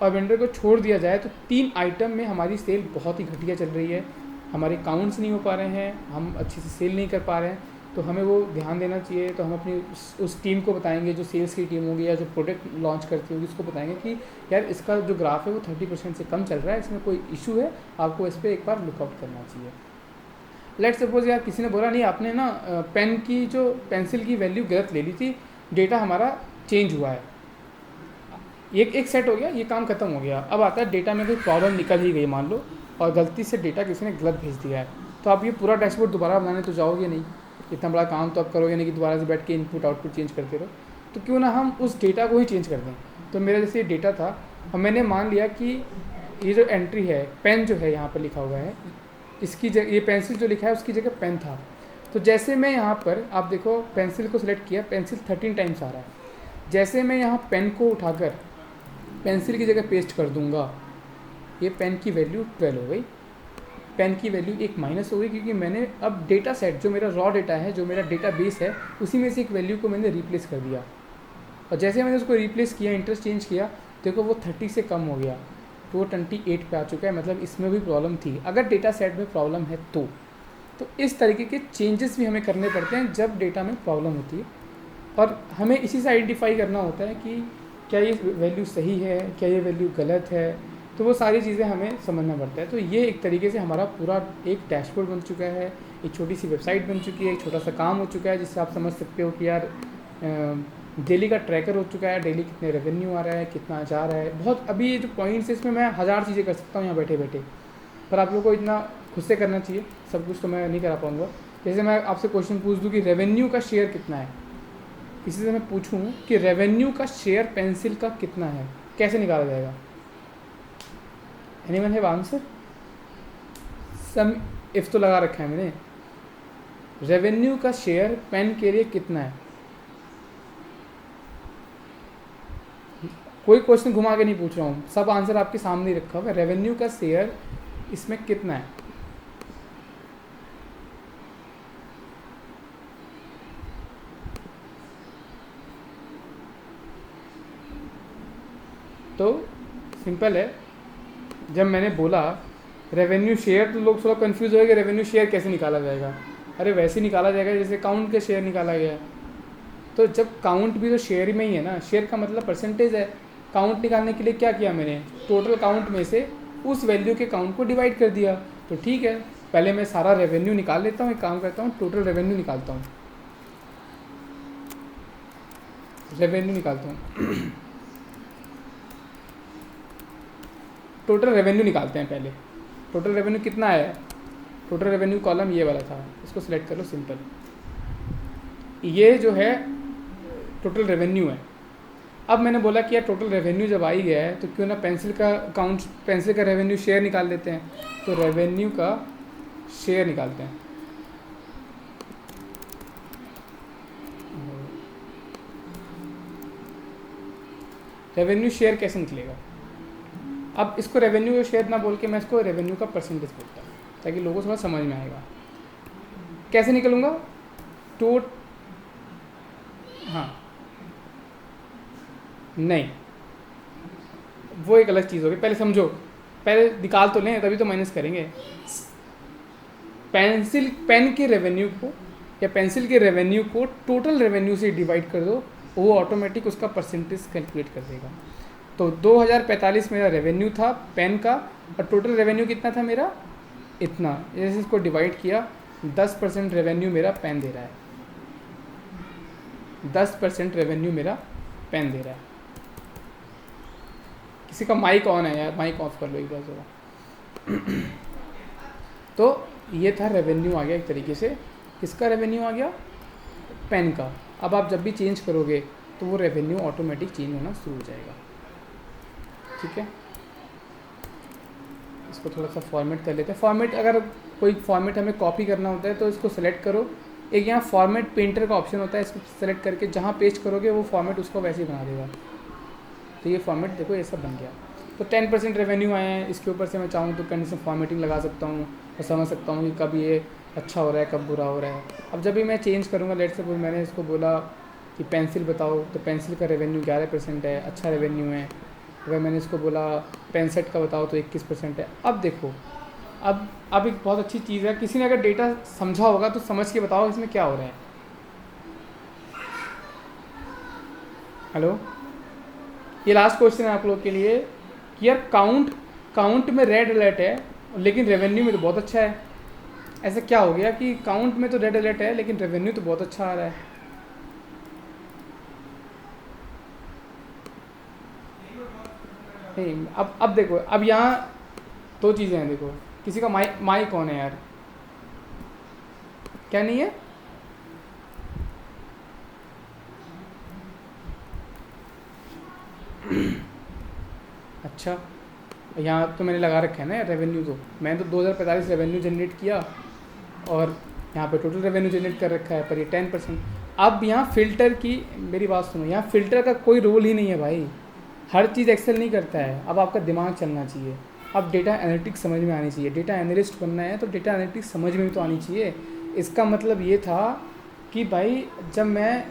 Speaker 2: और वेंडर को छोड़ दिया जाए तो 3 आइटम में हमारी सेल बहुत ही घटिया चल रही है। हमारे काउंट्स नहीं हो पा रहे हैं, हम अच्छे से सेल नहीं कर पा रहे हैं। तो हमें वो ध्यान देना चाहिए। तो हम अपनी उस टीम को बताएंगे जो सेल्स की टीम होगी या जो प्रोडक्ट लॉन्च करती होगी, उसको बताएंगे कि यार इसका जो ग्राफ है वो 30% से कम चल रहा है, इसमें कोई इशू है, आपको इस पर एक बार लुकआउट करना चाहिए। लेट सपोज यार किसी ने बोला नहीं आपने ना पेन की जो पेंसिल की वैल्यू गलत ले ली थी, डेटा हमारा चेंज हुआ है, एक सेट हो गया, ये काम खत्म हो गया। अब आता है डेटा में कोई प्रॉब्लम निकल ही गई मान लो, और गलती से डेटा किसी ने गलत भेज दिया है, तो आप ये पूरा डैशबोर्ड दोबारा बनाने तो जाओगे नहीं, इतना बड़ा काम तो आप करोगे नहीं कि दोबारा से बैठ के इनपुट आउटपुट चेंज करते रहो। तो क्यों ना हम उस डेटा को ही चेंज कर दें। तो मेरा जैसे डेटा था, और मैंने मान लिया कि ये जो एंट्री है, पेन जो है यहाँ पर लिखा हुआ है, इसकी जगह ये पेंसिल जो लिखा है उसकी जगह पेन था। तो जैसे मैं यहाँ पर आप देखो पेंसिल को सिलेक्ट किया, पेंसिल 13 टाइम्स आ रहा है। जैसे मैं यहाँ पेन को उठाकर पेंसिल की जगह पेस्ट कर दूंगा, ये पेन की वैल्यू 12 हो गई। पेन की वैल्यू एक माइनस हो गई क्योंकि मैंने अब डेटा सेट जो मेरा रॉ डेटा है, जो मेरा डेटा बेस है, उसी में से एक वैल्यू को मैंने रिप्लेस कर दिया। और जैसे मैंने उसको रिप्लेस किया, इंटरचेंज किया, देखो वो 30 से कम हो गया, तो वो 28 पे आ चुका है। मतलब इसमें भी प्रॉब्लम थी, अगर डेटा सेट में प्रॉब्लम है तो इस तरीके के चेंजेस भी हमें करने पड़ते हैं जब डेटा में प्रॉब्लम होती है। और हमें इसी से आइडेंटिफाई करना होता है कि क्या ये वैल्यू सही है, क्या ये वैल्यू गलत है, तो वो सारी चीज़ें हमें समझना पड़ता है। तो ये एक तरीके से हमारा पूरा एक डैशबोर्ड बन चुका है, एक छोटी सी वेबसाइट बन चुकी है, एक छोटा सा काम हो चुका है जिससे आप समझ सकते हो कि यार डेली का ट्रैकर हो चुका है, डेली कितने रेवेन्यू आ रहा है, कितना जा रहा है। बहुत अभी ये जो पॉइंट्स है इसमें मैं 1000 चीज़ें कर सकता हूँ यहाँ बैठे बैठे, पर आप लोगों को इतना खुद से करना चाहिए, सब कुछ तो मैं नहीं करा पाऊँगा। जैसे मैं आपसे क्वेश्चन पूछ दूँ कि रेवेन्यू का शेयर कितना है, इसी से मैं पूछूँ कि रेवेन्यू का शेयर पेंसिल का कितना है, कैसे निकाला जाएगा? Anyone have answer? Sum if तो लगा रखा है मैंने। रेवेन्यू का शेयर पेन के लिए कितना है? कोई क्वेश्चन घुमा के नहीं पूछ रहा हूँ, सब आंसर आपके सामने ही रखा हुआ है। रेवेन्यू का शेयर इसमें कितना है? तो सिंपल है, जब मैंने बोला रेवेन्यू शेयर तो लोग थोड़ा कंफ्यूज हो गए, रेवेन्यू शेयर कैसे निकाला जाएगा? अरे वैसे निकाला जाएगा जैसे काउंट के शेयर निकाला गया है। तो जब काउंट भी तो शेयर में ही है ना, शेयर का मतलब परसेंटेज है। काउंट निकालने के लिए क्या किया मैंने, टोटल काउंट में से उस वैल्यू के काउंट को डिवाइड कर दिया। तो ठीक है, पहले मैं सारा रेवेन्यू निकाल लेता हूँ, एक काम करता हूँ टोटल रेवेन्यू निकालता हूँ, टोटल रेवेन्यू निकालते हैं पहले। टोटल रेवेन्यू कितना है? टोटल रेवेन्यू कॉलम ये वाला था, इसको सिलेक्ट कर लो, सिंपल। ये जो है टोटल रेवेन्यू है। अब मैंने बोला कि यार टोटल रेवेन्यू जब आ ही गया है तो क्यों ना पेंसिल का अकाउंट, पेंसिल का रेवेन्यू शेयर निकाल लेते हैं। तो रेवेन्यू का शेयर निकालते हैं। रेवेन्यू शेयर कैसे निकलेगा? अब इसको रेवेन्यू का शेयर ना बोल के मैं इसको रेवेन्यू का परसेंटेज बोलता हूँ, ताकि लोगों को थोड़ा समझ में आएगा। कैसे निकलूँगा? हाँ नहीं, वो एक अलग चीज़ होगी, पहले समझो, पहले निकाल तो लें तभी तो माइनस करेंगे। पेन के रेवेन्यू को या पेंसिल के रेवेन्यू को टोटल रेवेन्यू से डिवाइड कर दो, वो ऑटोमेटिक उसका परसेंटेज कैलकुलेट कर देगा। तो 2045 मेरा रेवेन्यू था पेन का, और टोटल रेवेन्यू कितना था मेरा? इतना। जैसे इसको डिवाइड किया, 10% रेवेन्यू मेरा पेन दे रहा है, 10% रेवेन्यू मेरा पेन दे रहा है। किसी का माइक ऑन है यार, माइक ऑफ कर लो एक बार ज़रा। तो ये था रेवेन्यू आ गया एक तरीके से। किसका रेवेन्यू आ गया? पेन का। अब आप जब भी चेंज करोगे तो वो रेवेन्यू ऑटोमेटिक चेंज होना शुरू हो जाएगा। ठीक है, इसको थोड़ा सा फॉर्मेट कर लेते हैं। फॉर्मेट, अगर कोई फॉर्मेट हमें कॉपी करना होता है तो इसको सेलेक्ट करो, एक यहाँ फॉर्मेट पेंटर का ऑप्शन होता है, इसको सेलेक्ट करके जहाँ पेस्ट करोगे वो फॉर्मेट उसको वैसे ही बना देगा। तो ये फॉर्मेट देखो ये सब बन गया। तो 10% रेवेन्यू आए हैं, इसके ऊपर से मैं चाहूँ तो कंडीशन फॉर्मेटिंग लगा सकता हूँ और समझ सकता हूँ कि कब ये अच्छा हो रहा है, कब बुरा हो रहा है। अब जब भी मैं चेंज करूँगा, लेट से मैंने इसको बोला कि पेंसिल बताओ, तो पेंसिल का रेवेन्यू 11% है, अच्छा रेवेन्यू है। अगर मैंने इसको बोला पेन सेट का बताओ तो 21% है। अब देखो, अब एक बहुत अच्छी चीज़ है, किसी ने अगर डेटा समझा होगा तो समझ के बताओ इसमें क्या हो रहा है। हेलो, ये लास्ट क्वेश्चन है आप लोग के लिए कि यार काउंट में रेड अलर्ट है लेकिन रेवेन्यू में तो बहुत अच्छा है। ऐसा क्या हो गया कि काउंट में तो रेड अलर्ट है लेकिन रेवेन्यू तो बहुत अच्छा आ रहा है? नहीं, अब देखो, अब यहाँ दो चीज़ें हैं। देखो, किसी का माइक कौन है यार? क्या नहीं है? अच्छा, यहाँ तो मैंने लगा रखा है ना रेवेन्यू, तो मैंने तो 2045 रेवेन्यू जनरेट किया और यहाँ पे टोटल रेवेन्यू जनरेट कर रखा है, पर ये 10%। अब यहाँ फ़िल्टर की, मेरी बात सुनो, यहाँ फ़िल्टर का कोई रोल ही नहीं है भाई। हर चीज़ एक्सेल नहीं करता है। अब आपका दिमाग चलना चाहिए, अब डेटा एनालिटिक्स समझ में आनी चाहिए। डेटा एनालिस्ट बनना है तो डेटा एनालिटिक्स समझ में भी तो आनी चाहिए। इसका मतलब ये था कि भाई जब मैं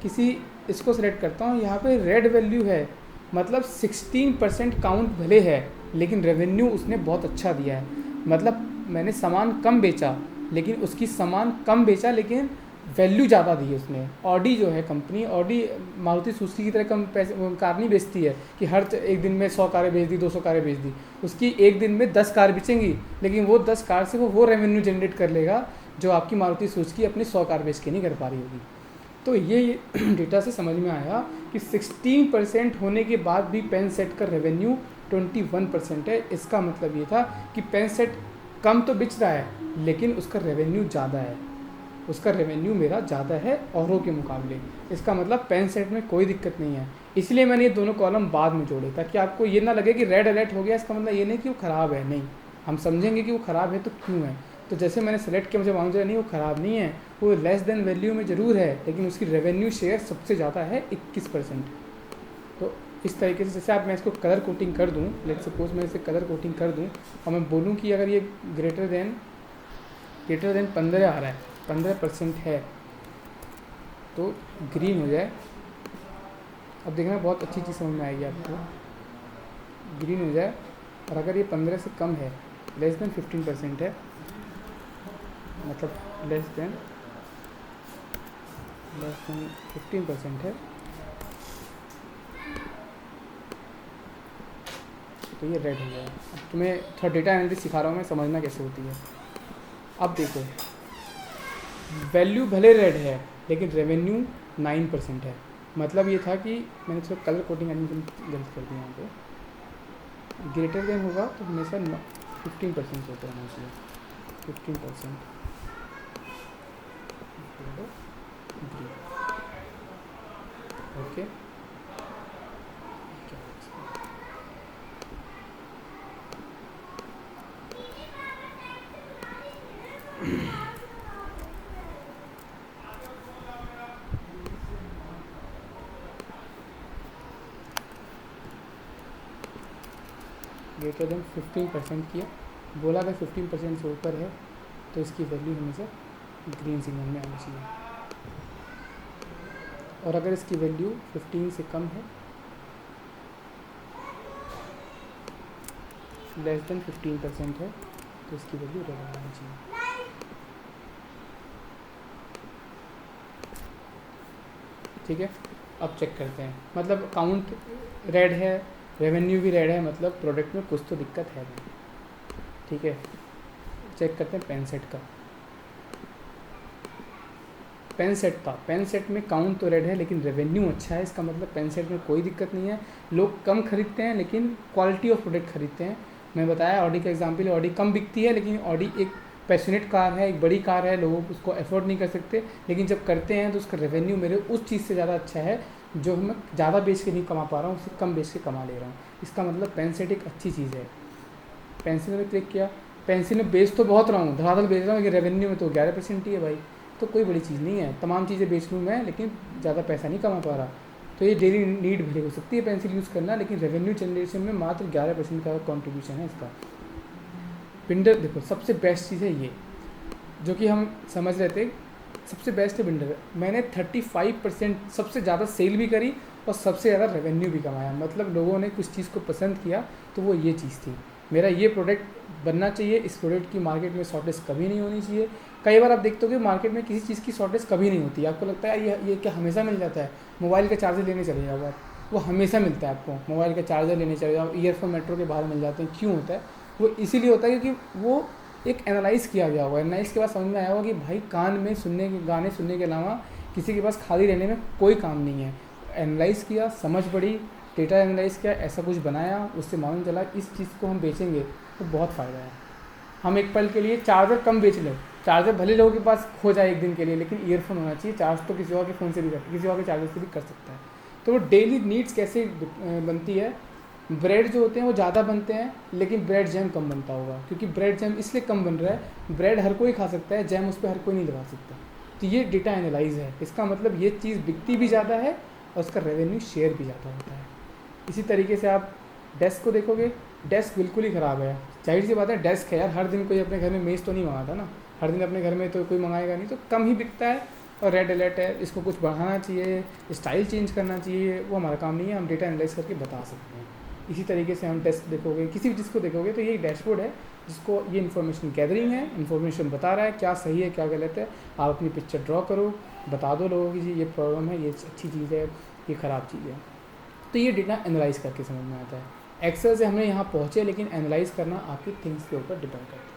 Speaker 2: इसको सेलेक्ट करता हूँ, यहाँ पे रेड वैल्यू है, मतलब 16% काउंट भले है लेकिन रेवेन्यू उसने बहुत अच्छा दिया है। मतलब मैंने सामान कम बेचा लेकिन उसकी सामान कम बेचा लेकिन वैल्यू ज़्यादा दी है उसने। ऑडी जो है कंपनी, ऑडी मारुति सुजुकी की तरह कम पैसे वो कार नहीं बेचती है कि हर एक दिन में 100 कारें बेच दी, 200 कारें बेच दी। उसकी एक दिन में 10 कार बेचेंगी, लेकिन वो 10 कार से वो रेवेन्यू जनरेट कर लेगा जो आपकी मारुति सुजुकी अपनी 100 कार बेच के नहीं कर पा रही होगी। तो ये डेटा से समझ में आया कि 16% होने के बाद भी पेन सेट का रेवेन्यू 21% है। इसका मतलब ये था कि पेन सेट कम तो बिच रहा है लेकिन उसका रेवेन्यू ज़्यादा है, उसका रेवेन्यू मेरा ज़्यादा है औरों के मुकाबले। इसका मतलब पेन सेट में कोई दिक्कत नहीं है। इसलिए मैंने ये दोनों कॉलम बाद में जोड़े ताकि आपको ये ना लगे कि रेड अलर्ट हो गया, इसका मतलब ये नहीं कि वो ख़राब है, नहीं, हम समझेंगे कि वो ख़राब है तो क्यों है। तो जैसे मैंने सेलेक्ट किया, मुझे मालूम चला नहीं वो ख़राब नहीं है, वो लेस देन वैल्यू में ज़रूर है, लेकिन उसकी रेवेन्यू शेयर सबसे ज़्यादा है 21%। तो इस तरीके से जैसे आप मैं इसको कलर कोटिंग कर दूँ, लेट सपोज मैं इसे कलर कोटिंग कर दूँ और मैं बोलूँ कि अगर ये ग्रेटर देन 15 आ रहा है, 15% है तो ग्रीन हो जाए। अब देखना बहुत अच्छी चीज़ समझ में आएगी आपको, ग्रीन हो जाए। और अगर ये 15 से कम है, लेस देन 15% है, मतलब लेस देन 15% है, तो ये रेड हो जाएगा। अब तुम्हें थोड़ा डेटा एनालिसिस सिखा रहा हूँ मैं, समझना कैसे होती है। अब देखो, वैल्यू भले रेड है लेकिन रेवेन्यू 9% है। मतलब ये था कि मैंने थोड़ा कलर कोडिंग एनिमेशन गलत कर दिया यहाँ पे। ग्रेटर देन होगा तो हमेशा 15% होता है चाहिए, 15%। ओके, ग्रेटर देन 15% किया, बोला अगर 15% से ऊपर है तो इसकी वैल्यू हमेशा ग्रीन सिग्नल में आनी चाहिए। और अगर इसकी वैल्यू 15 से कम है, लेस देन 15% है, तो इसकी वैल्यू रेड आनी चाहिए। ठीक है, अब चेक करते हैं, मतलब काउंट रेड है, रेवेन्यू भी रेड है, मतलब प्रोडक्ट में कुछ तो दिक्कत है नहीं। ठीक है, चेक करते हैं पेन सेट का। पेन सेट में काउंट तो रेड है लेकिन रेवेन्यू अच्छा है, इसका मतलब पेन सेट में कोई दिक्कत नहीं है। लोग कम खरीदते हैं लेकिन क्वालिटी ऑफ प्रोडक्ट खरीदते हैं। मैं बताया ऑडी का एग्जांपल है, ऑडी कम बिकती है लेकिन ऑडी एक पैशनेट कार है, एक बड़ी कार है, लोग उसको अफोर्ड नहीं कर सकते, लेकिन जब करते हैं तो उसका रेवेन्यू मेरे उस चीज़ से ज़्यादा अच्छा है जो मैं ज़्यादा बेच के नहीं कमा पा रहा हूँ, उससे कम बेच के कमा ले रहा हूँ। इसका मतलब पेन सेट एक अच्छी चीज़ है। पेंसिल में क्लिक किया, पेंसिल में बेच तो बहुत रहा हूँ, धड़ाधड़ बेच रहा हूँ, लेकिन रेवेन्यू में तो 11% ही है भाई, तो कोई बड़ी चीज़ नहीं है। तमाम चीज़ें बेच लूँ मैं लेकिन ज़्यादा पैसा नहीं कमा पा रहा। तो ये डेली नीड भले हो सकती है पेंसिल यूज़ करना, लेकिन रेवेन्यू जनरेशन में मात्र 11% का कॉन्ट्रीब्यूशन है इसका। बिंडर देखो सबसे बेस्ट चीज़ है ये, जो कि हम समझ रहे थे सबसे बेस्ट है बिंडर। मैंने 35% सबसे ज़्यादा सेल भी करी और सबसे ज़्यादा रेवेन्यू भी कमाया। मतलब लोगों ने कुछ चीज़ को पसंद किया तो वो ये चीज़ थी। मेरा ये प्रोडक्ट बनना चाहिए, इस प्रोडक्ट की मार्केट में शॉर्टेज कभी नहीं होनी चाहिए। कई बार आप देखते हो कि मार्केट में किसी चीज़ की शॉर्टेज कभी नहीं होती, आपको लगता है ये क्या हमेशा मिल जाता है। मोबाइल का चार्जर लेने चले जाओ आप, वो हमेशा मिलता है आपको। मोबाइल का चार्जर लेने चले जाओ, ईयरफोन मेट्रो के बाहर मिल जाते हैं। क्यों होता है? वो इसीलिए होता है क्योंकि वो एक एनालाइज़ किया गया होगा। एनालाइज़ के बाद समझ में आया होगा कि भाई कान में सुनने के गाने सुनने के अलावा किसी के पास खाली रहने में कोई काम नहीं है। एनालाइज़ किया, समझ पड़ी, डेटा एनालाइज़ किया, ऐसा कुछ बनाया, उससे मालूम चला इस चीज़ को हम बेचेंगे तो बहुत फ़ायदा है। हम एक पल के लिए चार्जर कम बेच लें, चार्जर भले लोगों के पास खो जाए एक दिन के लिए, लेकिन ईयरफोन होना चाहिए। चार्ज तो किसी और के फ़ोन से भी किसी और के चार्जर से भी कर सकता है। तो वो डेली नीड्स कैसे बनती है। ब्रेड जो होते हैं वो ज़्यादा बनते हैं लेकिन ब्रेड जैम कम बनता होगा, क्योंकि ब्रेड जैम इसलिए कम बन रहा है, ब्रेड हर कोई खा सकता है, जैम उस पर हर कोई नहीं लगा सकता। तो ये डेटा एनालाइज है। इसका मतलब ये चीज़ बिकती भी ज़्यादा है और उसका रेवेन्यू शेयर भी ज़्यादा होता है। इसी तरीके से आप डेस्क को देखोगे, डेस्क बिल्कुल ही ख़राब है। जाहिर सी बात है, डेस्क है यार, हर दिन कोई अपने घर में मेज़ तो नहीं मंगाता ना, हर दिन अपने घर में तो कोई मंगाएगा नहीं, तो कम ही बिकता है और रेड अलर्ट है। इसको कुछ बढ़ाना चाहिए, स्टाइल चेंज करना चाहिए, वो हमारा काम नहीं है, हम डेटा एनालाइज करके बता सकते हैं। इसी तरीके से हम टेस्ट देखोगे, किसी भी चीज़ को देखोगे तो ये एक डैशबोर्ड है जिसको ये इन्फॉर्मेशन गैदरिंग है, इन्फॉर्मेशन बता रहा है क्या सही है क्या गलत है। आप अपनी पिक्चर ड्रॉ करो, बता दो लोगों की जी ये प्रॉब्लम है, ये अच्छी चीज़ है, ये ख़राब चीज़ है। तो ये डेटा एनालाइज करके समझ में आता है। एक्सेल से हमने यहाँ पहुँचे, लेकिन एनालाइज करना आपकी थिंग्स के ऊपर डिपेंड करता है।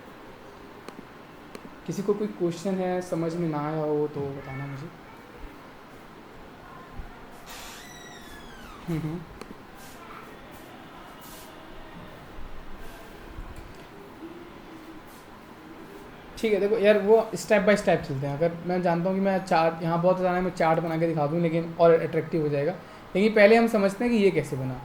Speaker 2: किसी को कोई क्वेश्चन है, समझ में ना आया हो तो बताना मुझे। हम्म। ठीक है, देखो यार वो स्टेप बाय स्टेप चलते हैं। अगर मैं जानता हूँ कि मैं चार्ट यहाँ बहुत आसान है, मैं चार्ट बना के दिखा दूँ लेकिन और अट्रैक्टिव हो जाएगा, लेकिन पहले हम समझते हैं कि ये कैसे बना।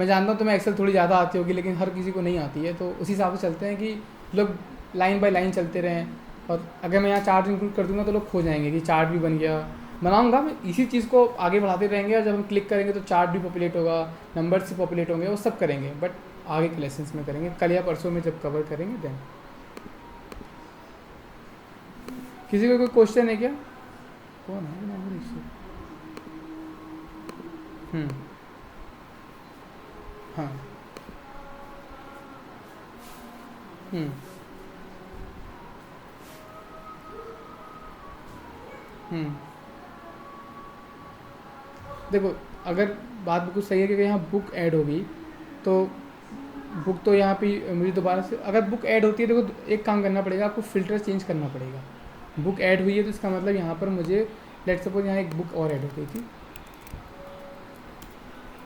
Speaker 2: मैं जानता हूँ तुम्हें एक्सेल थोड़ी ज़्यादा आती होगी, लेकिन हर किसी को नहीं आती है, तो उसी हिसाब से चलते हैं कि लोग लाइन बाय लाइन चलते रहें। और अगर मैं यहाँ चार्ट इंक्लूड कर दूँगा तो लोग खो जाएंगे कि चार्ट भी बन गया। बनाऊँगा मैं इसी चीज़ को आगे बढ़ाते रहेंगे, और जब हम क्लिक करेंगे तो चार्ट भी पॉपुलेट होगा, नंबर्स से पॉपुलेट होंगे, वो सब करेंगे, बट आगे के लेसन्स में करेंगे, कल या परसों में जब कवर करेंगे देन। किसी को कोई क्वेश्चन है क्या? कौन है नंबर इशू? हाँ। हम्म। हम्म। देखो अगर बात बिल्कुल सही है कि यहाँ बुक ऐड होगी तो बुक तो यहाँ पे मुझे दोबारा से, अगर बुक ऐड होती है देखो एक काम करना पड़ेगा, आपको फ़िल्टर चेंज करना पड़ेगा। बुक ऐड हुई है तो इसका मतलब यहाँ पर मुझे लेट सपोज यहाँ एक बुक और ऐड हो गई थी,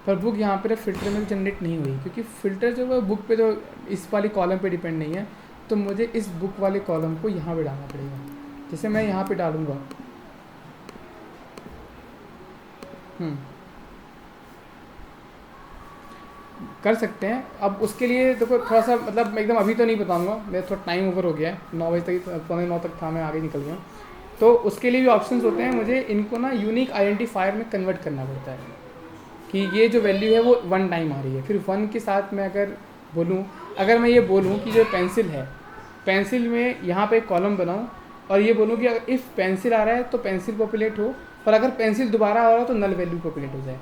Speaker 2: पर बुक यहाँ पर फ़िल्टर में जनरेट नहीं हुई, क्योंकि फ़िल्टर जो है बुक पे तो इस वाली कॉलम पे डिपेंड नहीं है। तो मुझे इस बुक वाले कॉलम को यहाँ पे डालना पड़ेगा। जैसे मैं यहाँ पे डालूँगा, कर सकते हैं। अब उसके लिए देखो थोड़ा सा मतलब मैं एकदम अभी तो नहीं बताऊंगा, मेरा थोड़ा टाइम ओवर हो गया है, 9 बजे तक, 9:15 तक था, मैं आगे निकल गया। तो उसके लिए भी ऑप्शंस होते हैं, मुझे इनको ना यूनिक आइडेंटिफायर में कन्वर्ट करना पड़ता है कि ये जो वैल्यू है वो 1 टाइम आ रही है। फिर 1 के साथ मैं अगर बोलूँ, अगर मैं ये बोलूँ कि जो पेंसिल है, पेंसिल में यहाँ पे एक कॉलम बनाऊँ और ये बोलूँ कि अगर इफ़ पेंसिल आ रहा है तो पेंसिल पॉपुलेट हो, और अगर पेंसिल दोबारा आ रहा हो तो नल वैल्यू पॉपुलेट हो जाए।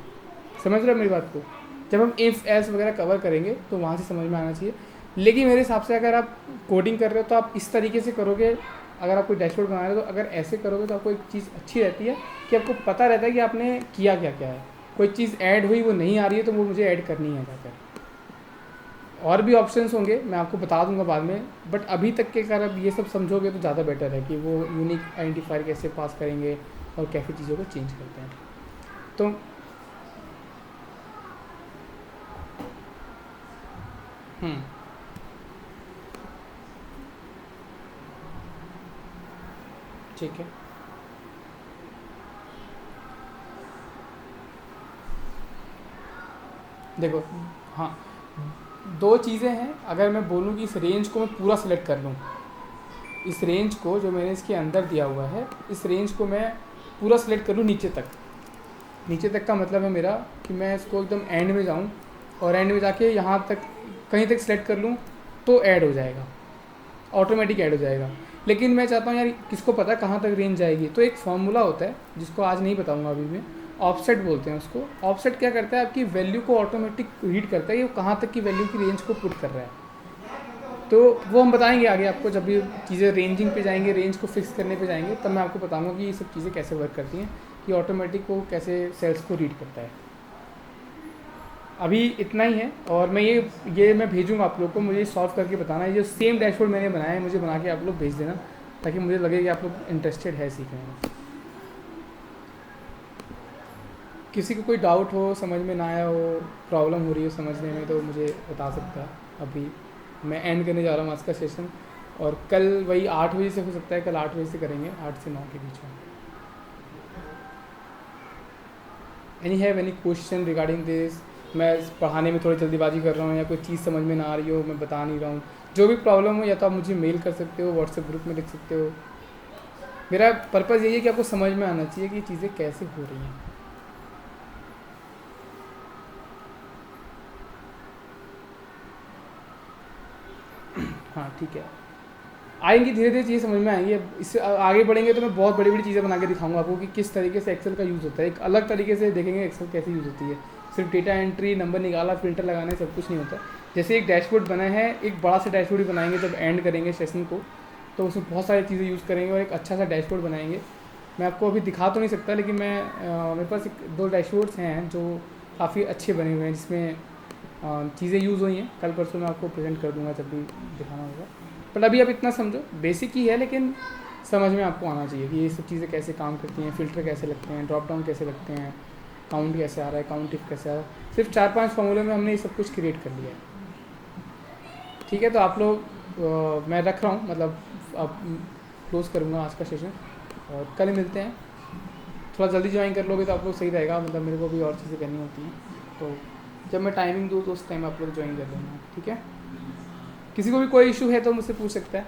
Speaker 2: समझ रहे हो मेरी बात को? जब हम इफ़ एल्स वगैरह कवर करेंगे तो वहाँ से समझ में आना चाहिए। लेकिन मेरे हिसाब से अगर आप कोडिंग कर रहे हो तो आप इस तरीके से करोगे, अगर आप कोई डैशबोर्ड बना रहे हो तो अगर ऐसे करोगे तो आपको एक चीज़ अच्छी रहती है कि आपको पता रहता है कि आपने किया क्या क्या है। कोई चीज़ ऐड हुई वो नहीं आ रही है तो वो मुझे ऐड करनी है जाकर। और भी ऑप्शंस होंगे, मैं आपको बता दूंगा बाद में, बट अभी तक के अगर आप ये सब समझोगे तो ज़्यादा बेटर है कि वो यूनिक आइडेंटिफायर कैसे पास करेंगे और कैसे चीज़ों को चेंज करते हैं। तो ठीक है, देखो हाँ, 2 चीज़ें हैं। अगर मैं बोलूँ कि इस रेंज को मैं पूरा सेलेक्ट कर लूँ, इस रेंज को जो मैंने इसके अंदर दिया हुआ है, इस रेंज को मैं पूरा सेलेक्ट कर लूँ नीचे तक। नीचे तक का मतलब है मेरा कि मैं इसको एकदम एंड में जाऊँ और एंड में जाके यहाँ तक कहीं तक सेलेक्ट कर लूँ तो ऐड हो जाएगा, ऑटोमेटिक ऐड हो जाएगा। लेकिन मैं चाहता हूँ यार किसको पता है कहाँ तक रेंज जाएगी, तो एक फार्मूला होता है जिसको आज नहीं बताऊँगा अभी मैं, ऑफसेट बोलते हैं उसको। ऑफसेट क्या करता है, आपकी वैल्यू को ऑटोमेटिक रीड करता है ये कहाँ तक की वैल्यू की रेंज को पुट कर रहा है। तो वो हम बताएंगे आगे आपको, जब भी चीज़ें रेंजिंग पे जाएंगे, रेंज को फिक्स करने पे जाएंगे, तब मैं आपको बताऊंगा कि ये सब चीज़ें कैसे वर्क करती हैं, कि ऑटोमेटिक वो कैसे सेल्स को रीड करता है। अभी इतना ही है, और मैं ये मैं भेजूँगा आप लोग को, मुझे सॉल्व करके बताना है। जो सेम डैशबोर्ड मैंने बनाया है मुझे बना के आप लोग भेज देना, ताकि मुझे लगे कि आप लोग इंटरेस्टेड है सीखने में। किसी को कोई डाउट हो, समझ में ना आया हो, प्रॉब्लम हो रही हो समझने में, तो मुझे बता सकता है। अभी मैं एंड करने जा रहा हूँ आज का सेशन, और कल वही 8 बजे से हो सकता है, कल 8 बजे से करेंगे, 8 से 9 के बीच में। Any have any question regarding this? मैं पढ़ाने में थोड़ी जल्दीबाजी कर रहा हूँ, या कोई चीज़ समझ में ना आ रही हो, मैं बता नहीं रहा हूँ, जो भी प्रॉब्लम हो या तो आप मुझे मेल कर सकते हो, व्हाट्सएप ग्रुप में लिख सकते हो। मेरा पर्पज़ यही है कि आपको समझ में आना चाहिए कि ये चीज़ें कैसे हो रही हैं। हाँ ठीक है, आएंगी धीरे धीरे चीज़ें समझ में आएंगी। अब इससे आगे बढ़ेंगे तो मैं बहुत बड़ी बड़ी चीज़ें बना के दिखाऊंगा आपको कि किस तरीके से एक्सेल का यूज़ होता है। एक अलग तरीके से देखेंगे एक्सेल कैसे यूज़ होती है, सिर्फ डेटा एंट्री, नंबर निकाला, फिल्टर लगाना, सब कुछ नहीं होता। जैसे एक डैशबोर्ड बना है, एक बड़ा सा डैशबोर्ड भी बनाएंगे जब एंड करेंगे सेशन को, तो उसमें बहुत सारी चीज़ें यूज़ करेंगे और एक अच्छा सा डैशबोर्ड बनाएंगे। मैं आपको अभी दिखा तो नहीं सकता, लेकिन मेरे पास एक 2 डैशबोर्ड्स हैं जो काफ़ी अच्छे बने हुए हैं, जिसमें चीज़ें यूज़ हुई हैं। कल परसों मैं आपको प्रेजेंट कर दूंगा जब भी दिखाना होगा। पर अभी आप इतना समझो, बेसिक ही है, लेकिन समझ में आपको आना चाहिए कि ये सब चीज़ें कैसे काम करती हैं, फ़िल्टर कैसे लगते हैं, ड्रॉप डाउन कैसे लगते हैं, काउंट कैसे आ रहा है, काउंट इफ कैसे आ रहा है। सिर्फ 4-5 फॉर्मूले में हमने ये सब कुछ क्रिएट कर लिया है। ठीक है, तो आप लोग मैं रख रहा हूँ, मतलब अब क्लोज करूँगा आज का सेशन और कल मिलते हैं। थोड़ा जल्दी ज्वाइन कर लोगे तो आप लोग सही रहेगा, मतलब मेरे को भी और चीज़ें करनी होती हैं, तो जब मैं टाइमिंग दूँ तो उस टाइम आप लोग ज्वाइन कर लेना। ठीक है, किसी को भी कोई इशू है तो मुझसे पूछ सकता है।